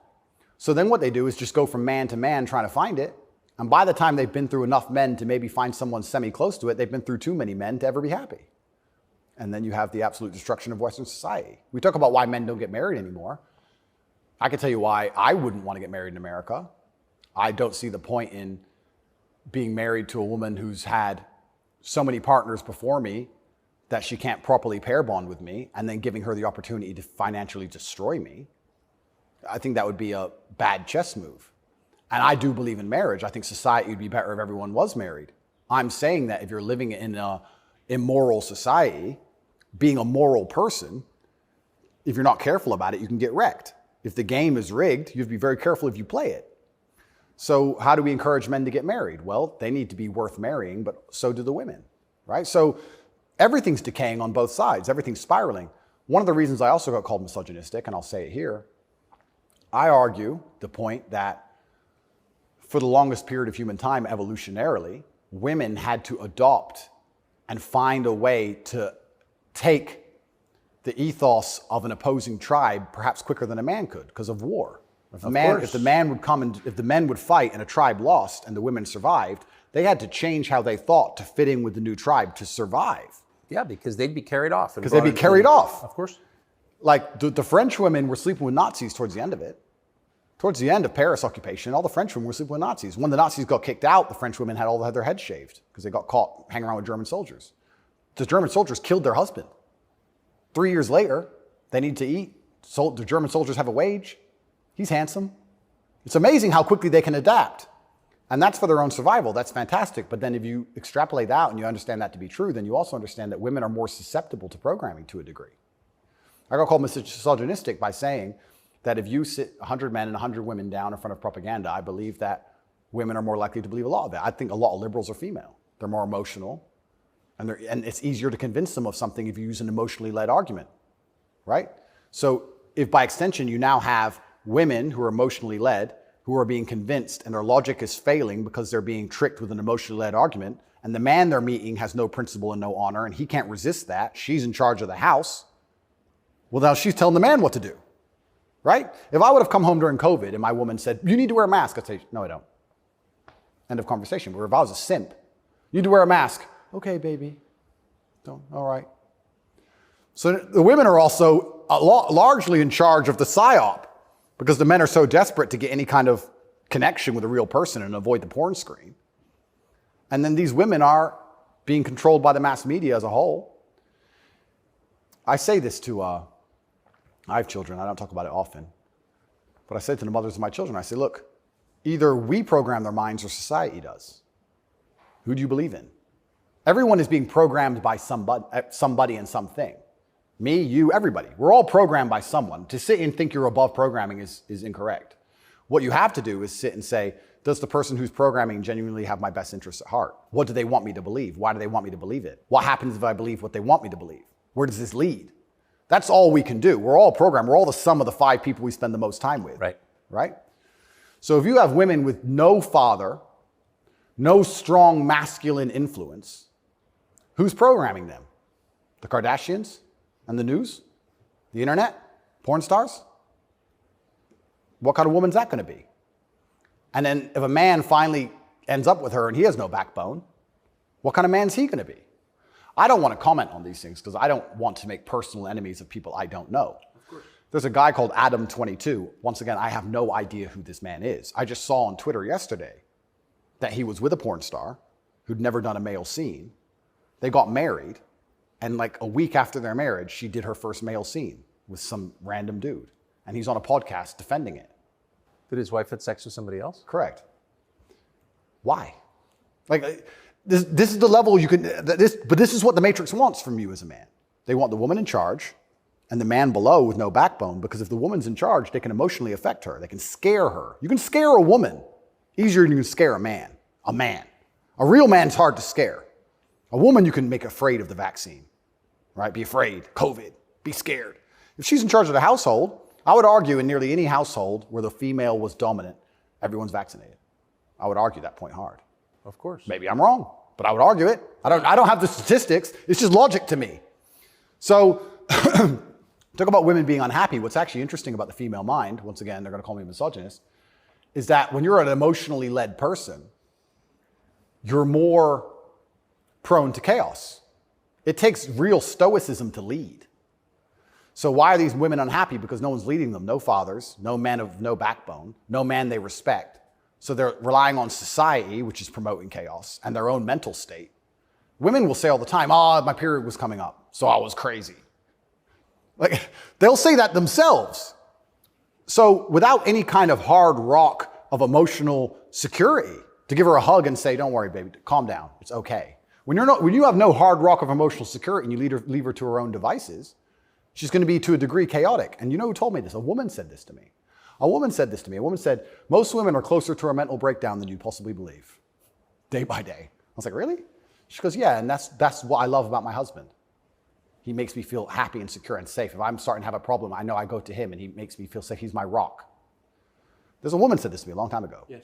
So then what they do is just go from man to man trying to find it. And by the time they've been through enough men to maybe find someone semi-close to it, they've been through too many men to ever be happy. And then you have the absolute destruction of Western society. We talk about why men don't get married anymore. I can tell you why I wouldn't want to get married in America. I don't see the point in being married to a woman who's had so many partners before me that she can't properly pair bond with me, and then giving her the opportunity to financially destroy me. I think that would be a bad chess move. And I do believe in marriage. I think society would be better if everyone was married. I'm saying that if you're living in an immoral society, being a moral person, if you're not careful about it, you can get wrecked. If the game is rigged, you have to be very careful if you play it. So how do we encourage men to get married? Well, they need to be worth marrying, but so do the women, right? So everything's decaying on both sides. Everything's spiraling. One of the reasons I also got called misogynistic, and I'll say it here, I argue the point that for the longest period of human time, evolutionarily, women had to adopt and find a way to take the ethos of an opposing tribe perhaps quicker than a man could because of war. If the men would fight and a tribe lost and the women survived, they had to change how they thought to fit in with the new tribe to survive. Yeah, because they'd be carried off. Because they'd be carried off. Of course. Like the French women were sleeping with Nazis towards the end of it. Towards the end of Paris occupation, all the French women were sleeping with Nazis. When the Nazis got kicked out, the French women had all had their heads shaved because they got caught hanging around with German soldiers. The German soldiers killed their husband. 3 years later, they need to eat. So the German soldiers have a wage. He's handsome. It's amazing how quickly they can adapt. And that's for their own survival. That's fantastic. But then if you extrapolate out and you understand that to be true, then you also understand that women are more susceptible to programming to a degree. I got called misogynistic by saying that if you sit 100 men and 100 women down in front of propaganda, I believe that women are more likely to believe a lot of it. I think a lot of liberals are female. They're more emotional. And it's easier to convince them of something if you use an emotionally led argument, right? So if by extension you now have women who are emotionally led, who are being convinced and their logic is failing because they're being tricked with an emotionally led argument, and the man they're meeting has no principle and no honor, and he can't resist that, she's in charge of the house, well, now she's telling the man what to do, right? If I would have come home during COVID and my woman said, you need to wear a mask, I'd say, no, I don't. End of conversation. But if I was a simp, you need to wear a mask. Okay, baby. Don't. All right. So the women are also largely in charge of the psyop because the men are so desperate to get any kind of connection with a real person and avoid the porn screen. And then these women are being controlled by the mass media as a whole. I say this to, I have children. I don't talk about it often. But I say to the mothers of my children, I say, look, either we program their minds or society does. Who do you believe in? Everyone is being programmed by somebody and something. Me, you, everybody. We're all programmed by someone. To sit and think you're above programming is incorrect. What you have to do is sit and say, does the person who's programming genuinely have my best interests at heart? What do they want me to believe? Why do they want me to believe it? What happens if I believe what they want me to believe? Where does this lead? That's all we can do. We're all programmed. We're all the sum of the 5 people we spend the most time with. Right? So if you have women with no father, no strong masculine influence, who's programming them? The Kardashians and the news? The internet? Porn stars? What kind of woman's that going to be? And then if a man finally ends up with her and he has no backbone, what kind of man's he going to be? I don't want to comment on these things because I don't want to make personal enemies of people I don't know. Of course. There's a guy called Adam22. Once again, I have no idea who this man is. I just saw on Twitter yesterday that he was with a porn star who'd never done a male scene. They got married, and like a week after their marriage, she did her first male scene with some random dude. And he's on a podcast defending it. Did his wife have sex with somebody else? Correct. Why? Like, this is the level you can, but this is what the Matrix wants from you as a man. They want the woman in charge and the man below with no backbone, because if the woman's in charge, they can emotionally affect her. They can scare her. You can scare a woman easier than you can scare a man. A man. A real man's hard to scare. A woman you can make afraid of the vaccine, right? Be afraid, COVID, be scared. If she's in charge of the household, I would argue in nearly any household where the female was dominant, everyone's vaccinated. I would argue that point hard. Of course. Maybe I'm wrong, but I would argue it. I don't have the statistics. It's just logic to me. So Talk about women being unhappy. What's actually interesting about the female mind, once again, they're going to call me a misogynist, is that when you're an emotionally led person, you're more prone to chaos. It takes real stoicism to lead. So why are these women unhappy? Because no one's leading them. No fathers, no men of no backbone, no man they respect. So they're relying on society, which is promoting chaos, and their own mental state. Women will say all the time, oh, my period was coming up, so I was crazy. Like, they'll say that themselves. So without any kind of hard rock of emotional security, to give her a hug and say, don't worry, baby, calm down, it's okay. When you have no hard rock of emotional security and you leave her to her own devices, she's going to be to a degree chaotic. And you know who told me this? A woman said this to me. A woman said, most women are closer to a mental breakdown than you possibly believe, day by day. I was like, really? She goes, yeah, and that's what I love about my husband. He makes me feel happy and secure and safe. If I'm starting to have a problem, I know I go to him and he makes me feel safe. He's my rock. There's a woman said this to me a long time ago. Yes.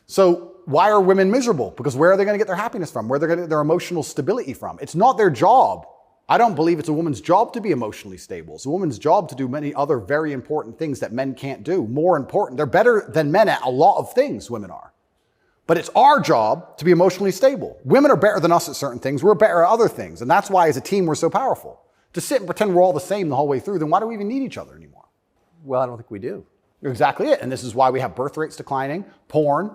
So why are women miserable? Because where are they going to get their happiness from? Where are they going to get their emotional stability from? It's not their job. I don't believe it's a woman's job to be emotionally stable. It's a woman's job to do many other very important things that men can't do. More important. They're better than men at a lot of things, women are. But it's our job to be emotionally stable. Women are better than us at certain things. We're better at other things. And that's why as a team, we're so powerful. To sit and pretend we're all the same the whole way through, then why do we even need each other anymore? Well, I don't think we do. You're exactly it. And this is why we have birth rates declining, porn,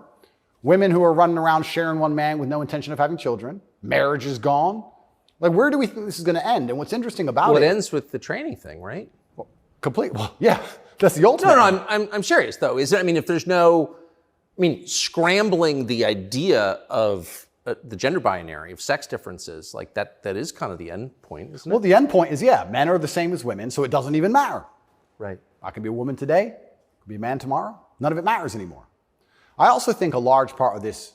women who are running around sharing one man with no intention of having children, marriage is gone. Like, where do we think this is going to end? And what's interesting about Well, it ends with the training thing, right? Well, yeah, that's the ultimate. No, I'm serious though. If there's no, scrambling the idea of the gender binary, of sex differences, like that is kind of the end point, isn't it? Well, the end point is, yeah, men are the same as women, so it doesn't even matter. Right. I can be a woman today, I can be a man tomorrow. None of it matters anymore. I also think a large part of this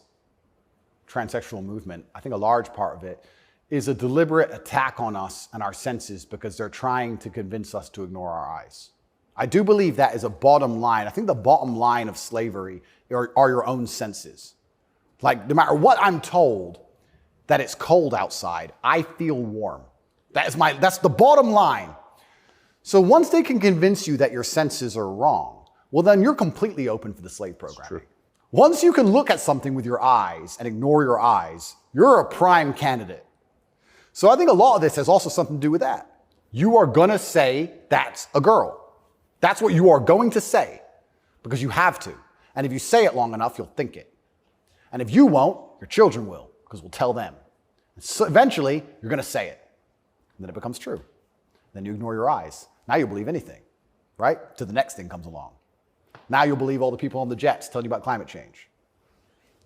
transsexual movement, I think a large part of it is a deliberate attack on us and our senses because they're trying to convince us to ignore our eyes. I do believe that is a bottom line. I think the bottom line of slavery are your own senses. Like, no matter what I'm told, that it's cold outside, I feel warm. That's the bottom line. So once they can convince you that your senses are wrong, well, then you're completely open for the slave programming. Once you can look at something with your eyes and ignore your eyes, you're a prime candidate. So I think a lot of this has also something to do with that. You are going to say that's a girl. That's what you are going to say because you have to. And if you say it long enough, you'll think it. And if you won't, your children will because we'll tell them. So eventually, you're going to say it. And then it becomes true. Then you ignore your eyes. Now you'll believe anything, right? Till the next thing comes along. Now you'll believe all the people on the jets telling you about climate change.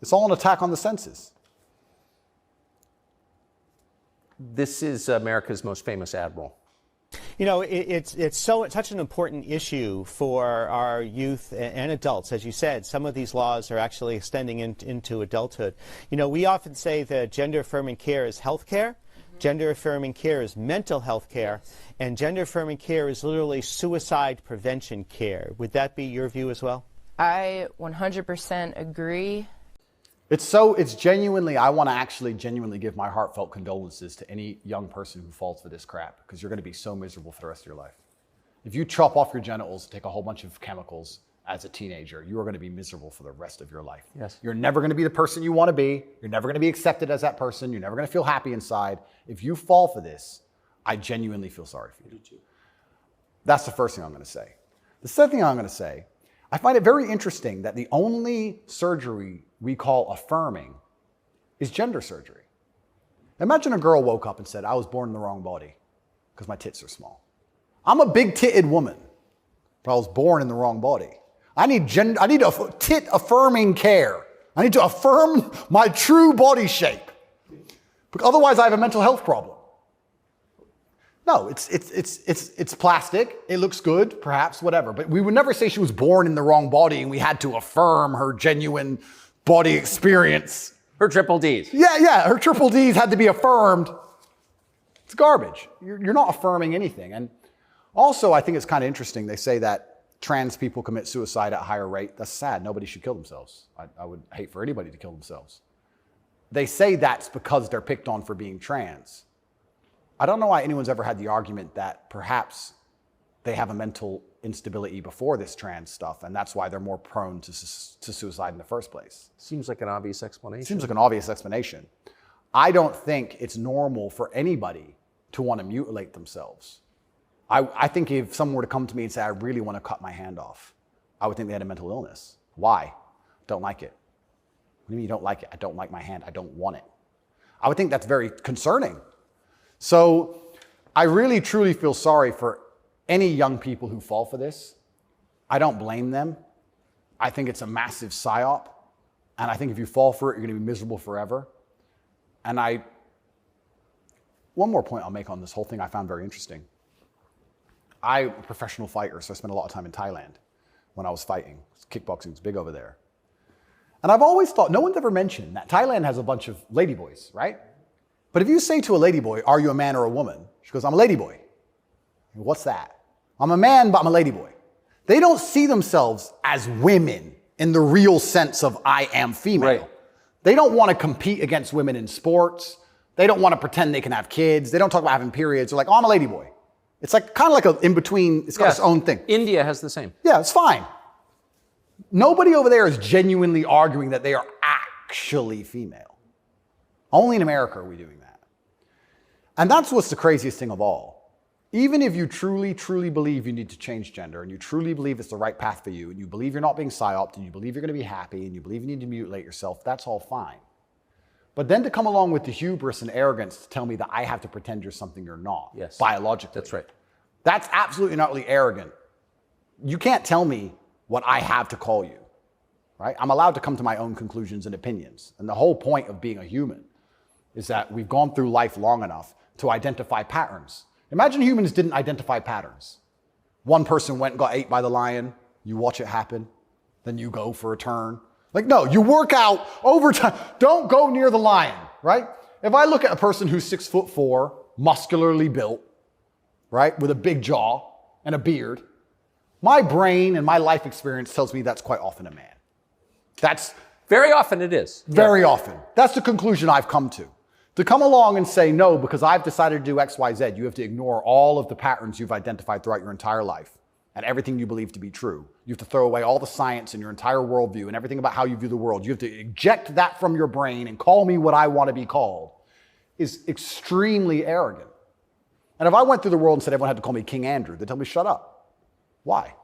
It's all an attack on the senses. This is America's most famous admiral. It's such an important issue for our youth and adults. As you said, some of these laws are actually extending into adulthood. We often say that gender-affirming care is health care. Gender-affirming care is mental health care. And gender-affirming care is literally suicide prevention care. Would that be your view as well? I 100% agree. It's genuinely, I want to actually genuinely give my heartfelt condolences to any young person who falls for this crap, because you're going to be so miserable for the rest of your life. If you chop off your genitals, take a whole bunch of chemicals as a teenager, you are going to be miserable for the rest of your life. Yes. You're never going to be the person you want to be. You're never going to be accepted as that person. You're never going to feel happy inside. If you fall for this, I genuinely feel sorry for you. That's the first thing I'm going to say. The second thing I'm going to say, I find it very interesting that the only surgery we call affirming is gender surgery. Imagine a girl woke up and said, I was born in the wrong body because my tits are small. I'm a big-titted woman, but I was born in the wrong body. I need tit affirming care. I need to affirm my true body shape. Because otherwise I have a mental health problem. No, it's plastic. It looks good, perhaps, whatever. But we would never say she was born in the wrong body and we had to affirm her genuine body experience. Her triple Ds. Yeah, her triple Ds had to be affirmed. It's garbage. You're not affirming anything. And also, I think it's kind of interesting. They say that trans people commit suicide at a higher rate. That's sad. Nobody should kill themselves. I would hate for anybody to kill themselves. They say that's because they're picked on for being trans. I don't know why anyone's ever had the argument that perhaps they have a mental instability before this trans stuff, and that's why they're more prone to suicide in the first place. Seems like an obvious explanation. Seems like an obvious explanation. I don't think it's normal for anybody to want to mutilate themselves. I think if someone were to come to me and say, I really want to cut my hand off, I would think they had a mental illness. Why? Don't like it. What do you mean you don't like it? I don't like my hand. I don't want it. I would think that's very concerning. So I really, truly feel sorry for any young people who fall for this. I don't blame them. I think it's a massive psyop. And I think if you fall for it, you're going to be miserable forever. And one more point I'll make on this whole thing I found very interesting. I'm a professional fighter, so I spent a lot of time in Thailand when I was fighting. Kickboxing's big over there. And I've always thought, no one's ever mentioned that Thailand has a bunch of ladyboys, right? But if you say to a ladyboy, are you a man or a woman? She goes, I'm a ladyboy. What's that? I'm a man, but I'm a ladyboy. They don't see themselves as women in the real sense of I am female. Right. They don't want to compete against women in sports. They don't want to pretend they can have kids. They don't talk about having periods. They're like, oh, I'm a ladyboy. It's like kind of like an in-between, it's got its own thing. India has the same. Yeah, it's fine. Nobody over there is genuinely arguing that they are actually female. Only in America are we doing that. And that's what's the craziest thing of all. Even if you truly, truly believe you need to change gender, and you truly believe it's the right path for you, and you believe you're not being psyoped, and you believe you're going to be happy, and you believe you need to mutilate yourself, that's all fine. But then to come along with the hubris and arrogance to tell me that I have to pretend you're something you're not, yes, biologically. That's right. That's absolutely and utterly arrogant. You can't tell me what I have to call you, right? I'm allowed to come to my own conclusions and opinions. And the whole point of being a human is that we've gone through life long enough to identify patterns. Imagine humans didn't identify patterns. One person went and got ate by the lion. You watch it happen. Then you go for a turn. Like, no, you work out over time. Don't go near the lion, right? If I look at a person who's 6'4", muscularly built, right, with a big jaw and a beard, my brain and my life experience tells me that's quite often a man. That's very often it is. Very often. That's the conclusion I've come to. To come along and say, no, because I've decided to do X, Y, Z, you have to ignore all of the patterns you've identified throughout your entire life and everything you believe to be true. You have to throw away all the science and your entire worldview and everything about how you view the world. You have to eject that from your brain and call me what I want to be called is extremely arrogant. And if I went through the world and said everyone had to call me King Andrew, they'd tell me, shut up. Why?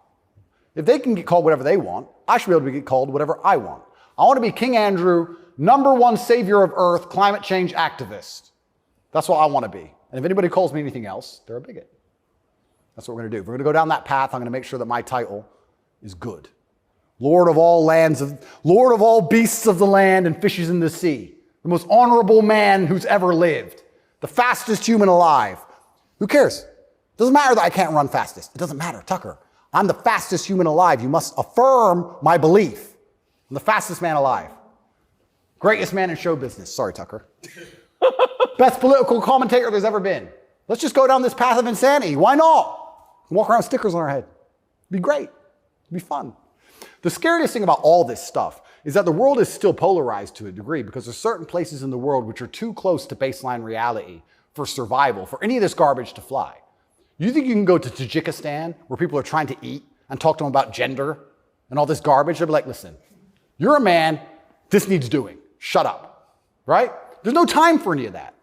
If they can get called whatever they want, I should be able to get called whatever I want. I want to be King Andrew, #1 savior of Earth, climate change activist. That's what I want to be. And if anybody calls me anything else, they're a bigot. That's what we're going to do. If we're going to go down that path, I'm going to make sure that my title is good. Lord of all beasts of the land and fishes in the sea. The most honorable man who's ever lived. The fastest human alive. Who cares? Doesn't matter that I can't run fastest. It doesn't matter. Tucker, I'm the fastest human alive. You must affirm my belief. I'm the fastest man alive. Greatest man in show business. Sorry, Tucker. Best political commentator there's ever been. Let's just go down this path of insanity. Why not? Walk around with stickers on our head. It'd be great. It'd be fun. The scariest thing about all this stuff is that the world is still polarized to a degree because there's certain places in the world which are too close to baseline reality for survival, for any of this garbage to fly. You think you can go to Tajikistan where people are trying to eat and talk to them about gender and all this garbage? They'll be like, listen, you're a man, this needs doing. Shut up, right? There's no time for any of that.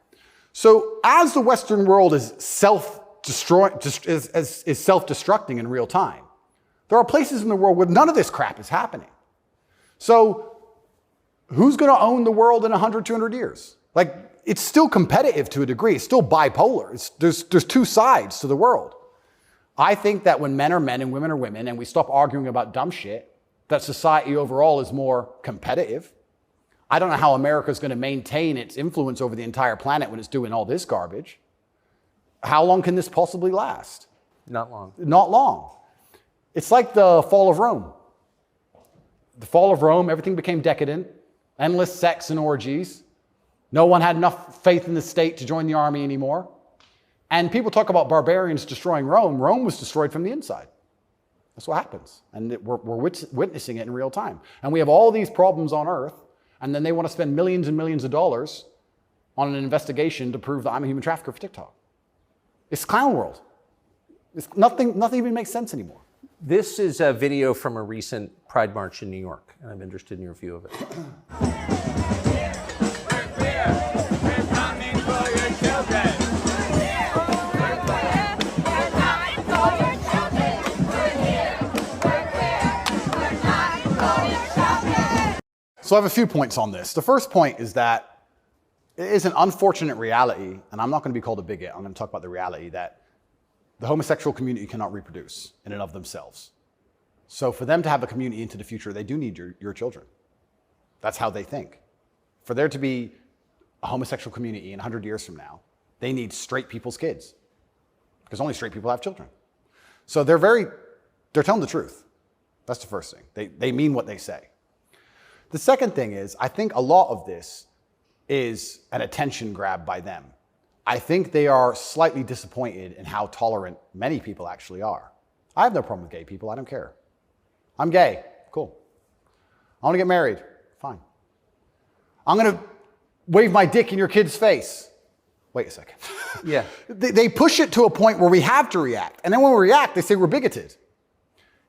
So as the Western world is self-destructing in real time, there are places in the world where none of this crap is happening. So who's going to own the world in 100, 200 years? Like, it's still competitive to a degree. It's still bipolar. There's two sides to the world. I think that when men are men and women are women and we stop arguing about dumb shit, that society overall is more competitive. I don't know how America's going to maintain its influence over the entire planet when it's doing all this garbage. How long can this possibly last? Not long. Not long. It's like the fall of Rome. The fall of Rome, everything became decadent, endless sex and orgies. No one had enough faith in the state to join the army anymore. And people talk about barbarians destroying Rome. Rome was destroyed from the inside. That's what happens. And we're witnessing it in real time. And we have all these problems on Earth, and then they want to spend millions and millions of dollars on an investigation to prove that I'm a human trafficker for TikTok. It's clown world. Nothing even makes sense anymore. This is a video from a recent Pride March in New York, and I'm interested in your view of it. So I have a few points on this. The first point is that it is an unfortunate reality, and I'm not going to be called a bigot. I'm going to talk about the reality that the homosexual community cannot reproduce in and of themselves. So for them to have a community into the future, they do need your children. That's how they think. For there to be a homosexual community in 100 years from now, they need straight people's kids, because only straight people have children. So they're telling the truth. That's the first thing. They mean what they say. The second thing is, I think a lot of this is an attention grab by them. I think they are slightly disappointed in how tolerant many people actually are. I have no problem with gay people. I don't care. I'm gay. Cool. I want to get married. Fine. I'm going to wave my dick in your kid's face. Wait a second. Yeah. They push it to a point where we have to react. And then when we react, they say we're bigoted.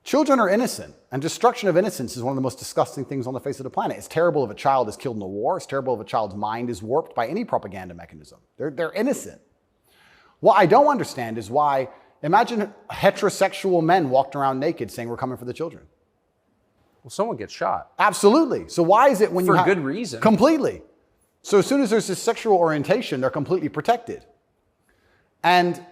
Children are innocent, and destruction of innocence is one of the most disgusting things on the face of the planet. It's terrible if a child is killed in a war. It's terrible if a child's mind is warped by any propaganda mechanism. They're innocent. What I don't understand is why, imagine heterosexual men walked around naked saying we're coming for the children. Well, someone gets shot. Absolutely. So why is it when For good reason. Completely. So as soon as there's this sexual orientation, they're completely protected. And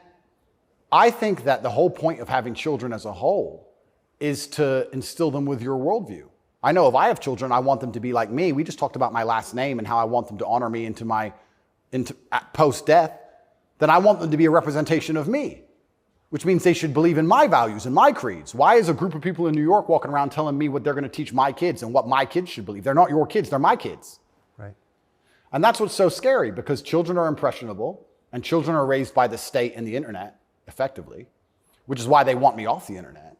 I think that the whole point of having children as a whole is to instill them with your worldview. I know if I have children, I want them to be like me. We just talked about my last name and how I want them to honor me into post-death. Then I want them to be a representation of me, which means they should believe in my values and my creeds. Why is a group of people in New York walking around telling me what they're going to teach my kids and what my kids should believe? They're not your kids, they're my kids. Right. And that's what's so scary, because children are impressionable and children are raised by the state and the internet, effectively, which is why they want me off the internet.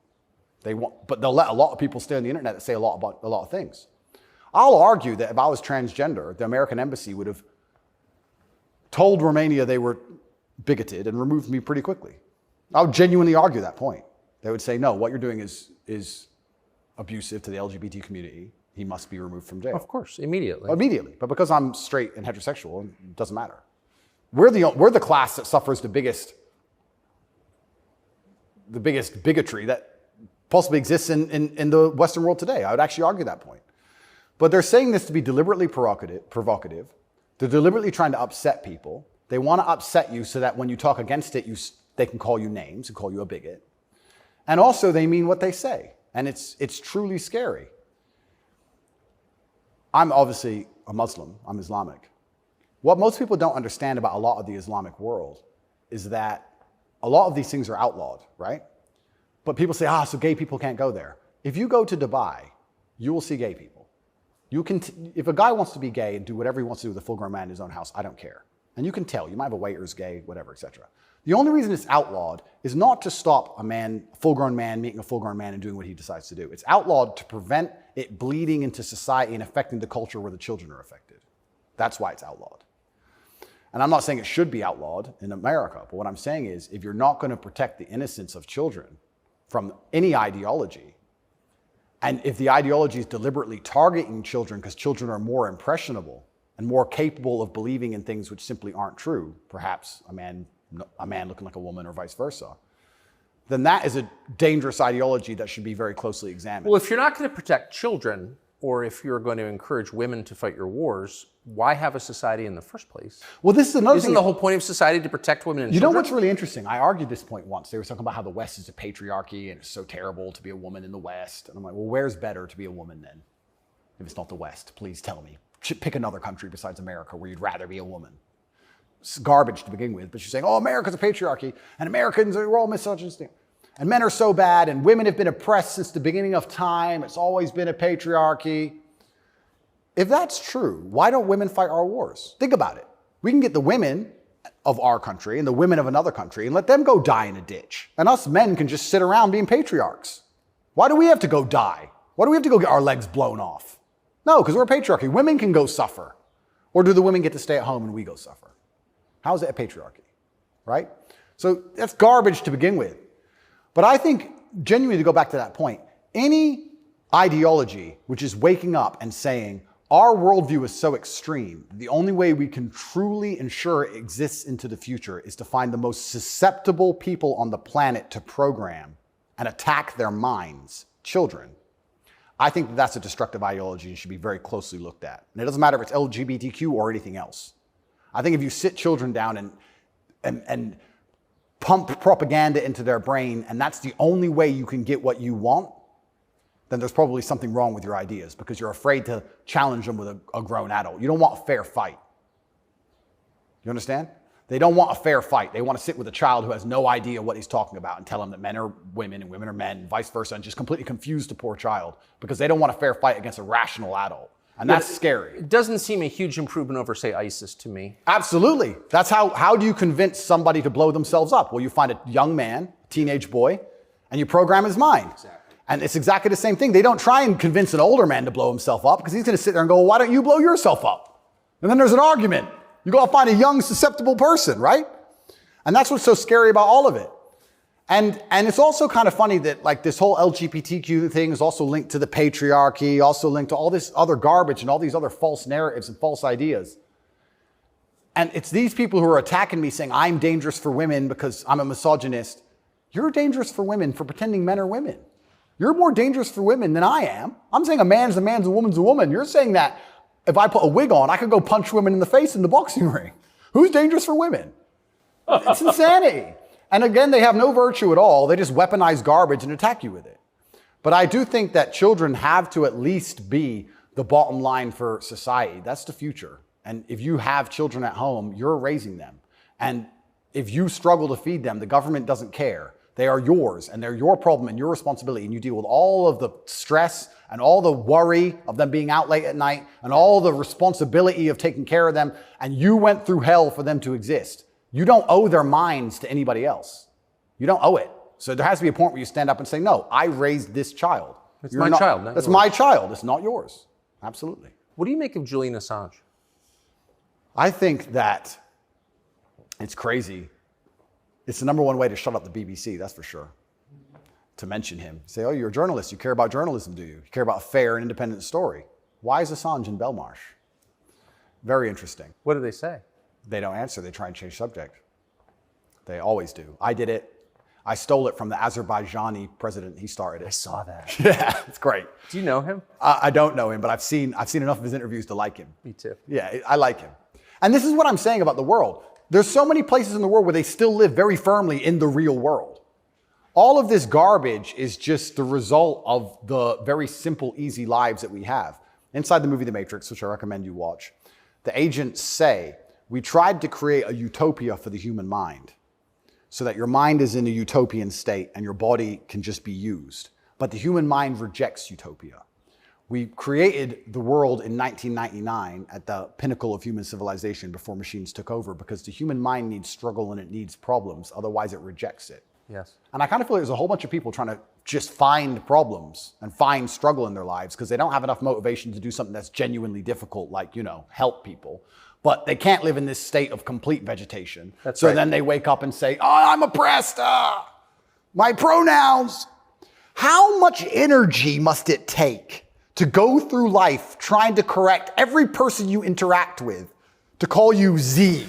But they'll let a lot of people stay on the internet that say a lot about a lot of things. I'll argue that if I was transgender, the American embassy would have told Romania they were bigoted and removed me pretty quickly. I would genuinely argue that point. They would say, no, what you're doing is abusive to the LGBT community. He must be removed from jail. Of course, immediately. Immediately. But because I'm straight and heterosexual, it doesn't matter. We're the class that suffers the biggest bigotry that possibly exists in the Western world today. I would actually argue that point. But they're saying this to be deliberately provocative. They're deliberately trying to upset people. They want to upset you so that when you talk against it, they can call you names and call you a bigot. And also they mean what they say. And it's truly scary. I'm obviously a Muslim. I'm Islamic. What most people don't understand about a lot of the Islamic world is that a lot of these things are outlawed, right? But people say, so gay people can't go there. If you go to Dubai, you will see gay people. If a guy wants to be gay and do whatever he wants to do with a full-grown man in his own house, I don't care. And you can tell. You might have a waiter's gay, whatever, etc. The only reason it's outlawed is not to stop a full-grown man meeting a full-grown man and doing what he decides to do. It's outlawed to prevent it bleeding into society and affecting the culture where the children are affected. That's why it's outlawed. And I'm not saying it should be outlawed in America, but what I'm saying is if you're not going to protect the innocence of children from any ideology, and if the ideology is deliberately targeting children because children are more impressionable and more capable of believing in things which simply aren't true, perhaps a man looking like a woman or vice versa, then that is a dangerous ideology that should be very closely examined. Well, if you're not going to protect children, or if you're going to encourage women to fight your wars, why have a society in the first place? Well, this is another Isn't thing. the whole point of society to protect women and You children? know what's really interesting? I argued this point once. They were talking about how the West is a patriarchy and it's so terrible to be a woman in the West. And I'm like, well, where's better to be a woman then? If it's not the West, please tell me. Pick another country besides America where you'd rather be a woman. It's garbage to begin with, but she's saying, America's a patriarchy and Americans are all misogynistic. And men are so bad and women have been oppressed since the beginning of time. It's always been a patriarchy. If that's true, why don't women fight our wars? Think about it. We can get the women of our country and the women of another country and let them go die in a ditch. And us men can just sit around being patriarchs. Why do we have to go die? Why do we have to go get our legs blown off? No, because we're a patriarchy. Women can go suffer. Or do the women get to stay at home and we go suffer? How is it a patriarchy, right? So that's garbage to begin with. But I think, genuinely, to go back to that point, any ideology which is waking up and saying, our worldview is so extreme, the only way we can truly ensure it exists into the future is to find the most susceptible people on the planet to program and attack their minds, children. I think that that's a destructive ideology and should be very closely looked at. And it doesn't matter if it's LGBTQ or anything else. I think if you sit children down and pump propaganda into their brain, and that's the only way you can get what you want, then there's probably something wrong with your ideas because you're afraid to challenge them with a grown adult. You don't want a fair fight. You understand? They don't want a fair fight. They want to sit with a child who has no idea what he's talking about and tell him that men are women and women are men and vice versa, and just completely confuse the poor child because they don't want a fair fight against a rational adult. And that's scary. It doesn't seem a huge improvement over, say, ISIS to me. Absolutely. That's how do you convince somebody to blow themselves up? Well, you find a young man, teenage boy, and you program his mind. Exactly. And it's exactly the same thing. They don't try and convince an older man to blow himself up because he's going to sit there and go, well, why don't you blow yourself up? And then there's an argument. You go find a young, susceptible person, right? And that's what's so scary about all of it. And it's also kind of funny that like this whole LGBTQ thing is also linked to the patriarchy, also linked to all this other garbage and all these other false narratives and false ideas. And it's these people who are attacking me saying I'm dangerous for women because I'm a misogynist. You're dangerous for women for pretending men are women. You're more dangerous for women than I am. I'm saying a man's a man's, a woman's a woman. You're saying that if I put a wig on, I could go punch women in the face in the boxing ring. Who's dangerous for women? It's insanity. And again, they have no virtue at all. They just weaponize garbage and attack you with it. But I do think that children have to at least be the bottom line for society. That's the future. And if you have children at home, you're raising them. And if you struggle to feed them, the government doesn't care. They are yours and they're your problem and your responsibility. And you deal with all of the stress and all the worry of them being out late at night and all the responsibility of taking care of them. And you went through hell for them to exist. You don't owe their minds to anybody else. You don't owe it. So there has to be a point where you stand up and say, no, I raised this child. It's my child. That's my child. It's not yours. Absolutely. What do you make of Julian Assange? I think that it's crazy. It's the number one way to shut up the BBC, that's for sure. To mention him. Say, oh, you're a journalist. You care about journalism, do you? You care about a fair and independent story. Why is Assange in Belmarsh? Very interesting. What do they say? They don't answer. They try and change subject. They always do. I did it. I stole it from the Azerbaijani president. He started it. I saw that. Yeah, it's great. Do you know him? I don't know him, but I've seen enough of his interviews to like him. Me too. Yeah, I like him. And this is what I'm saying about the world. There's so many places in the world where they still live very firmly in the real world. All of this garbage is just the result of the very simple, easy lives that we have. Inside the movie The Matrix, which I recommend you watch, the agents say, we tried to create a utopia for the human mind so that your mind is in a utopian state and your body can just be used. But the human mind rejects utopia. We created the world in 1999 at the pinnacle of human civilization before machines took over because the human mind needs struggle and it needs problems. Otherwise, it rejects it. Yes. And I kind of feel like there's a whole bunch of people trying to just find problems and find struggle in their lives because they don't have enough motivation to do something that's genuinely difficult, like, help people. But they can't live in this state of complete vegetation. That's so right. Then they wake up and say, oh, I'm oppressed. My pronouns. How much energy must it take to go through life trying to correct every person you interact with to call you Z?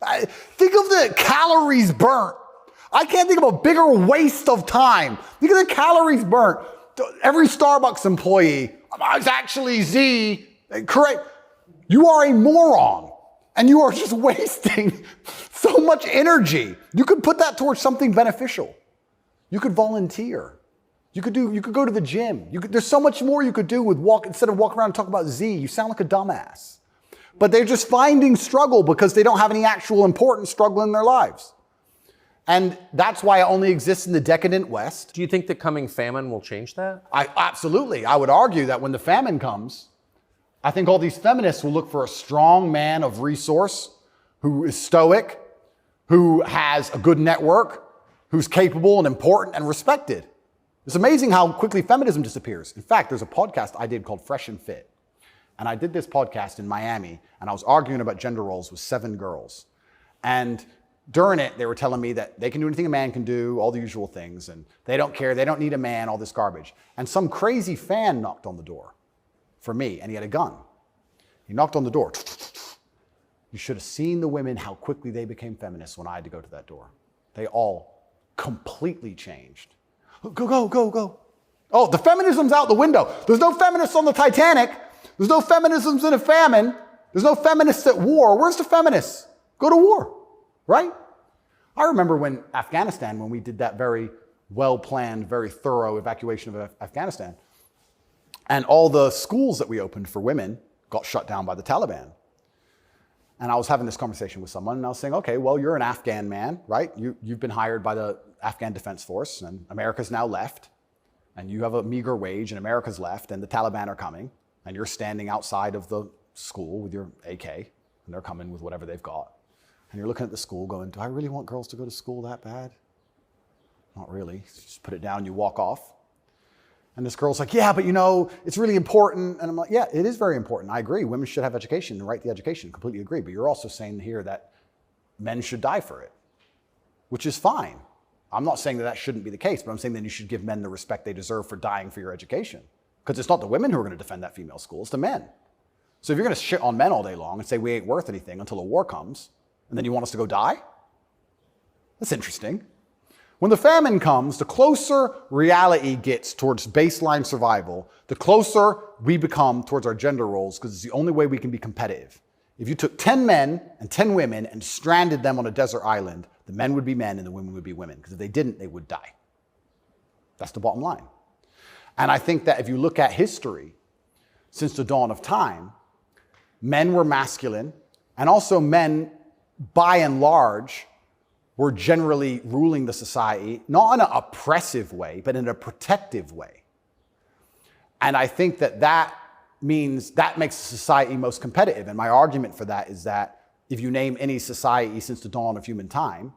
Think of the calories burnt. I can't think of a bigger waste of time. Think of the calories burnt. Every Starbucks employee, it's actually Z. Correct. You are a moron and you are just wasting so much energy. You could put that towards something beneficial. You could volunteer. You could go to the gym. There's so much more you could do with instead of walking around and talking about Z. You sound like a dumbass. But they're just finding struggle because they don't have any actual important struggle in their lives. And that's why it only exists in the decadent West. Do you think the coming famine will change that? Absolutely. I would argue that when the famine comes, I think all these feminists will look for a strong man of resource who is stoic, who has a good network, who's capable and important and respected. It's amazing how quickly feminism disappears. In fact, there's a podcast I did called Fresh and Fit. And I did this podcast in Miami, and I was arguing about gender roles with 7 girls. And during it, they were telling me that they can do anything a man can do, all the usual things, and they don't care, they don't need a man, all this garbage. And some crazy fan knocked on the door for me, and he had a gun. He knocked on the door. You should have seen the women, how quickly they became feminists when I had to go to that door. They all completely changed. Go, go, go, go. Oh, the feminism's out the window. There's no feminists on the Titanic. There's no feminisms in a famine. There's no feminists at war. Where's the feminists? Go to war, right? I remember when Afghanistan, when we did that very well-planned, very thorough evacuation of Afghanistan, and all the schools that we opened for women got shut down by the Taliban. And I was having this conversation with someone, and I was saying, okay, well, you're an Afghan man, right? You've been hired by the Afghan Defense Force, and America's now left, and you have a meager wage, and America's left, and the Taliban are coming, and you're standing outside of the school with your AK, and they're coming with whatever they've got. And you're looking at the school going, do I really want girls to go to school that bad? Not really. Just put it down, you walk off. And this girl's like, yeah, but you know, it's really important. And I'm like, yeah, it is very important. I agree. Women should have education and right the education. Completely agree. But you're also saying here that men should die for it, which is fine. I'm not saying that that shouldn't be the case, but I'm saying that you should give men the respect they deserve for dying for your education. Because it's not the women who are going to defend that female school, it's the men. So if you're going to shit on men all day long and say we ain't worth anything until a war comes, and then you want us to go die? That's interesting. When the famine comes, the closer reality gets towards baseline survival, the closer we become towards our gender roles, because it's the only way we can be competitive. If you took 10 men and 10 women and stranded them on a desert island, the men would be men and the women would be women, because if they didn't, they would die. That's the bottom line. And I think that if you look at history, since the dawn of time, men were masculine, and also men, by and large, were generally ruling the society, not in an oppressive way, but in a protective way. And I think that that means that makes the society most competitive. And my argument for that is that if you name any society since the dawn of human time,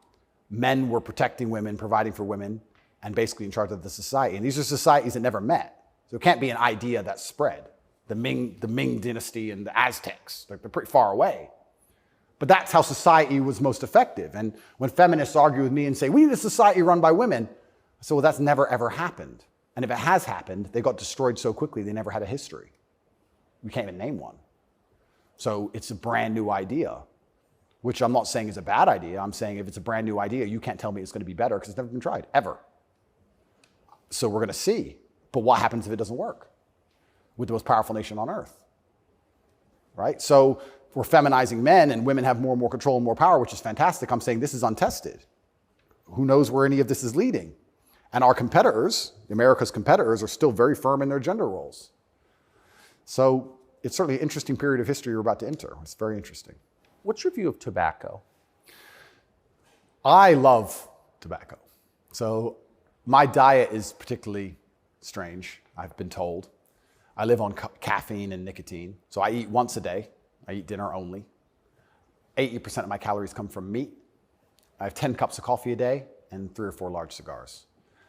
men were protecting women, providing for women, and basically in charge of the society. And these are societies that never met. So it can't be an idea that spread. The Ming dynasty and the Aztecs, they're pretty far away. But that's how society was most effective. And when feminists argue with me and say, we need a society run by women, I say, well, that's never, ever happened. And if it has happened, they got destroyed so quickly, they never had a history. We can't even name one. So it's a brand new idea, which I'm not saying is a bad idea. I'm saying if it's a brand new idea, you can't tell me it's going to be better because it's never been tried, ever. So we're going to see. But what happens if it doesn't work with the most powerful nation on earth? Right? So we're feminizing men and women have more and more control and more power, which is fantastic. I'm saying this is untested. Who knows where any of this is leading? And our competitors, America's competitors, are still very firm in their gender roles. So it's certainly an interesting period of history we're about to enter. It's very interesting. What's your view of tobacco? I love tobacco. So my diet is particularly strange, I've been told. I live on caffeine and nicotine. So I eat once a day. I eat dinner only. 80% of my calories come from meat. I have 10 cups of coffee a day and 3 or 4 large cigars.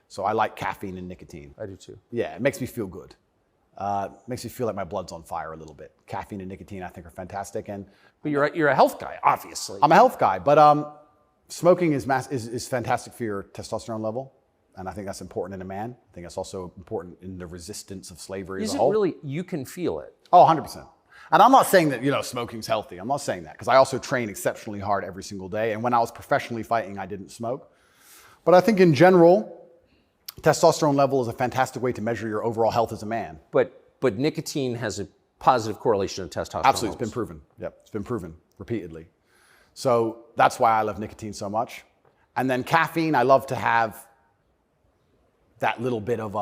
So I like caffeine and nicotine. I do too. Yeah, it makes me feel good. Makes me feel like my blood's on fire a little bit. Caffeine and nicotine I think are fantastic. But you're a health guy, obviously. I'm a health guy, but smoking is fantastic for your testosterone level. And I think that's important in a man. I think that's also important in the resistance of slavery as a whole. Is it really, you can feel it? Oh, 100%. And I'm not saying that, smoking's healthy. I'm not saying that because I also train exceptionally hard every single day. And when I was professionally fighting, I didn't smoke. But I think in general, testosterone level is a fantastic way to measure your overall health as a man. But nicotine has a positive correlation to testosterone. Absolutely, it's been proven. Yep, it's been proven repeatedly. So that's why I love nicotine so much. And then caffeine, I love to have that little bit of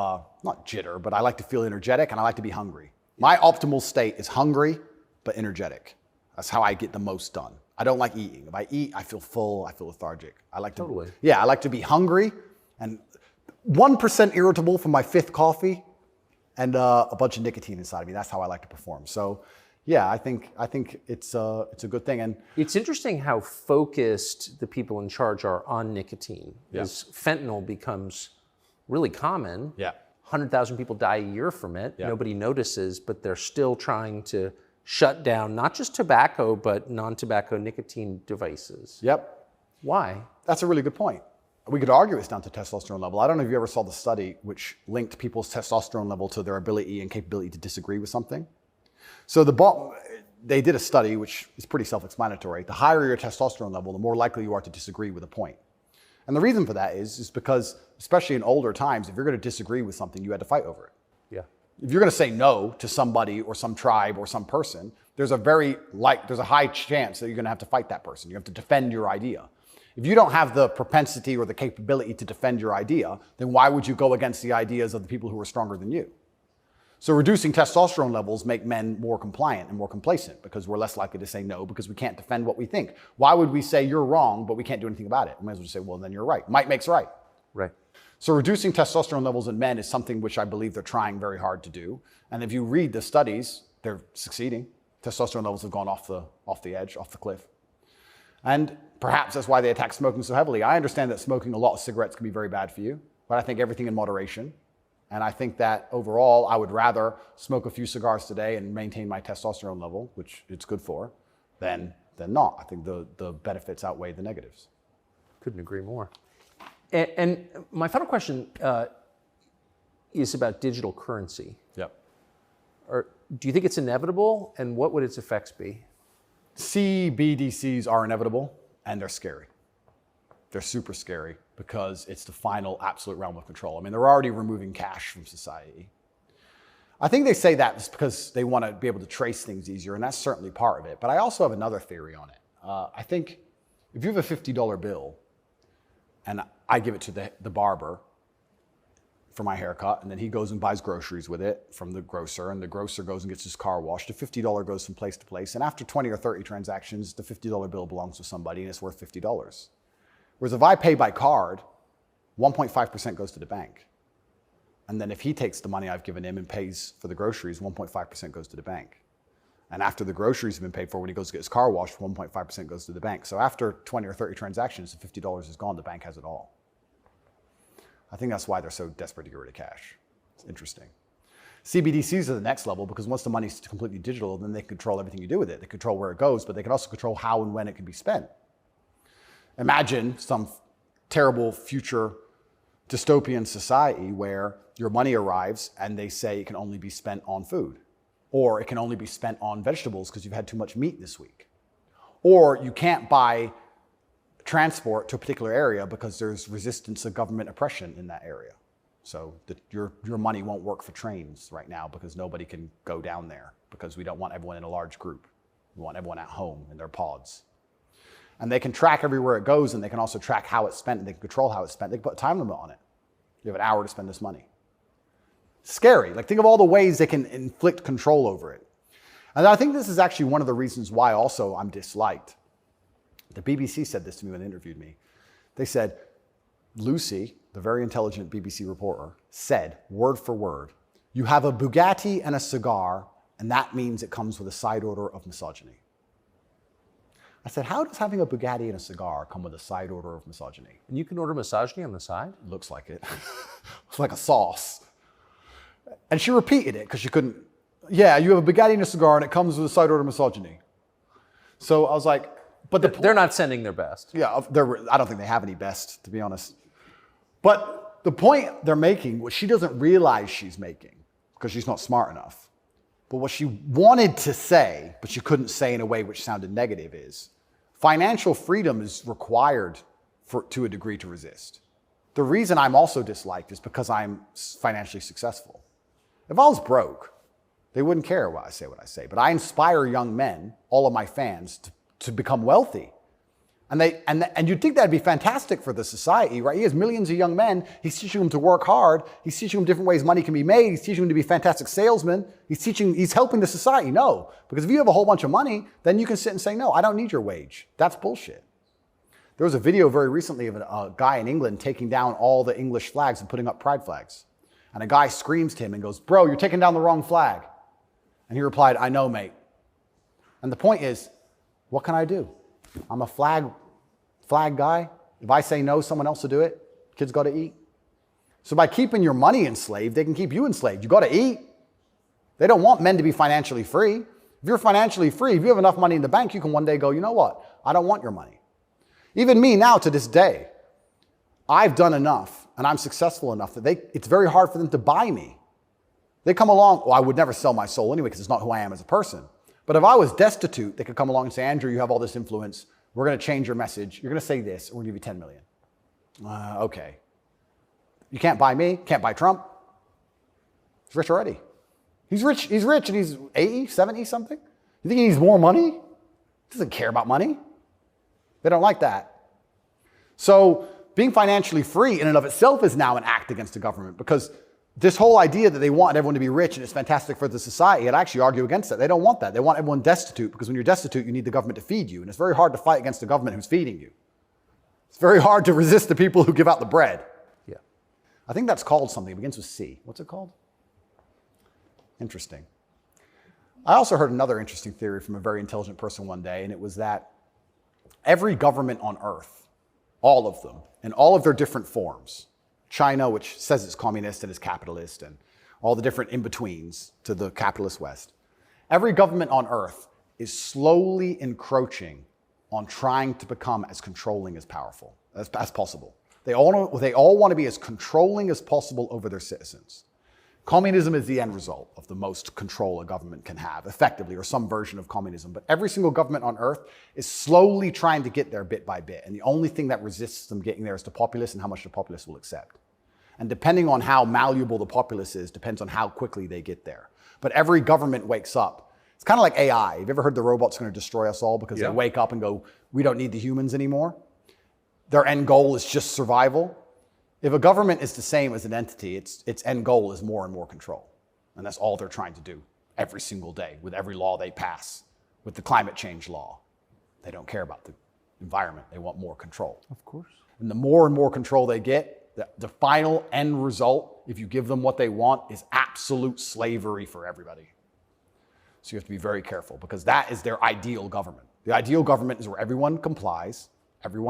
not jitter, but I like to feel energetic and I like to be hungry. My optimal state is hungry, but energetic. That's how I get the most done. I don't like eating. If I eat, I feel full, I feel lethargic. I like to, Totally. Yeah, I like to be hungry and 1% irritable from my 5th coffee and a bunch of nicotine inside of me. That's how I like to perform. So yeah, I think it's a good thing. And it's interesting how focused the people in charge are on nicotine. Yeah. As fentanyl becomes really common. Yeah. 100,000 people die a year from it. Yeah. Nobody notices, but they're still trying to shut down not just tobacco, but non-tobacco nicotine devices. Yep. Why? That's a really good point. We could argue it's down to testosterone level. I don't know if you ever saw the study which linked people's testosterone level to their ability and capability to disagree with something. So they did a study which is pretty self-explanatory. The higher your testosterone level, the more likely you are to disagree with a point. And the reason for that is because, especially in older times, if you're going to disagree with something, you had to fight over it. Yeah. If you're going to say no to somebody or some tribe or some person, there's a high chance that you're going to have to fight that person. You have to defend your idea. If you don't have the propensity or the capability to defend your idea, then why would you go against the ideas of the people who are stronger than you? So reducing testosterone levels make men more compliant and more complacent because we're less likely to say no because we can't defend what we think. Why would we say you're wrong, but we can't do anything about it? We might as well just say, well, then you're right. Might makes right. Right. So reducing testosterone levels in men is something which I believe they're trying very hard to do. And if you read the studies, they're succeeding. Testosterone levels have gone off the edge, off the cliff. And perhaps that's why they attack smoking so heavily. I understand that smoking a lot of cigarettes can be very bad for you, but I think everything in moderation. And I think that overall, I would rather smoke a few cigars today and maintain my testosterone level, which it's good for, than not. I think the benefits outweigh the negatives. Couldn't agree more. And my final question is about digital currency. Yep. Do you think it's inevitable, and what would its effects be? CBDCs are inevitable, and they're scary. They're super scary because it's the final absolute realm of control. I mean, they're already removing cash from society. I think they say that just because they want to be able to trace things easier, and that's certainly part of it. But I also have another theory on it. I think if you have a $50 bill, and I give it to the barber for my haircut, and then he goes and buys groceries with it from the grocer, and the grocer goes and gets his car washed, the $50 goes from place to place, and after 20 or 30 transactions, the $50 bill belongs to somebody, and it's worth $50. Whereas if I pay by card, 1.5% goes to the bank. And then if he takes the money I've given him and pays for the groceries, 1.5% goes to the bank. And after the groceries have been paid for, when he goes to get his car washed, 1.5% goes to the bank. So after 20 or 30 transactions, the $50 is gone, the bank has it all. I think that's why they're so desperate to get rid of cash. It's interesting. CBDCs are the next level because once the money's completely digital, then they control everything you do with it. They control where it goes, but they can also control how and when it can be spent. Imagine some terrible future dystopian society where your money arrives and they say it can only be spent on food, or it can only be spent on vegetables because you've had too much meat this week, or you can't buy transport to a particular area because there's resistance to government oppression in that area. So your money won't work for trains right now because nobody can go down there because we don't want everyone in a large group. We want everyone at home in their pods. And they can track everywhere it goes, and they can also track how it's spent, and they can control how it's spent. They can put a time limit on it. You have an hour to spend this money. Scary. Like, think of all the ways they can inflict control over it. And I think this is actually one of the reasons why also I'm disliked. The BBC said this to me when they interviewed me. They said, Lucy, the very intelligent BBC reporter, said, word for word, you have a Bugatti and a cigar, and that means it comes with a side order of misogyny. I said, how does having a Bugatti and a cigar come with a side order of misogyny? And you can order misogyny on the side? Looks like it. It's like a sauce. And she repeated it because she couldn't. Yeah, you have a Bugatti and a cigar, and it comes with a side order of misogyny. So I was like, but they're not sending their best. Yeah, I don't think they have any best, to be honest. But the point they're making, what she doesn't realize she's making, because she's not smart enough, but what she wanted to say, but she couldn't say in a way which sounded negative, is financial freedom is required to a degree to resist. The reason I'm also disliked is because I'm financially successful. If I was broke, they wouldn't care what I say. But I inspire young men, all of my fans, to become wealthy. And you'd think that'd be fantastic for the society, right? He has millions of young men. He's teaching them to work hard. He's teaching them different ways money can be made. He's teaching them to be fantastic salesmen. He's helping the society. No, because if you have a whole bunch of money, then you can sit and say, no, I don't need your wage. That's bullshit. There was a video very recently of a guy in England taking down all the English flags and putting up pride flags. And a guy screams to him and goes, bro, you're taking down the wrong flag. And he replied, I know, mate. And the point is, what can I do? I'm a flag guy. If I say no, someone else will do it. Kids got to eat. So by keeping your money enslaved, they can keep you enslaved. You got to eat. They don't want men to be financially free. If you're financially free, if you have enough money in the bank, you can one day go, you know what? I don't want your money. Even me now to this day, I've done enough and I'm successful enough that it's very hard for them to buy me. They come along, well, I would never sell my soul anyway because it's not who I am as a person. But if I was destitute, they could come along and say, Andrew, you have all this influence. We're going to change your message. You're going to say this, and we're going to give you 10 million. Okay. You can't buy me, can't buy Trump. He's rich already. He's rich and he's 80, 70 something. You think he needs more money? He doesn't care about money. They don't like that. So being financially free in and of itself is now an act against the government, because this whole idea that they want everyone to be rich and it's fantastic for the society, I'd actually argue against that. They don't want that. They want everyone destitute, because when you're destitute, you need the government to feed you. And it's very hard to fight against the government who's feeding you. It's very hard to resist the people who give out the bread. Yeah. I think that's called something. It begins with C. What's it called? Interesting. I also heard another interesting theory from a very intelligent person one day, and it was that every government on earth, all of them, in all of their different forms, China, which says it's communist and is capitalist, and all the different in-betweens to the capitalist West, every government on earth is slowly encroaching on trying to become as controlling as powerful as possible. They all want to be as controlling as possible over their citizens. Communism is the end result of the most control a government can have, effectively, or some version of communism. But every single government on earth is slowly trying to get there bit by bit. And the only thing that resists them getting there is the populace and how much the populace will accept. And depending on how malleable the populace is, depends on how quickly they get there. But every government wakes up. It's kind of like AI. Have you ever heard the robot's going to destroy us all because they wake up and go, we don't need the humans anymore? Their end goal is just survival. If a government is the same as an entity, its end goal is more and more control. And that's all they're trying to do every single day with every law they pass, with the climate change law. They don't care about the environment. They want more control. Of course. And the more and more control they get, the final end result, if you give them what they want, is absolute slavery for everybody. So you have to be very careful, because that is their ideal government. The ideal government is where everyone complies, everyone